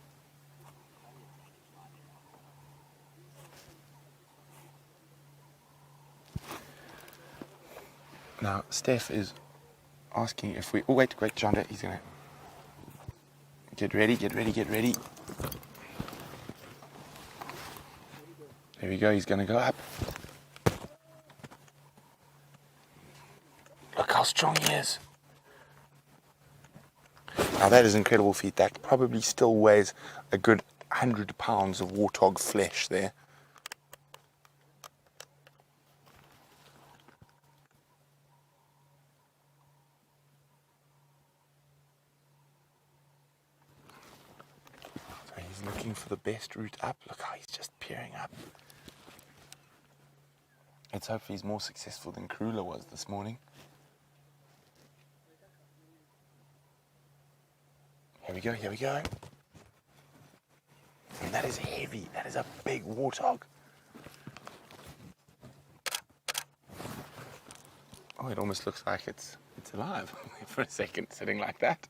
Now, Steph is asking if we... Oh, wait, Chandra, he's going to... Get ready. There we go, he's going to go up. Look how strong he is. Now that is incredible feat. That probably still weighs a good 100 pounds of warthog flesh there. the best route up. Look how he's just peering up. Let's hope he's more successful than Krula was this morning. Here we go, here we go. And that is heavy. That is a big warthog. Oh, it almost looks like it's alive for a second, sitting like that.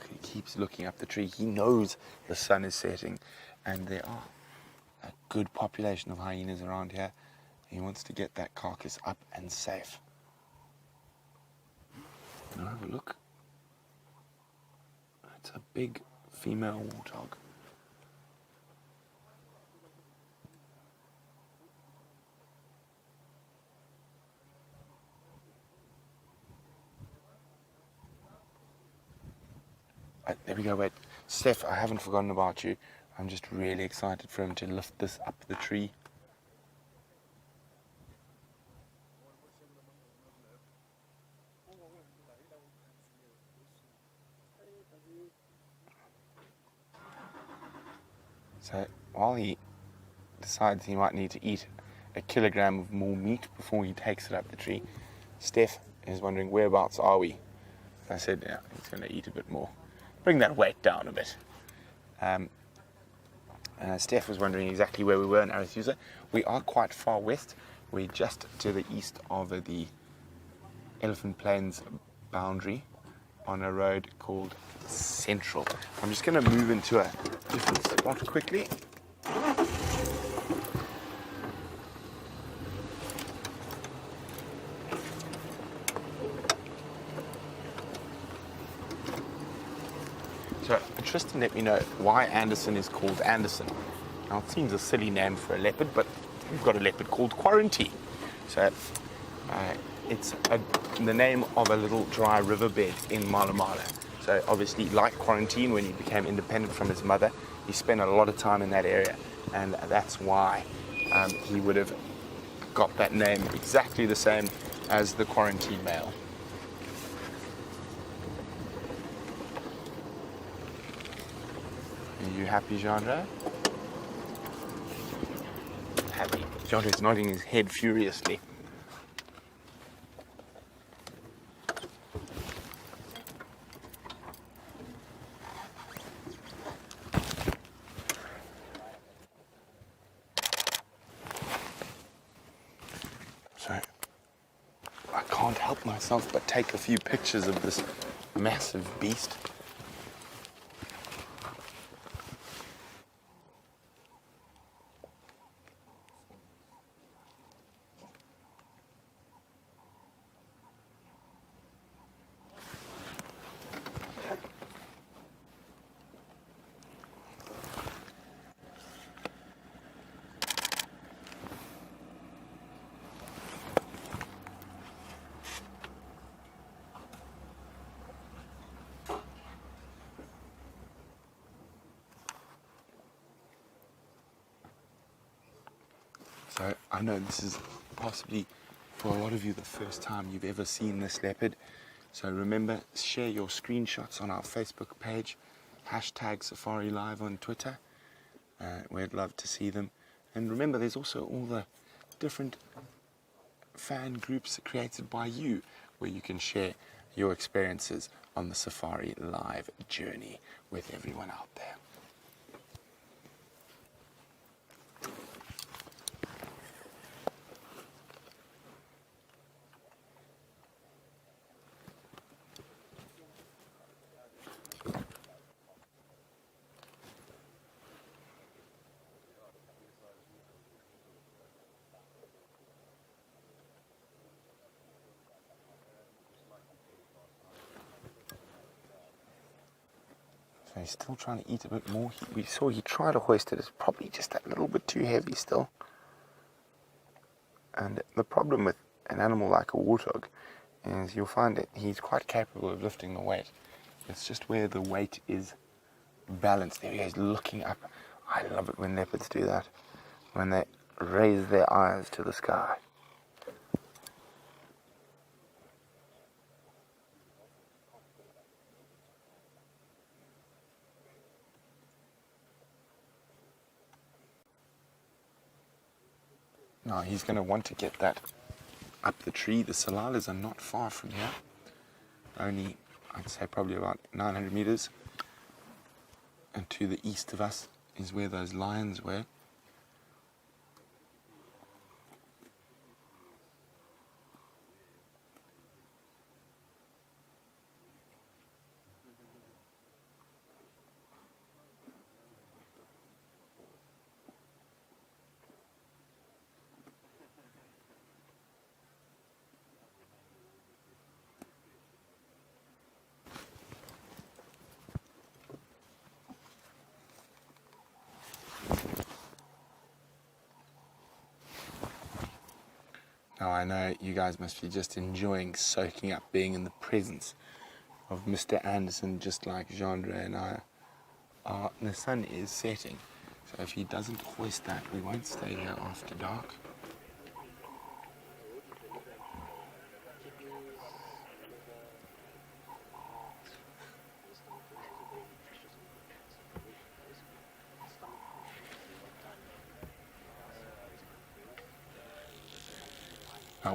He keeps looking up the tree. He knows the sun is setting, and there are a good population of hyenas around here. He wants to get that carcass up and safe. Now have a look. It's a big female warthog. There we go, wait. Steph, I haven't forgotten about you. I'm just really excited for him to lift this up the tree. So while he decides he might need to eat a kilogram of more meat before he takes it up the tree, Steph is wondering, whereabouts are we? I said, yeah, he's going to eat a bit more. Bring that weight down a bit. Steph was wondering exactly where we were in Arethusa. We are quite far west. We're just to the east of the Elephant Plains boundary on a road called Central. I'm just going to move into a different spot quickly. So Tristan let me know why Anderson is called Anderson. Now it seems a silly name for a leopard, but we've got a leopard called Quarantine. So it's the name of a little dry riverbed in Malamala. So obviously, like Quarantine, when he became independent from his mother, he spent a lot of time in that area, and that's why he would have got that name exactly the same as the Quarantine male. Are you happy, Jeandre? Happy. Jeandre's nodding his head furiously. So, I can't help myself but take a few pictures of this massive beast. So I know this is possibly, for a lot of you, the first time you've ever seen this leopard. So remember, share your screenshots on our Facebook page, #SafariLive on Twitter. We'd love to see them. And remember, there's also all the different fan groups created by you, where you can share your experiences on the Safari Live journey with everyone out there. So he's still trying to eat a bit more. We saw he tried to hoist it. It's probably just a little bit too heavy still. And the problem with an animal like a warthog is you'll find that he's quite capable of lifting the weight. It's just where the weight is balanced. There he is looking up I love it when leopards do that, when they raise their eyes to the sky. Now he's going to want to get that up the tree. The salalas are not far from here. Only, I'd say probably about 900 meters. And to the east of us is where those lions were. Now I know you guys must be just enjoying soaking up being in the presence of Mr. Anderson, just like Jeandre and I are. The sun is setting, so if he doesn't hoist that, we won't stay here after dark.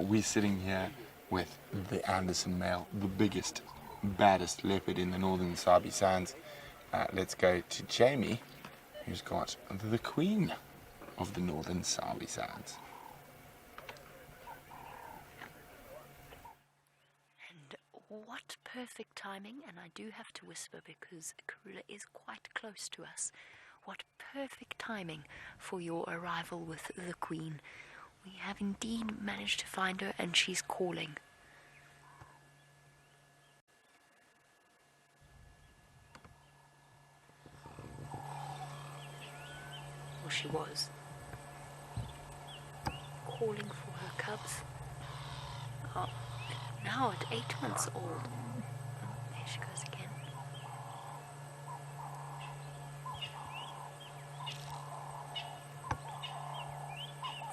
We're sitting here with the Anderson male, the biggest, baddest leopard in the northern Sabi Sands. Let's go to Jamie, who's got the queen of the northern Sabi Sands. And what perfect timing, and I do have to whisper because Karula is quite close to us. What perfect timing for your arrival with the queen. We have indeed managed to find her, and she's calling. Or she was. Calling for her cubs. Oh, now at 8 months old. Oh, there she goes again.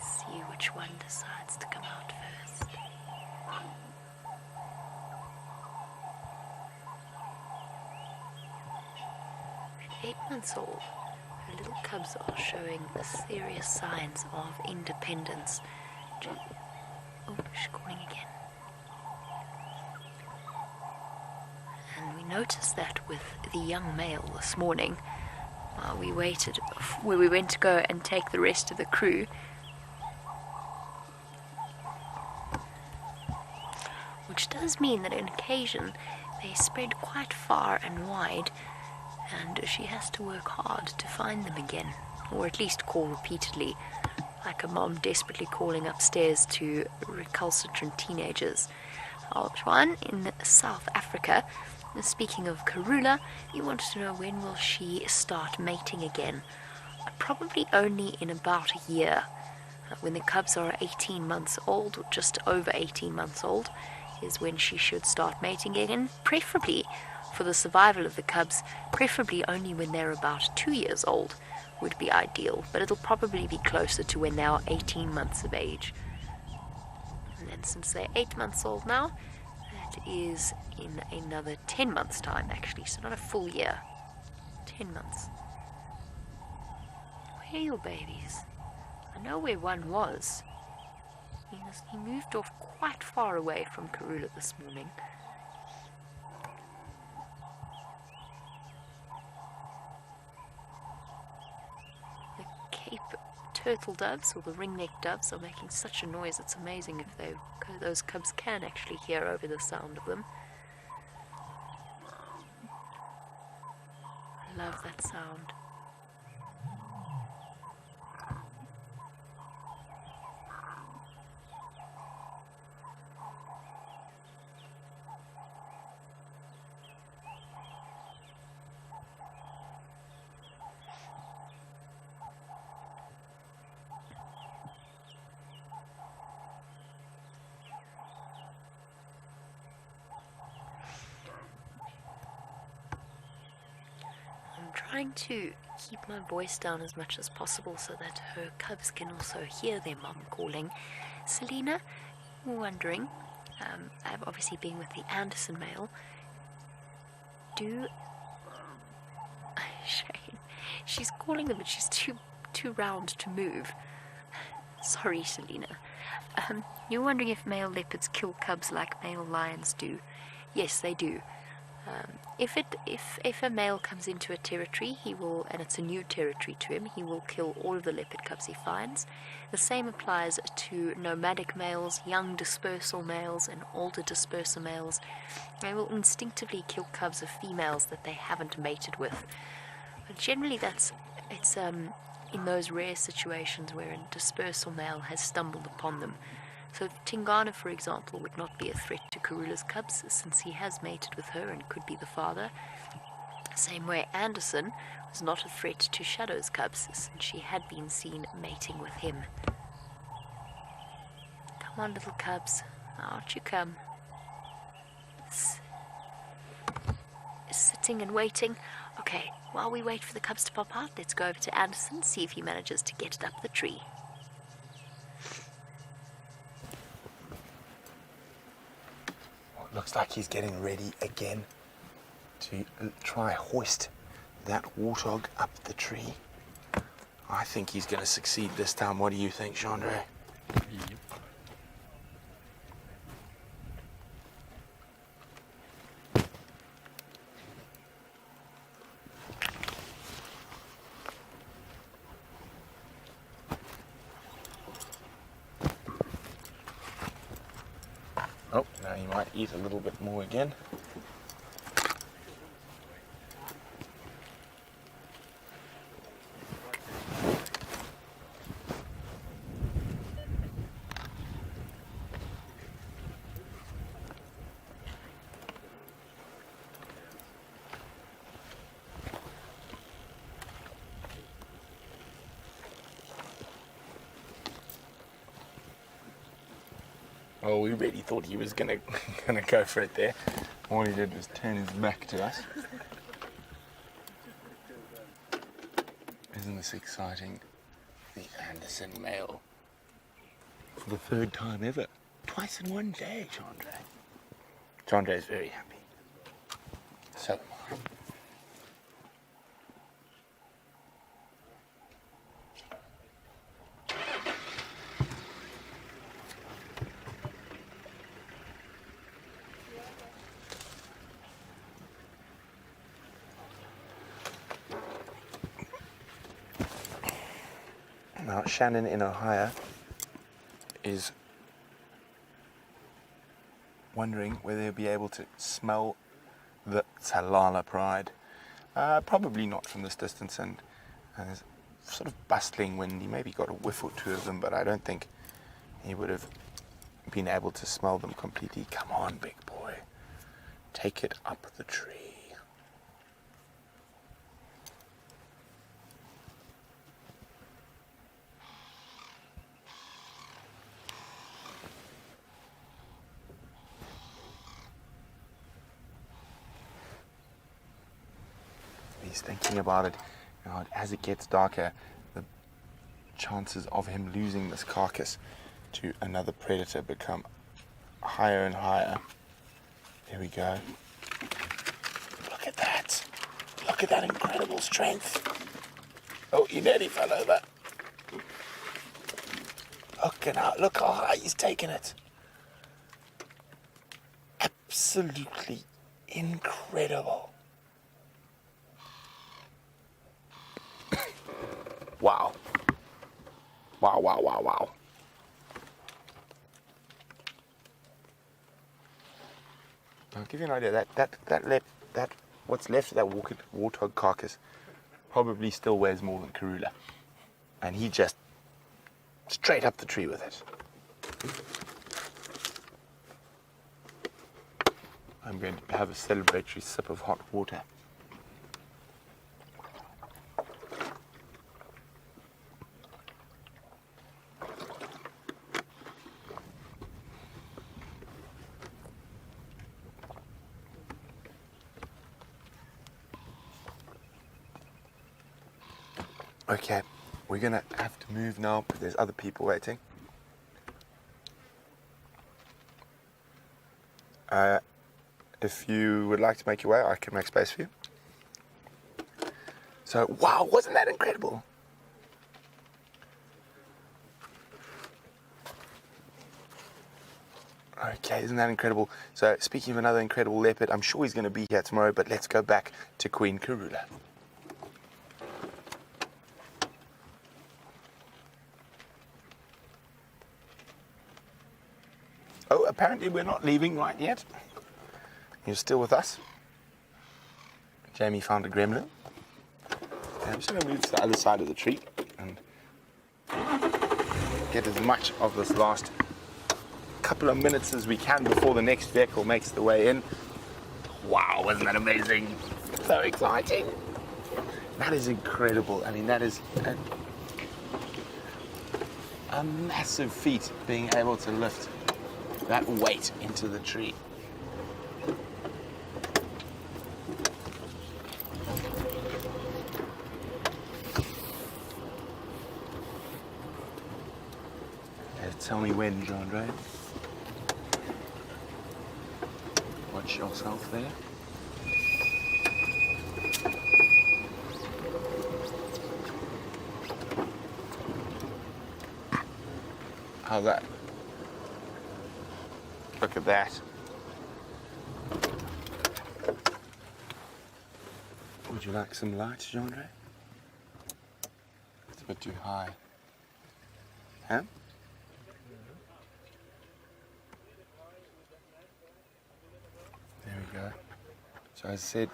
See which one decides to come out first. At 8 months old, her little cubs are showing serious signs of independence. Oh, she's calling again. And we noticed that with the young male this morning, while we waited where we went to go and take the rest of the crew. Which does mean that on occasion they spread quite far and wide, and she has to work hard to find them again, or at least call repeatedly, like a mom desperately calling upstairs to recalcitrant teenagers. One in South Africa, speaking of Karula, he wanted to know when will she start mating again. Probably only in about a year, when the cubs are 18 months old, or just over 18 months old, is when she should start mating again, preferably for the survival of the cubs, preferably only when they're about 2 years old would be ideal, but it'll probably be closer to when they are 18 months of age. And then since they're 8 months old now, that is in another 10 months time actually, so not a full year, 10 months. Where are your babies? I know where one was. He moved off quite far away from Karula this morning. The Cape turtle doves, or the ring-necked doves, are making such a noise. It's amazing if those cubs can actually hear over the sound of them. I love that sound. Trying to keep my voice down as much as possible so that her cubs can also hear their mom calling. Selena, wondering, I've obviously been with the Anderson male. Shane, she's calling them, but she's too round to move. Sorry, Selena. You're wondering if male leopards kill cubs like male lions do. Yes, they do. If a male comes into a territory, he will, and it's a new territory to him, he will kill all of the leopard cubs he finds. The same applies to nomadic males, young dispersal males, and older disperser males. They will instinctively kill cubs of females that they haven't mated with. But generally, it's in those rare situations where a dispersal male has stumbled upon them. So Tingana, for example, would not be a threat to Karula's cubs since he has mated with her and could be the father. Same way Anderson was not a threat to Shadow's cubs since she had been seen mating with him. Come on, little cubs, out you come. Sitting and waiting. Okay, while we wait for the cubs to pop out, let's go over to Anderson, see if he manages to get it up the tree. Looks like he's getting ready again to try hoist that warthog up the tree. I think he's going to succeed this time. What do you think, Chandra? Yep. Oh, now he might eat a little bit more again. Oh, we really thought he was gonna go for it there. All he did was turn his back to us. Isn't this exciting? The Anderson male. For the third time ever. Twice in one day, Chandra. Chandra is very happy. So am I. Now, Shannon in Ohio is wondering whether he'll be able to smell the Salala pride. Probably not from this distance, and there's sort of bustling wind. He maybe got a whiff or two of them, but I don't think he would have been able to smell them completely. Come on, big boy. Take it up the tree. He's thinking about it. You know, as it gets darker, the chances of him losing this carcass to another predator become higher and higher. There we go. Look at that. Look at that incredible strength. Oh, he nearly fell over. Look how high he's taken it. Absolutely incredible. Wow. Wow, wow, wow, wow. I'll give you an idea. That what's left of that warthog carcass probably still weighs more than Karula. And he just straight up the tree with it. I'm going to have a celebratory sip of hot water. Okay, we're gonna have to move now because there's other people waiting. If you would like to make your way, I can make space for you. So, wow, wasn't that incredible? Okay, isn't that incredible? So, speaking of another incredible leopard, I'm sure he's going to be here tomorrow, but let's go back to Queen Karula. Oh, apparently we're not leaving right yet. You're still with us. Jamie found a gremlin. I'm just going to move to the other side of the tree and get as much of this last couple of minutes as we can before the next vehicle makes the way in. Wow, wasn't that amazing? So exciting. That is incredible. I mean, that is a massive feat, being able to lift that weight into the tree. Tell me when, Jean-Andre. Watch yourself there. How's that? Look at that. Would you like some lights, Jean-Andre? It's a bit too high. Huh? There we go. So as I said,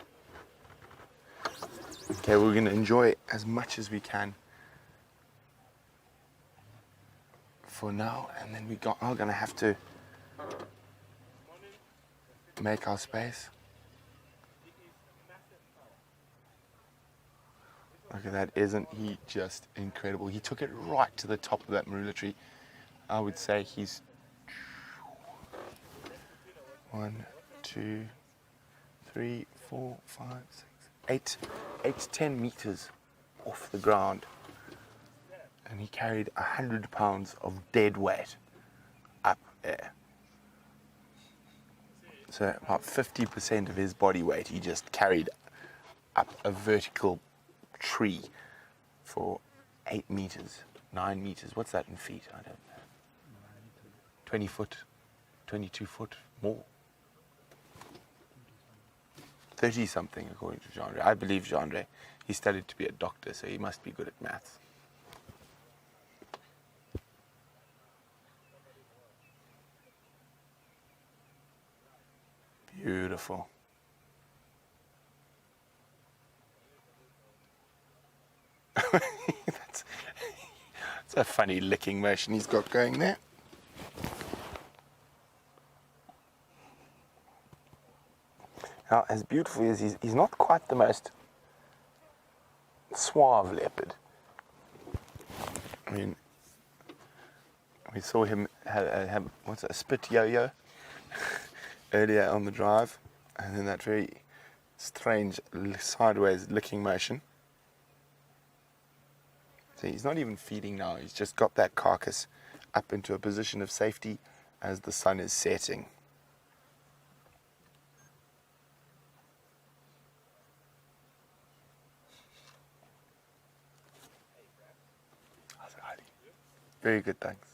okay, we're going to enjoy as much as we can for now, and then are going to have to make our space. Look at that, isn't he just incredible? He took it right to the top of that marula tree. I would say he's 1, 2, 3, 4, 5, 6, 8 to 10 meters off the ground. And he carried 100 pounds of dead weight up there. So about 50% of his body weight he just carried up a vertical tree for 8 meters, 9 meters. What's that in feet? I don't know. 20 foot, 22 foot more. 30 something according to Jean-Andre. I believe Jean-Andre. He studied to be a doctor, so he must be good at maths. Beautiful. That's a funny licking motion he's got going there. Now, as beautiful as he's not quite the most suave leopard. I mean, we saw him have what's it, a spit yo-yo earlier on the drive, and then that very strange sideways licking motion. So he's not even feeding now, he's just got that carcass up into a position of safety as the sun is setting. Very good, thanks.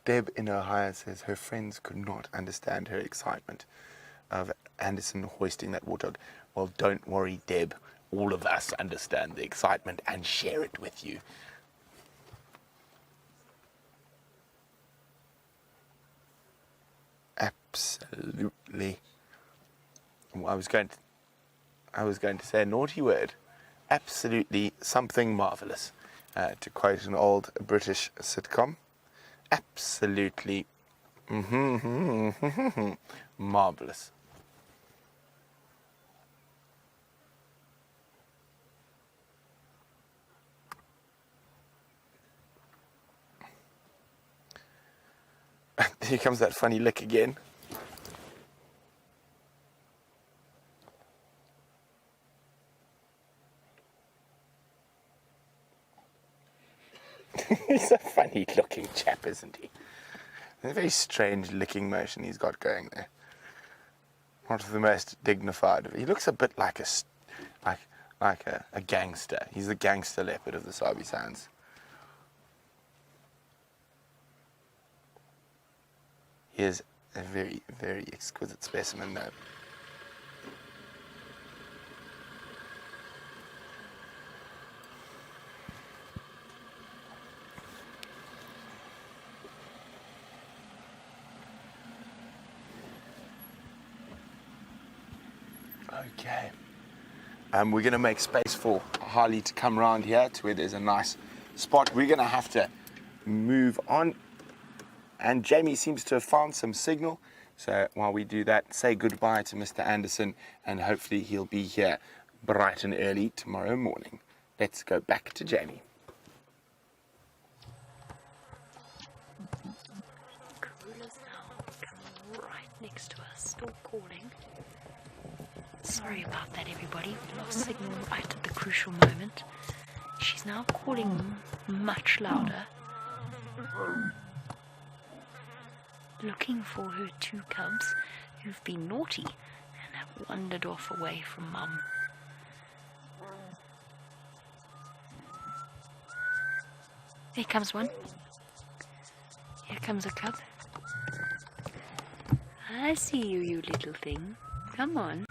Deb in Ohio says her friends could not understand her excitement of Anderson hoisting that warthog. Well, don't worry, Deb. All of us understand the excitement and share it with you. Absolutely. I was going to say a naughty word. Absolutely something marvelous. To quote an old British sitcom. Absolutely marvelous. Here comes that funny lick again. He's a funny looking chap, isn't he? A very strange licking motion he's got going there. Not the most dignified. He looks a bit like a gangster. He's the gangster leopard of the Sabi Sands. He is a very, very exquisite specimen, though. Okay. We're going to make space for Harley to come around here to where there's a nice spot. We're going to have to move on. And Jamie seems to have found some signal. So while we do that, say goodbye to Mr. Anderson, and hopefully he'll be here bright and early tomorrow morning. Let's go back to Jamie. Karula's now coming right next to us, still calling. Sorry about that, everybody. We lost signal right at the crucial moment. She's now calling much louder, looking for her two cubs who've been naughty and have wandered off away from Mum. Here comes one. Here comes a cub. I see you, you little thing. Come on.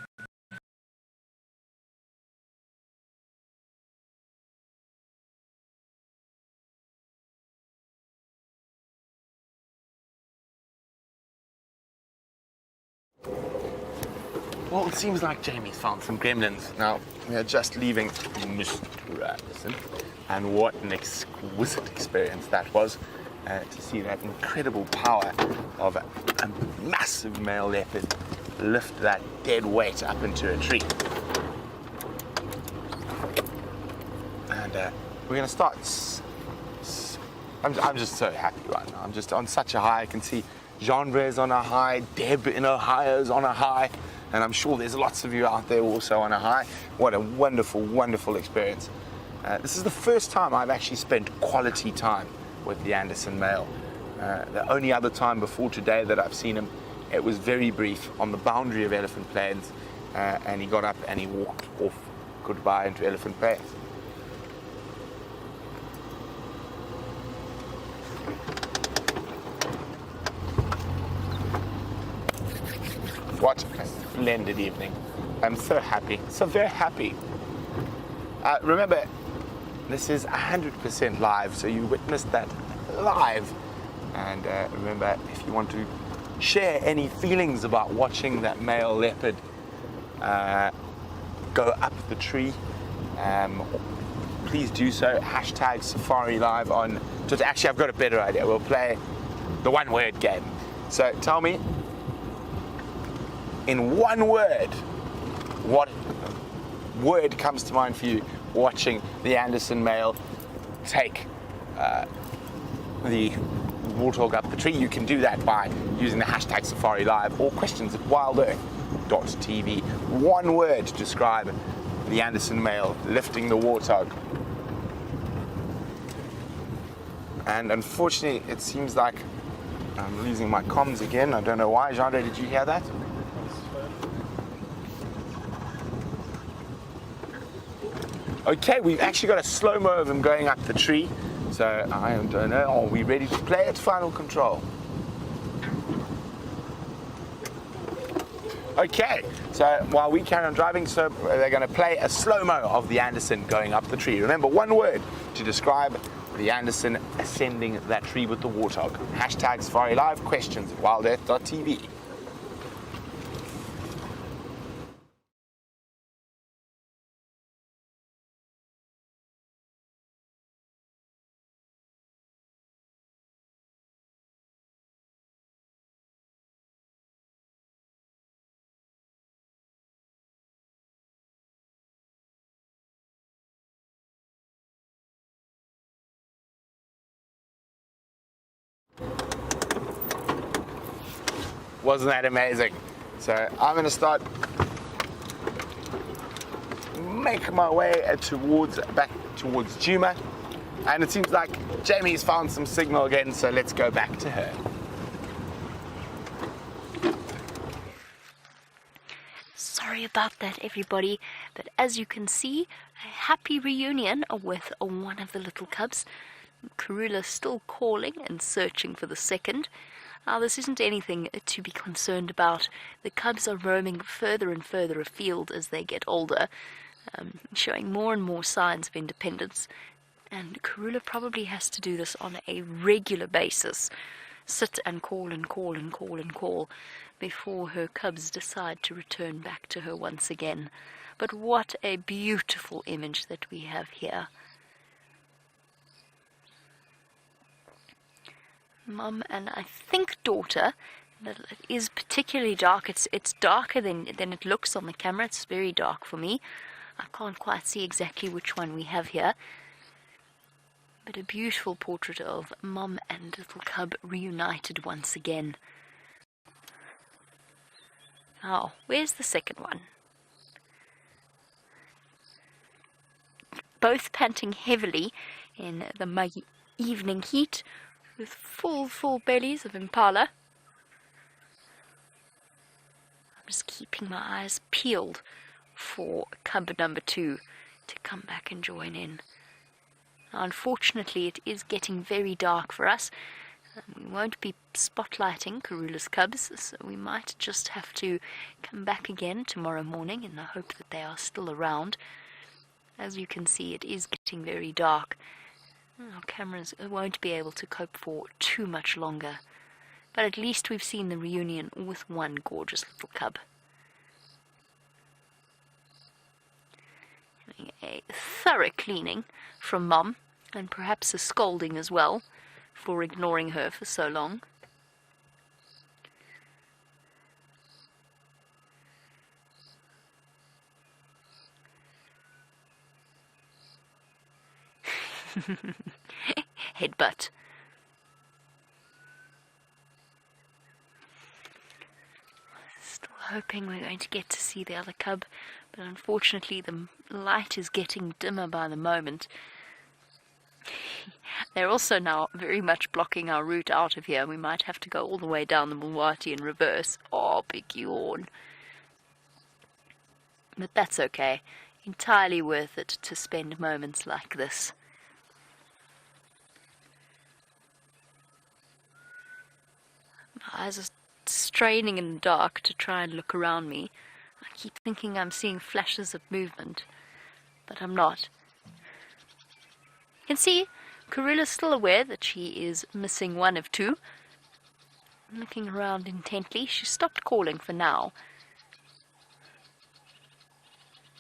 Well, it seems like Jamie's found some gremlins. Now, we are just leaving Mr. Anderson, and what an exquisite experience that was to see that incredible power of a massive male leopard lift that dead weight up into a tree. And we're going to start. I'm just so happy right now. I'm just on such a high. I can see Genre's on a high, Deb in Ohio's on a high, and I'm sure there's lots of you out there also on a high. What a wonderful, wonderful experience. This is the first time I've actually spent quality time with the Anderson male. The only other time before today that I've seen him, it was very brief on the boundary of Elephant Plains, and he got up and he walked off goodbye into Elephant Plains. What a splendid evening. I'm so happy, so very happy. Remember, this is 100% live, so you witnessed that live. And remember, if you want to share any feelings about watching that male leopard go up the tree, please do so. Hashtag Safari Live on Twitter. Actually, I've got a better idea. We'll play the one-word game. So tell me, in one word, what word comes to mind for you watching the Anderson male take the warthog up the tree? You can do that by using the hashtag Safari Live or questions at wildearth.tv. One word to describe the Anderson male lifting the warthog. And unfortunately, it seems like I'm losing my comms again. I don't know why. Genre, did you hear that? Okay, we've actually got a slow-mo of him going up the tree. So I don't know. Are we ready to play at final control? Okay, so while we carry on driving, so they're going to play a slow-mo of the Anderson going up the tree. Remember, one word to describe the Anderson ascending that tree with the warthog. Hashtag Safari Live, questions at wildearth.tv. Wasn't that amazing? So I'm going to start making my way back towards Juma, and it seems like Jamie's found some signal again, so let's go back to her. Sorry about that, everybody, but as you can see, a happy reunion with one of the little cubs. Karula's still calling and searching for the second. Now, this isn't anything to be concerned about. The cubs are roaming further and further afield as they get older, showing more and more signs of independence, and Karula probably has to do this on a regular basis. Sit and call and call and call and call before her cubs decide to return back to her once again. But what a beautiful image that we have here. Mum and I think daughter. It is particularly dark. It's darker than it looks on the camera. It's very dark for me. I can't quite see exactly which one we have here. But a beautiful portrait of Mum and little cub reunited once again. Now, where's the second one? Both panting heavily in the muggy evening heat, with full bellies of impala. I'm just keeping my eyes peeled for cub number 2 to come back and join in. Now, unfortunately, it is getting very dark for us. We won't be spotlighting Karula's cubs, so we might just have to come back again tomorrow morning in the hope that they are still around. As you can see, it is getting very dark. Our cameras won't be able to cope for too much longer, but at least we've seen the reunion with one gorgeous little cub. Having a thorough cleaning from Mum, and perhaps a scolding as well for ignoring her for so long. Headbutt. Still hoping we're going to get to see the other cub, but unfortunately the light is getting dimmer by the moment. They're also now very much blocking our route out of here. We might have to go all the way down the Mulwati in reverse. Oh, big yawn. But that's okay. Entirely worth it to spend moments like this. My eyes are straining in the dark to try and look around me. I keep thinking I'm seeing flashes of movement, but I'm not. You can see Karula's still aware that she is missing one of 2. Looking around intently, she stopped calling for now,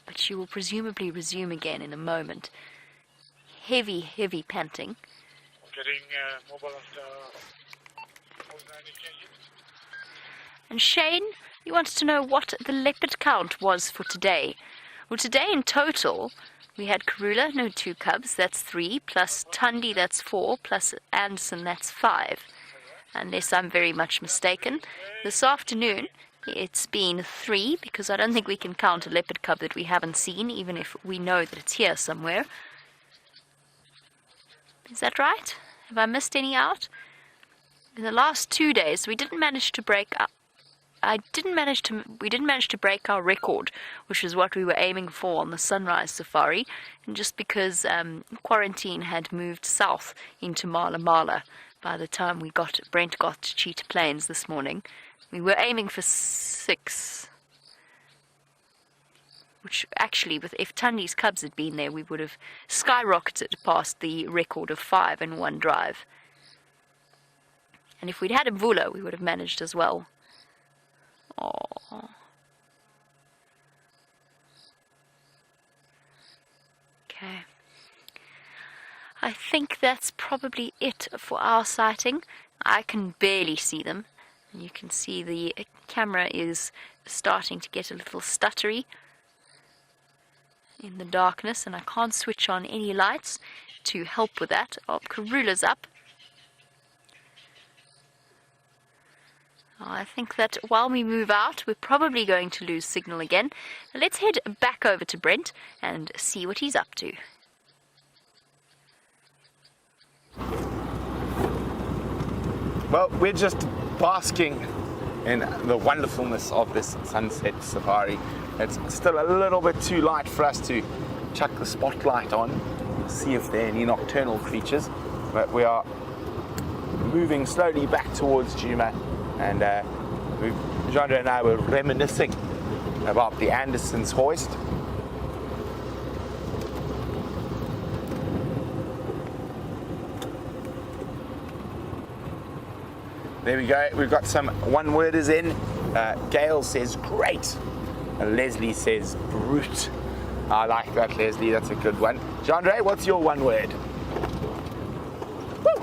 but she will presumably resume again in a moment. Heavy panting. Getting mobile after And Shane, you wanted to know what the leopard count was for today. Well, today in total, we had Karula, no 2 cubs, that's 3, plus Tundi, that's 4, plus Anderson, that's 5. Unless I'm very much mistaken. This afternoon, it's been 3, because I don't think we can count a leopard cub that we haven't seen, even if we know that it's here somewhere. Is that right? Have I missed any out? In the last 2 days, we didn't manage to break up. We didn't manage to break our record, which is what we were aiming for on the sunrise safari, and just because quarantine had moved south into Mala Mala by the time Brent got to Cheetah Plains this morning. We were aiming for 6, which actually, if Tundi's cubs had been there, we would have skyrocketed past the record of 5 in one drive. And if we'd had Mvula, we would have managed as well. Oh. Okay. I think that's probably it for our sighting. I can barely see them. And you can see the camera is starting to get a little stuttery in the darkness, and I can't switch on any lights to help with that. Oh, Karula's up. I think that while we move out, we're probably going to lose signal again. Let's head back over to Brent and see what he's up to. Well, we're just basking in the wonderfulness of this sunset safari. It's still a little bit too light for us to chuck the spotlight on, see if there are any nocturnal creatures, but we are moving slowly back towards Juma, and Jean and I were reminiscing about the Anderson's hoist. There we go, we've got some one-worders in. Gail says great, and Leslie says brute. I like that, Leslie, that's a good one. Jean-Andre, what's your one word? Woo!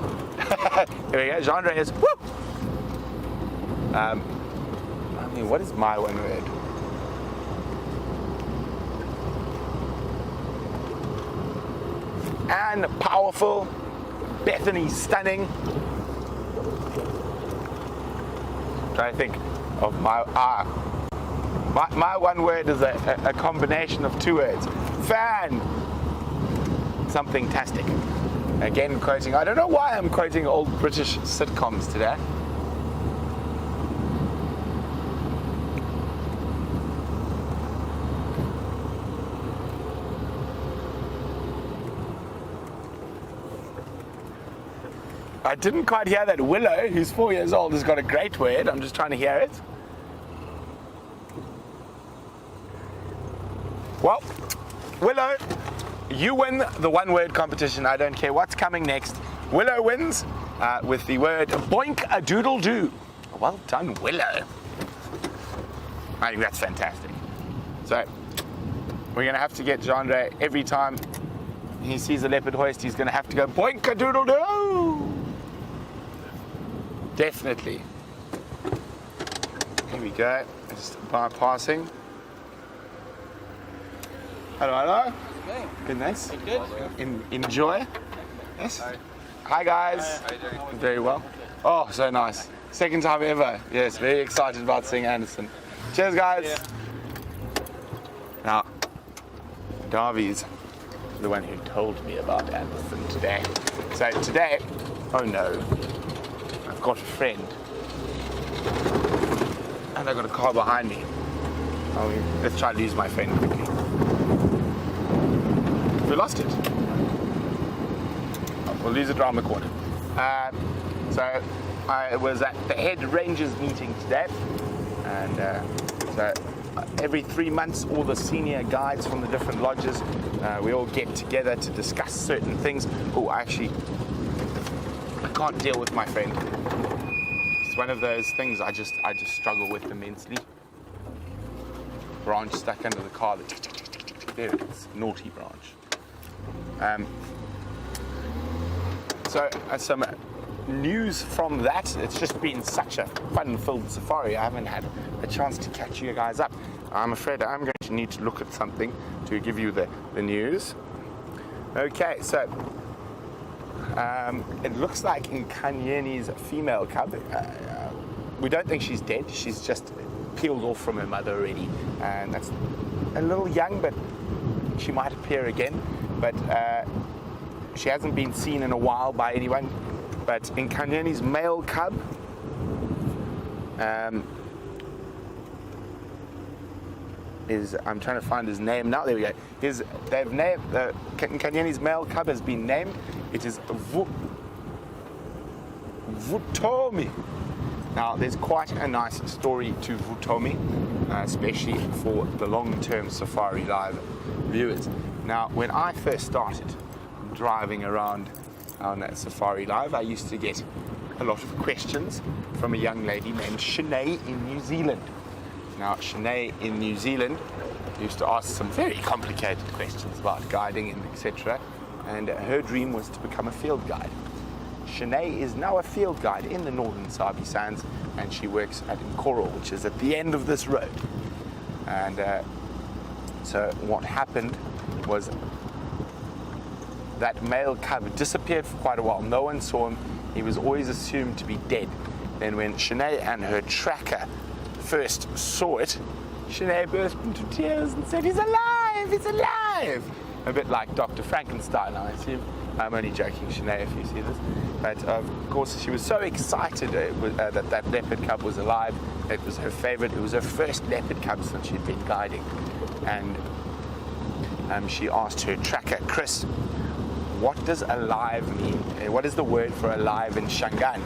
There we go, Jean-Andre is woo! What is my one word? Anne, powerful. Bethany, stunning. Trying to think of my one word is a combination of two words. Fan. Something tastic. Again, quoting, I don't know why I'm quoting old British sitcoms today. I didn't quite hear that. Willow, who's 4 years old, has got a great word. I'm just trying to hear it. Well, Willow, you win the one-word competition. I don't care what's coming next. Willow wins with the word boink-a-doodle-doo. Well done, Willow. I think that's fantastic. So, we're going to have to get Jean-Andre every time he sees a leopard hoist, he's going to have to go boink-a-doodle-doo. Definitely. Here we go. Just bypassing. Hello, hello. Okay. Good, nice. Good. Enjoy. Yes. Hi. Hi guys. How are you doing? Very well. Oh, so nice. Second time ever. Yes, very excited about seeing Anderson. Cheers, guys. Yeah. Now, Darby's the one who told me about Anderson today. So today, oh no, I've got a friend. And I've got a car behind me. Let's try to lose my friend quickly. We lost it. We'll lose it around the corner. So I was at the head rangers meeting today, and so every 3 months all the senior guides from the different lodges, we all get together to discuss certain things. Oh, actually, I can't deal with my friend. It's one of those things I just struggle with immensely. Branch stuck under the car. There it is, naughty branch. So some news from that. It's just been such a fun-filled safari. I haven't had a chance to catch you guys up. I'm afraid I'm going to need to look at something to give you the news. Okay, so it looks like in Kanyeni's female cub, we don't think she's dead. She's just peeled off from her mother already, and that's a little young, but she might appear again. But she hasn't been seen in a while by anyone. But in Kanyeni's male cub, I'm trying to find his name now. There we go. They've named Kanyeni's male cub has been named. It is Vutomi. Now, there's quite a nice story to Vutomi, especially for the long-term Safari Live viewers. Now, when I first started driving around on Safari Live, I used to get a lot of questions from a young lady named Shanae in New Zealand. Now, Shanae in New Zealand used to ask some very complicated questions about guiding and etc. And her dream was to become a field guide. Shanae is now a field guide in the northern Sabi Sands, and she works at Nkoro, which is at the end of this road. And so what happened was that male cub disappeared for quite a while. No one saw him. He was always assumed to be dead. Then when Shanae and her tracker first saw it, Shanae burst into tears and said, "He's alive! He's alive!" A bit like Dr. Frankenstein, I assume. I'm only joking, Shanae, if you see this. But of course, she was so excited that leopard cub was alive. It was her favorite. It was her first leopard cub since she'd been guiding. And she asked her tracker, "Chris, what does alive mean? What is the word for alive in Shangaan?"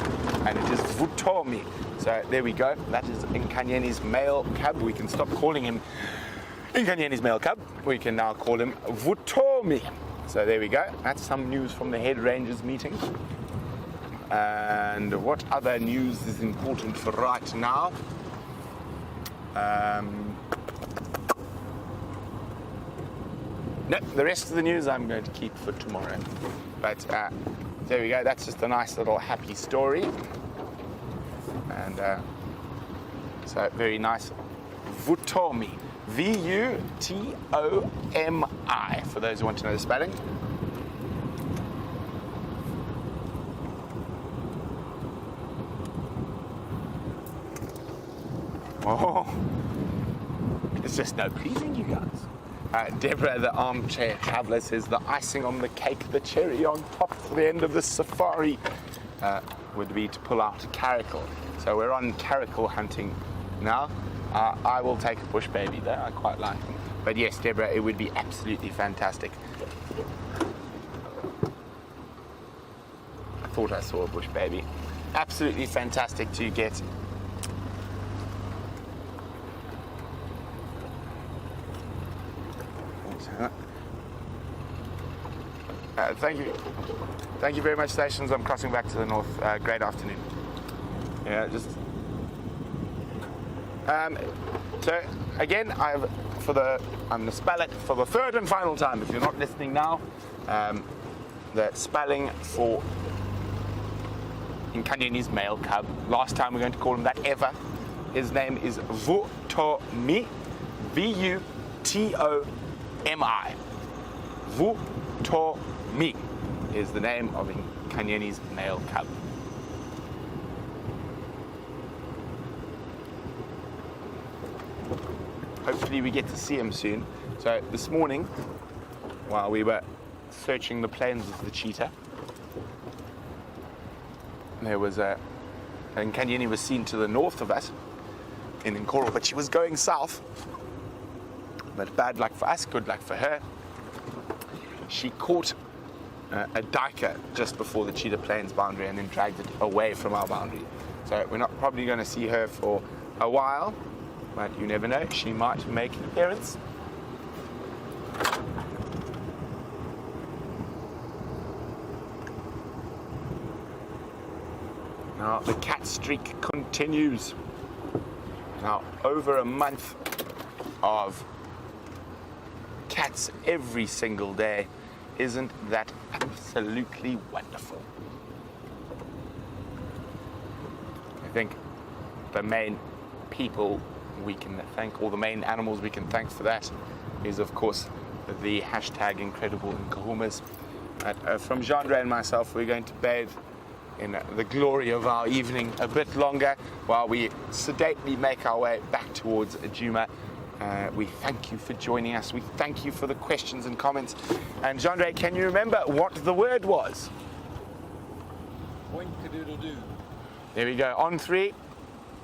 And it is Vutomi. So there we go. That is Nkanyeni's male cub. We can stop calling him Nkanyeni's male cub. We can now call him Vutomi. So there we go. That's some news from the head rangers meeting. And what other news is important for right now? No, the rest of the news I'm going to keep for tomorrow. But there we go. That's just a nice little happy story. And so very nice. Vutomi. V-U-T-O-M-I, for those who want to know the spelling. Oh, it's just no pleasing you guys. Deborah, the armchair traveller, says the icing on the cake, the cherry on top for the end of the safari would be to pull out a caracal. So we're on caracal hunting now. I will take a bush baby though, I quite like them. But yes, Deborah, it would be absolutely fantastic. I thought I saw a bush baby. Absolutely fantastic to get. Thank you. Thank you very much, stations. I'm crossing back to the north. Great afternoon. Yeah, just. So again, I'm going to spell it for the third and final time. If you're not listening now, the spelling for Nkanyeni's male cub. Last time we're going to call him that ever. His name is Vutomi. V-U-T-O-M-I. Vutomi is the name of Nkanyeni's male cub. Hopefully we get to see him soon. So this morning, while we were searching the plains of the cheetah, there was Nkanyeni was seen to the north of us in Nkoro, but she was going south. But bad luck for us, good luck for her. She caught a duiker just before the cheetah plains boundary and then dragged it away from our boundary. So we're not probably going to see her for a while. But you never know, she might make an appearance. Now the cat streak continues. Now over a month of cats every single day. Isn't that absolutely wonderful? I think the main people we can thank, or the main animals we can thank for that, is of course the hashtag Incredible Nkahumas. From Jean-Dre and myself, we're going to bathe in the glory of our evening a bit longer while we sedately make our way back towards Djuma. We thank you for joining us. We thank you for the questions and comments. And Jean-Dre, can you remember what the word was? Boink-a-doodle-doo. There we go. On three.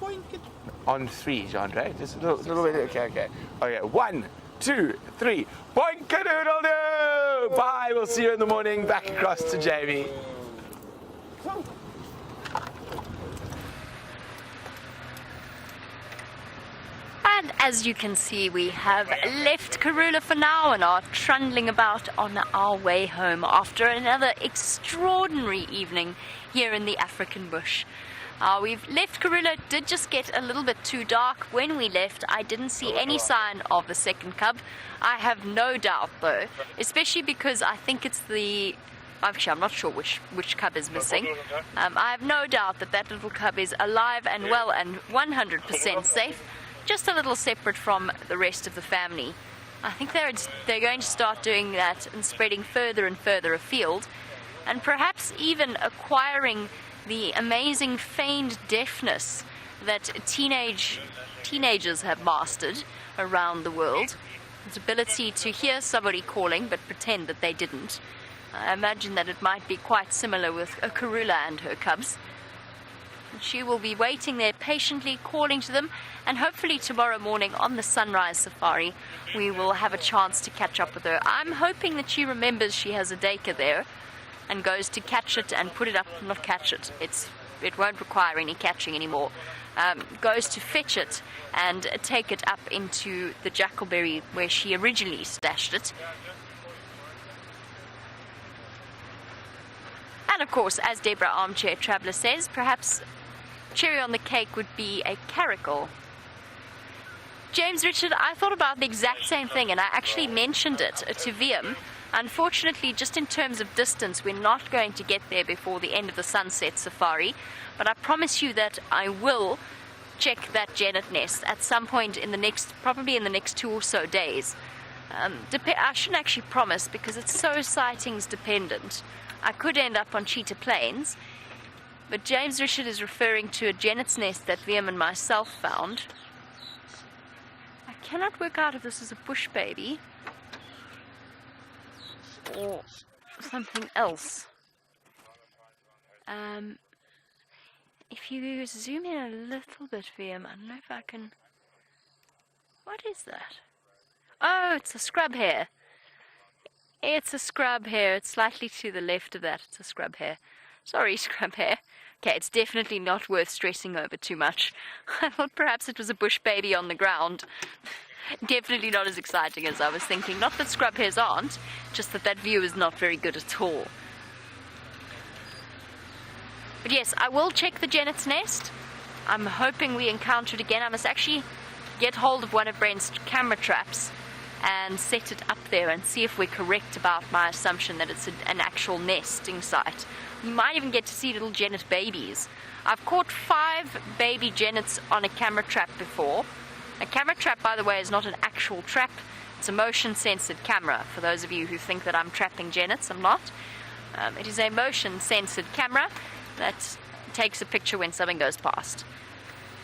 Boink-a-doodle. On three, Jean-Dre. Just a little bit. Okay. Okay. 1, 2, 3. Boink-a-doodle-doo! Bye. We'll see you in the morning. Back across to Jamie. And as you can see, we have left Karula for now and are trundling about on our way home after another extraordinary evening here in the African bush. We've left Karula. It did just get a little bit too dark when we left. I didn't see any sign of the second cub. I have no doubt though, especially because I think it's the... Actually, I'm not sure which cub is missing. I have no doubt that little cub is alive and well and 100% safe, just a little separate from the rest of the family. I think they're going to start doing that and spreading further and further afield, and perhaps even acquiring the amazing feigned deafness that teenagers have mastered around the world. Its ability to hear somebody calling but pretend that they didn't. I imagine that it might be quite similar with a Karula and her cubs. She will be waiting there patiently, calling to them, and hopefully tomorrow morning on the sunrise safari we will have a chance to catch up with her. I'm hoping that she remembers she has a deka there and goes to catch it and put it up, not catch it, it won't require any catching anymore, goes to fetch it and take it up into the jackalberry where she originally stashed it. And of course, as Deborah Armchair Traveller says, perhaps cherry on the cake would be a caracal. James Richard, I thought about the exact same thing, and I actually mentioned it to VM. Unfortunately, just in terms of distance, we're not going to get there before the end of the sunset safari, but I promise you that I will check that genet nest at some point in the next, probably in the next 2 or so days. I shouldn't actually promise because it's so sightings dependent. I could end up on Cheetah Plains, but James Richard is referring to a genet's nest that VM and myself found. I cannot work out if this is a bush baby or something else. If you zoom in a little bit, VM, I don't know if I can... What is that? Oh, it's a scrub hare. It's a scrub hare. It's slightly to the left of that. It's a scrub hare. Sorry, scrub hare. Okay, it's definitely not worth stressing over too much. I thought perhaps it was a bush baby on the ground. Definitely not as exciting as I was thinking. Not that scrub hares aren't, just that that view is not very good at all. But yes, I will check the genet's nest. I'm hoping we encounter it again. I must actually get hold of one of Brent's camera traps and set it up there and see if we're correct about my assumption that it's an actual nesting site. You might even get to see little genet babies. I've caught 5 baby genets on a camera trap before. A camera trap, by the way, is not an actual trap. It's a motion-censored camera. For those of you who think that I'm trapping genets, I'm not. It is a motion-censored camera that takes a picture when something goes past.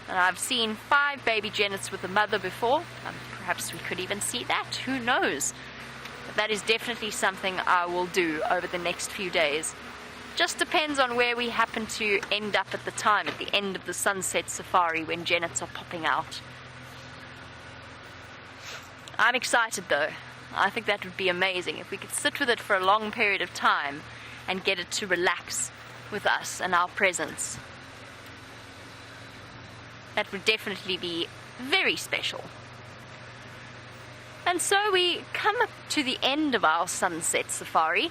And I've seen 5 baby genets with a mother before. Perhaps we could even see that. Who knows? But that is definitely something I will do over the next few days. Just depends on where we happen to end up at the time, at the end of the sunset safari when genets are popping out. I'm excited though. I think that would be amazing if we could sit with it for a long period of time and get it to relax with us and our presence. That would definitely be very special. And so we come up to the end of our sunset safari.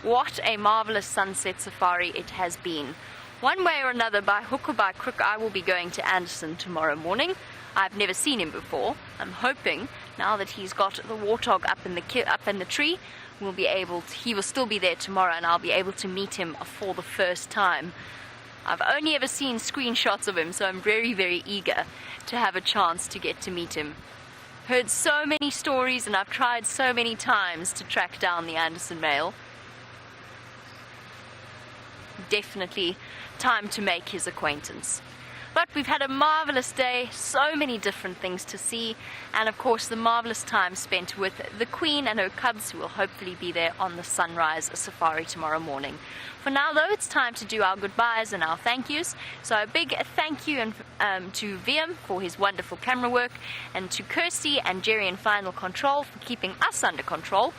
What a marvelous sunset safari it has been. One way or another, by hook or by crook, I will be going to Anderson tomorrow morning. I've never seen him before. I'm hoping now that he's got the warthog up in the tree, he will still be there tomorrow and I'll be able to meet him for the first time. I've only ever seen screenshots of him, so I'm very, very eager to have a chance to get to meet him. Heard so many stories and I've tried so many times to track down the Anderson male. Definitely time to make his acquaintance. But we've had a marvelous day, so many different things to see, and of course the marvelous time spent with the Queen and her cubs, who will hopefully be there on the sunrise safari tomorrow morning. For now though, it's time to do our goodbyes and our thank yous. So a big thank you to VM for his wonderful camera work, and to Kirsty and Jerry in Final Control for keeping us under control.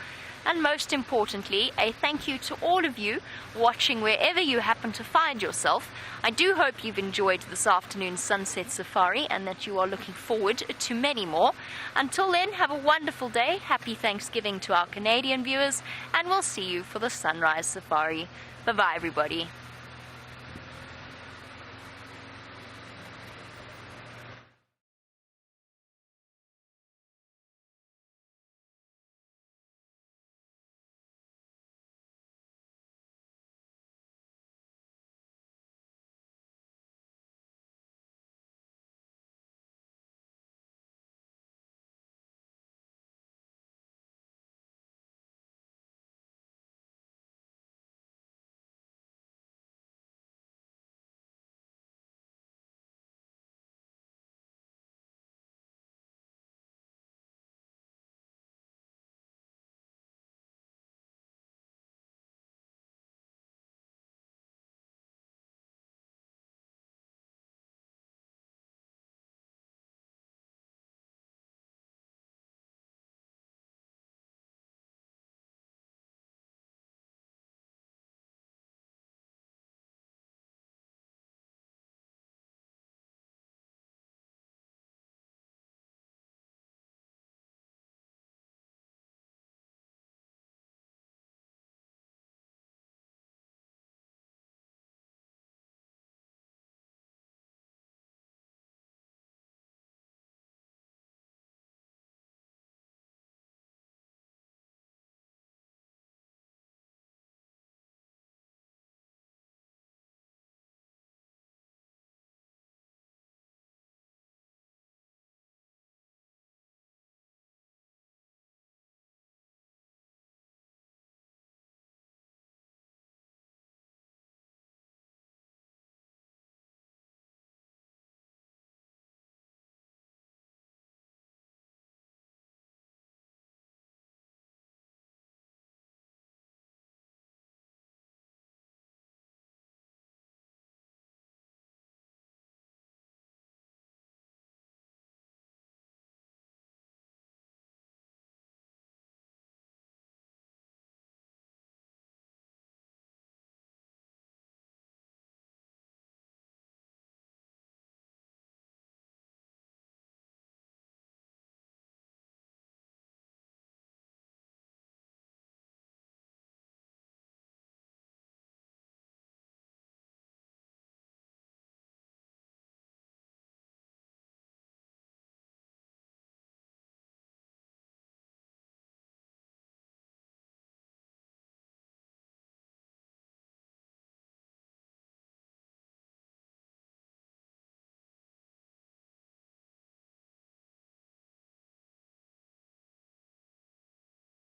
And most importantly, a thank you to all of you watching wherever you happen to find yourself. I do hope you've enjoyed this afternoon's sunset safari and that you are looking forward to many more. Until then, have a wonderful day. Happy Thanksgiving to our Canadian viewers, and we'll see you for the sunrise safari. Bye-bye, everybody.